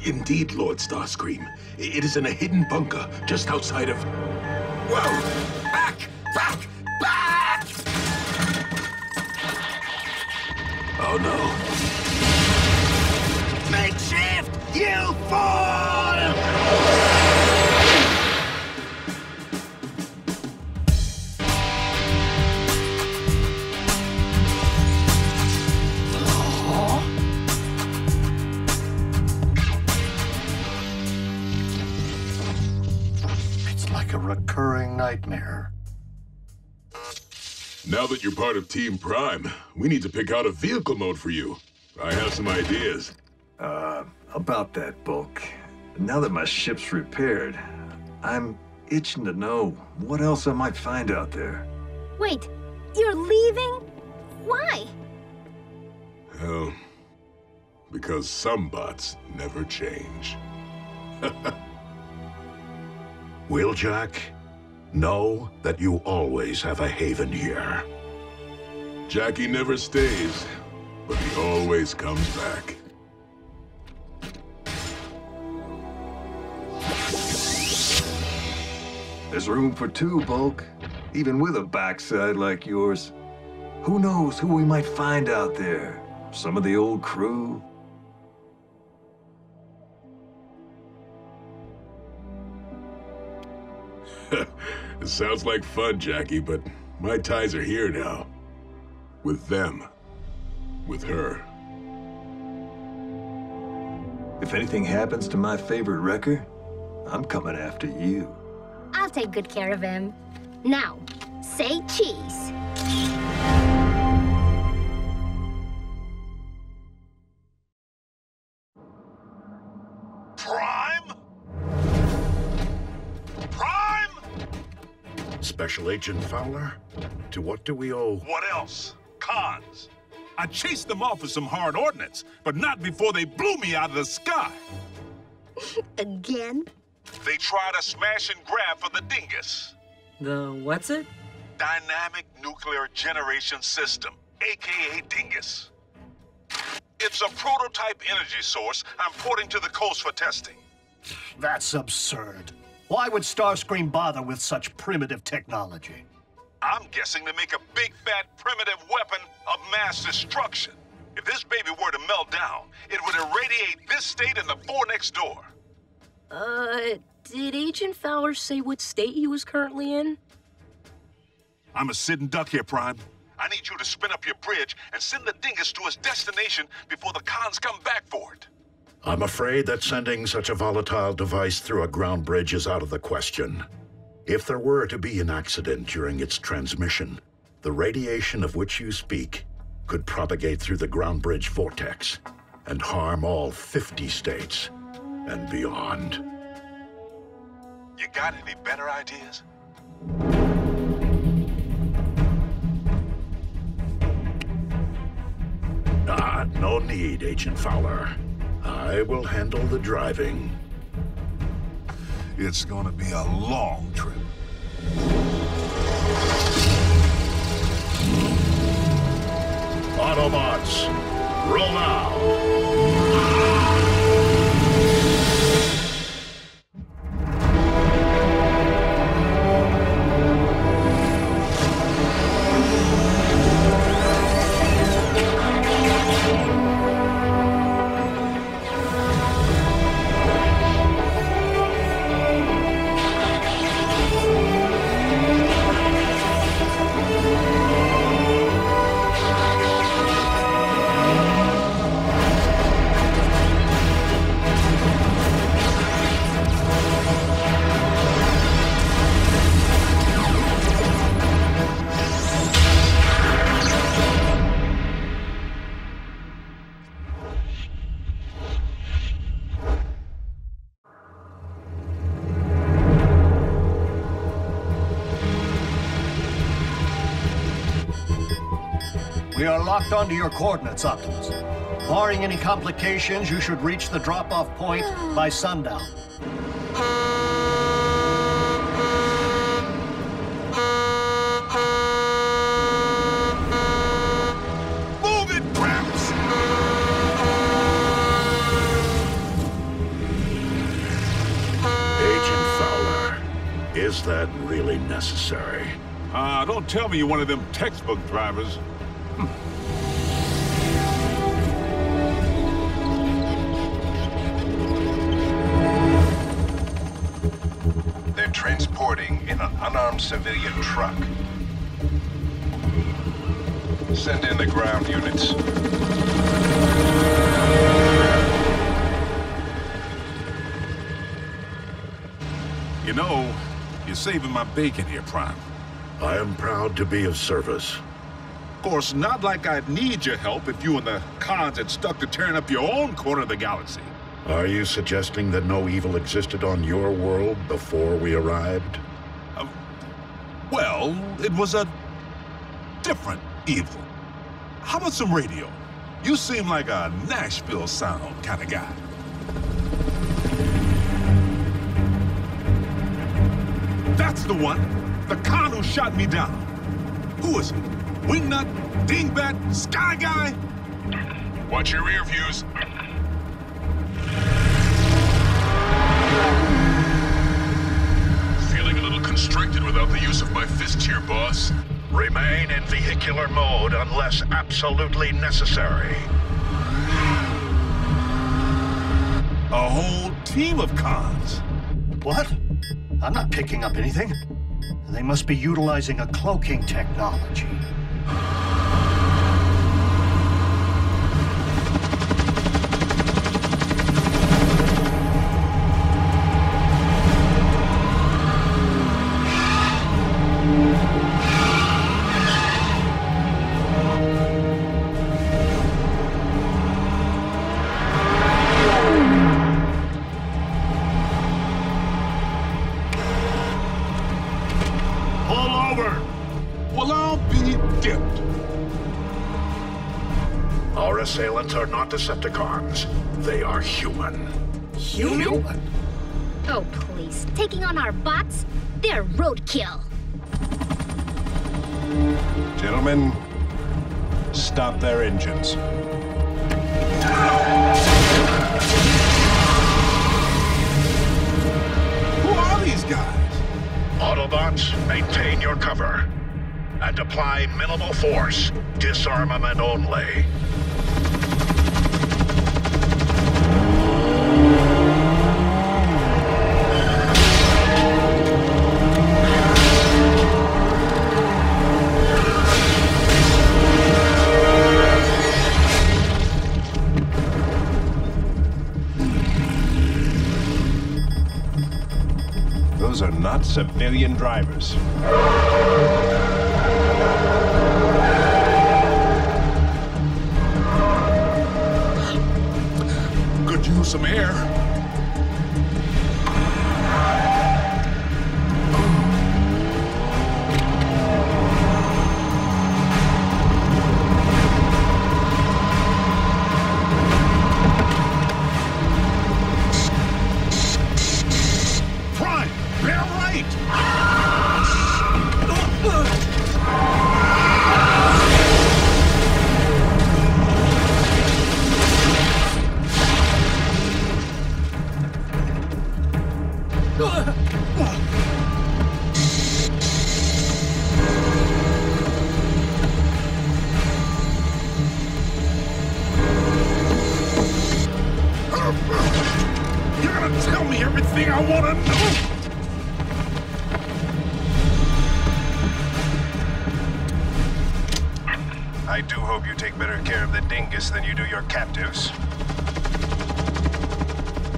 Indeed, Lord Starscream. It is in a hidden bunker just outside of... Whoa! Back! Back! Back! Oh, no. Makeshift! You fool! A recurring nightmare. Now that you're part of Team Prime, we need to pick out a vehicle mode for you. I have some ideas. About that, Bulk. Now that my ship's repaired, I'm itching to know what else I might find out there. Wait, you're leaving? Why? Well, because some bots never change. Wheeljack, know that you always have a haven here. Jackie never stays, but he always comes back. There's room for two, Bulk. Even with a backside like yours. Who knows who we might find out there? Some of the old crew? It sounds like fun, Jackie, but my ties are here now. With them. With her. If anything happens to my favorite wrecker, I'm coming after you. I'll take good care of him. Now, say cheese. Prime? Prime? Special Agent Fowler? To what do we owe? What else? Cons. I chased them off with some hard ordnance, but not before they blew me out of the sky. Again? They tried to smash and grab for the dingus. The what's it? Dynamic Nuclear Generation System, aka Dingus. It's a prototype energy source I'm porting to the coast for testing. That's absurd. Why would Starscream bother with such primitive technology? I'm guessing to make a big, fat, primitive weapon of mass destruction. If this baby were to melt down, it would irradiate this state and the four next door. Did Agent Fowler say what state he was currently in? I'm a sitting duck here, Prime. I need you to spin up your bridge and send the dingus to his destination before the cons come back for it. I'm afraid that sending such a volatile device through a ground bridge is out of the question. If there were to be an accident during its transmission, the radiation of which you speak could propagate through the ground bridge vortex and harm all 50 states and beyond. You got any better ideas? No need, Agent Fowler. I will handle the driving. It's gonna be a long trip. Autobots, roll out! We are locked onto your coordinates, Optimus. Barring any complications, you should reach the drop-off point by sundown. Move it, Gramps! Agent Fowler, is that really necessary? Don't tell me you're one of them textbook drivers. They're transporting in an unarmed civilian truck. Send in the ground units. You know, you're saving my bacon here, Prime. I am proud to be of service. Of course, not like I'd need your help if you and the cons had stuck to tearing up your own corner of the galaxy. Are you suggesting that no evil existed on your world before we arrived? Well, it was a different evil. How about some radio? You seem like a Nashville sound kind of guy. That's the one! The con who shot me down. Who is it? Wingnut? Dingbat? Sky Guy? Watch your rear views. Feeling a little constricted without the use of my fists here, boss. Remain in vehicular mode unless absolutely necessary. A whole team of cons. What? I'm not picking up anything. They must be utilizing a cloaking technology. Assailants are not Decepticons. They are human. Human? Oh, please. Taking on our bots? They're roadkill. Gentlemen, stop their engines. Who are these guys? Autobots, maintain your cover. And apply minimal force. Disarmament only. fellows are not civilian drivers. Could use some air. You're gonna tell me everything I want to know? I do hope you take better care of the dingus than you do your captives.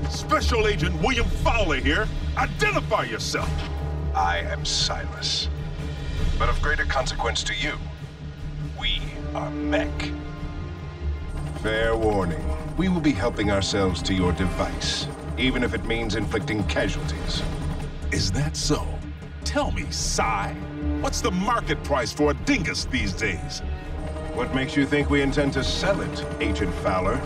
Special Agent William Fowler here. Identify yourself. I am Silas. But of greater consequence to you, we are Mech. Fair warning, we will be helping ourselves to your device, even if it means inflicting casualties. Is that so? Tell me, Cy, what's the market price for a dingus these days? What makes you think we intend to sell it, Agent Fowler?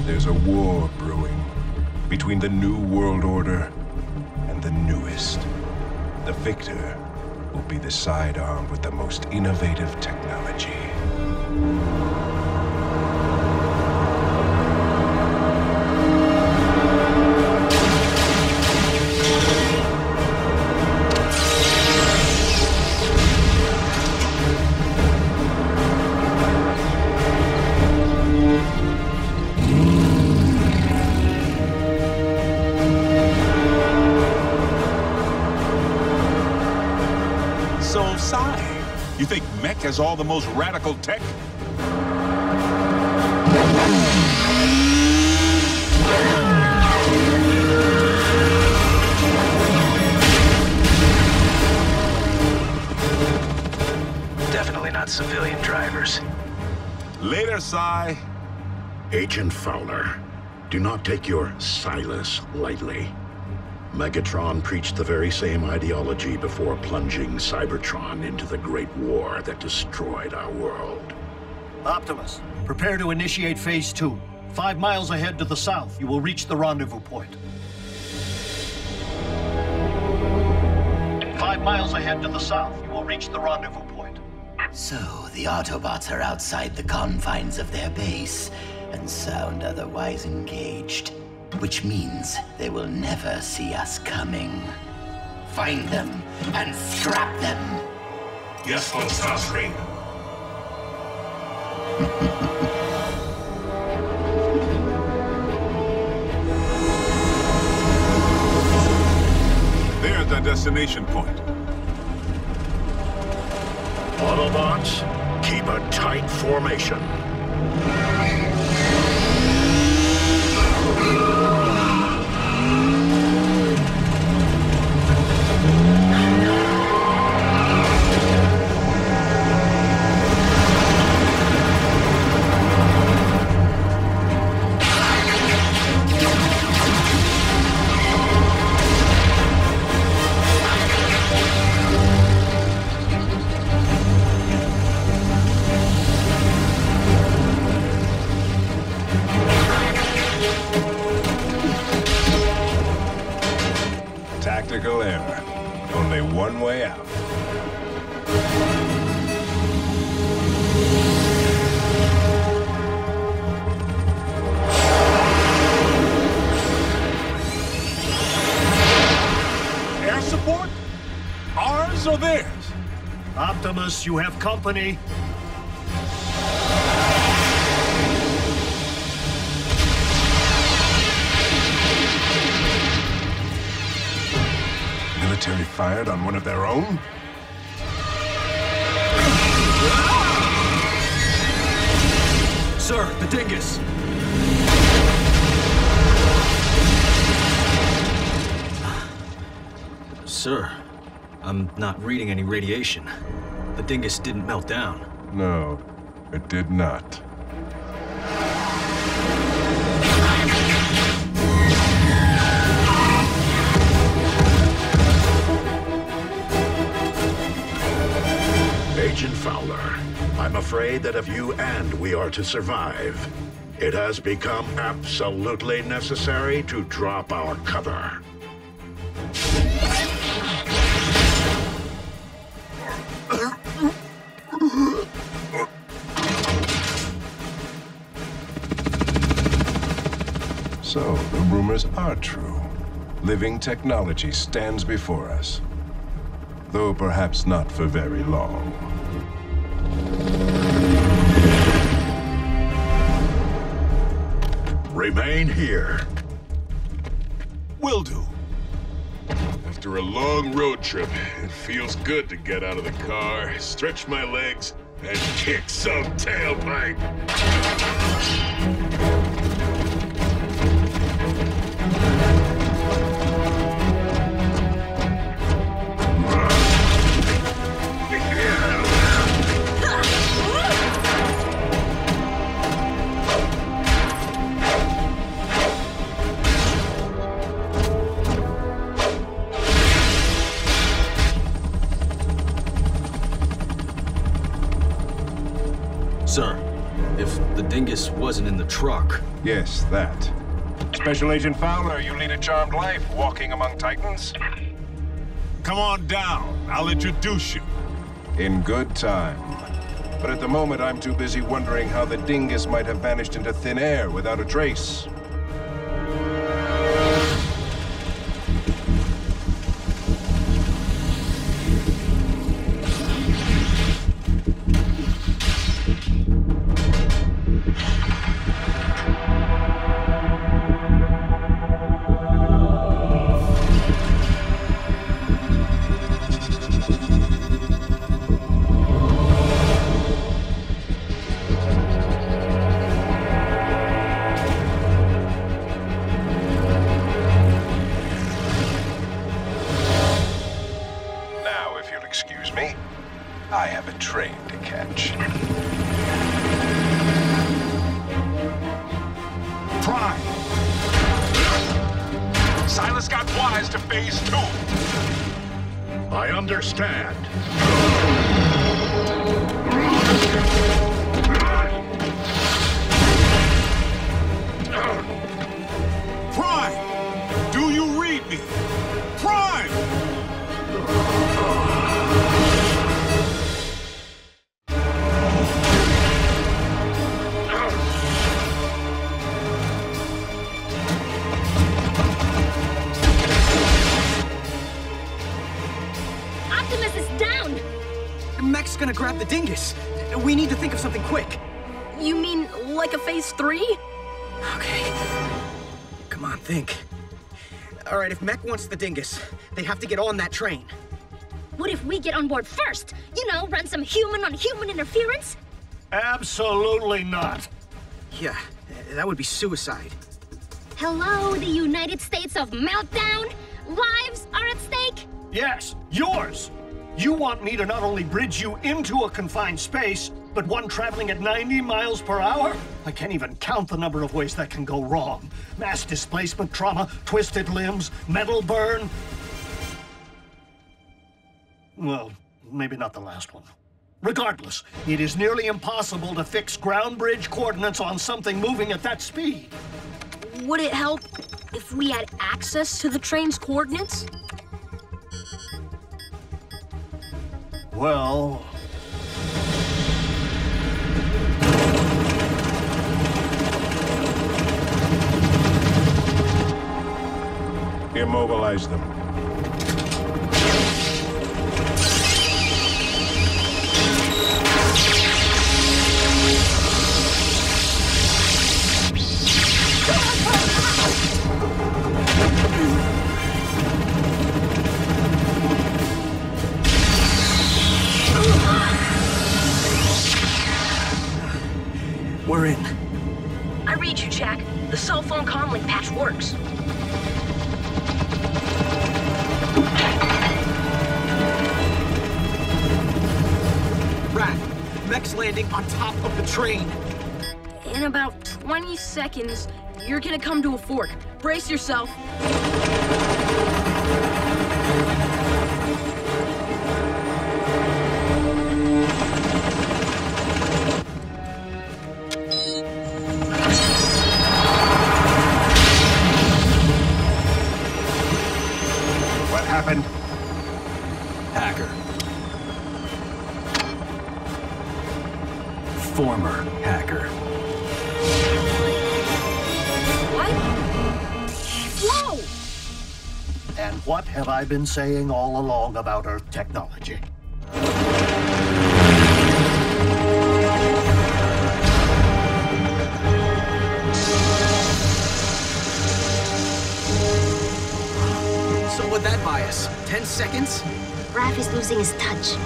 There's a war brewing between the New World Order and the newest. The victor will be the sidearm with the most innovative technology. So, Cy, you think Mech has all the most radical tech? Definitely not civilian drivers. Later, Cy. Agent Fowler, do not take your Silas lightly. Megatron preached the very same ideology before plunging Cybertron into the Great War that destroyed our world. Optimus, prepare to initiate Phase 2. 5 miles ahead to the south, you will reach the rendezvous point. 5 miles ahead to the south, you will reach the rendezvous point. So, the Autobots are outside the confines of their base and sound otherwise engaged. Which means they will never see us coming. Find them and scrap them! Yes, Lord Starscream. There's our destination point. Autobots, keep a tight formation. Tactical error. Only one way out. Air support? Ours or theirs? Optimus, you have company. Military fired on one of their own? Sir, the dingus! Sir, I'm not reading any radiation. The dingus didn't melt down. No, it did not. Agent Fowler, I'm afraid that if you and we are to survive, it has become absolutely necessary to drop our cover. So, the rumors are true. Living technology stands before us. Though perhaps not for very long. Remain here. Will do. After a long road trip, it feels good to get out of the car, stretch my legs, and kick some tailpipe. Sir, if the dingus wasn't in the truck... Yes, that. Special Agent Fowler, you lead a charmed life, walking among titans. Come on down. I'll introduce you. In good time. But at the moment, I'm too busy wondering how the dingus might have vanished into thin air without a trace. Excuse me. I have a train to catch. Prime! Silas got wise to phase 2. I understand. Prime! Do you read me? Prime! Optimus is down! Mech's gonna grab the dingus. We need to think of something quick. You mean like a phase 3? Okay. Come on, think. All right, if Mech wants the dingus, they have to get on that train. What if we get on board first? You know, run some human-on-human interference? Absolutely not. Yeah, that would be suicide. Hello, the United States of Meltdown? Lives are at stake? Yes, yours. You want me to not only bridge you into a confined space, but one traveling at 90 miles per hour? I can't even count the number of ways that can go wrong. Mass displacement trauma, twisted limbs, metal burn. Well, maybe not the last one. Regardless, it is nearly impossible to fix ground bridge coordinates on something moving at that speed. Would it help if we had access to the train's coordinates? Well... Immobilize them. We're in. read you, Jack. The cell phone comlink patch works. Rat, Mech's landing on top of the train. In about 20 seconds, you're gonna come to a fork. Brace yourself. What happened? Hacker. Former hacker. What? Whoa! And what have I been saying all along about Earth technology? So what'd that buy us? 10 seconds? Raph is losing his touch.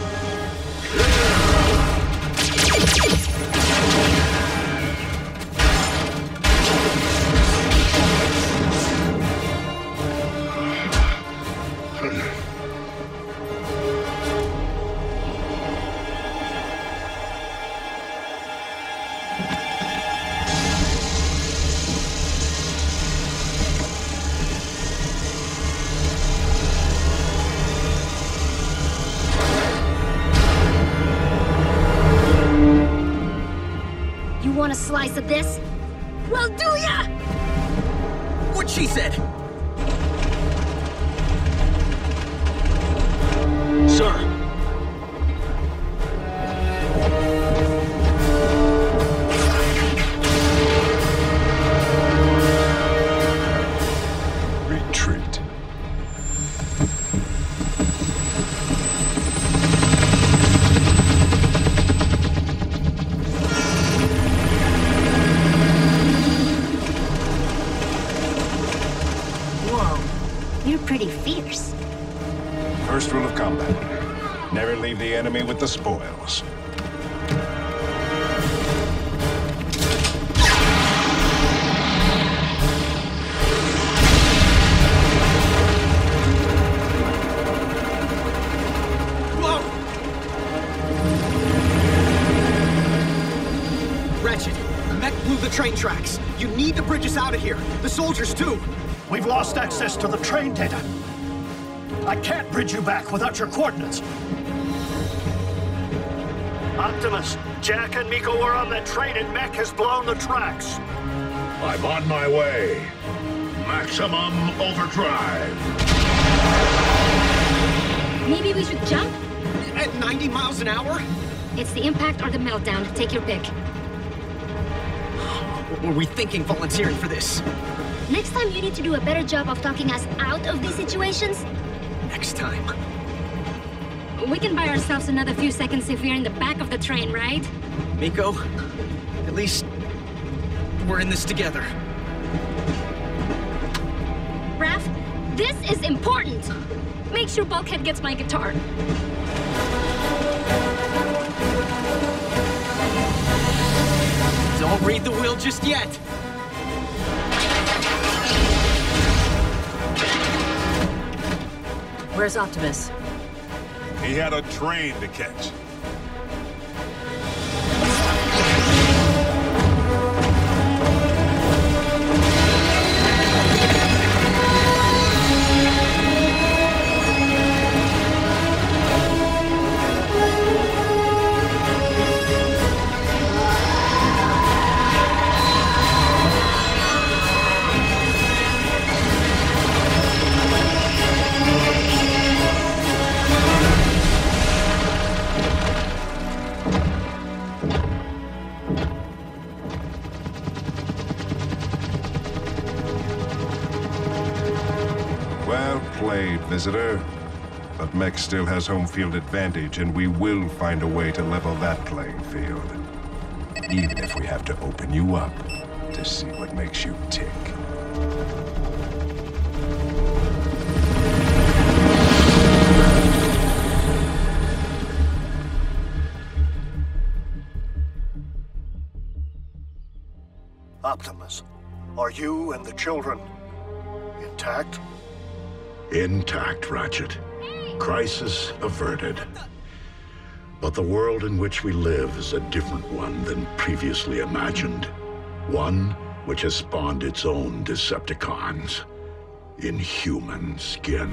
Want a slice of this? Well, do ya? What she said. Sir. Retreat. You're pretty fierce. First rule of combat. Never leave the enemy with the spoils. Whoa! Ratchet, Mech blew the train tracks. You need to bridge us out of here. The soldiers, too. We've lost access to the train data. I can't bridge you back without your coordinates. Optimus, Jack and Miko are on that train and Mech has blown the tracks. I'm on my way. Maximum overdrive. Maybe we should jump? At 90 miles an hour? It's the impact or the meltdown. Take your pick. Were we thinking volunteering for this? Next time you need to do a better job of talking us out of these situations. Next time. We can buy ourselves another few seconds if we're in the back of the train, right? Miko, at least we're in this together. Raph, this is important. Make sure Bulkhead gets my guitar. Don't read the will just yet. Where's Optimus? He had a train to catch. Visitor, but Mech still has home field advantage, and we will find a way to level that playing field. Even if we have to open you up to see what makes you tick. Optimus, are you and the children intact? Intact, Ratchet. Crisis averted. But the world in which we live is a different one than previously imagined. One which has spawned its own Decepticons in human skin.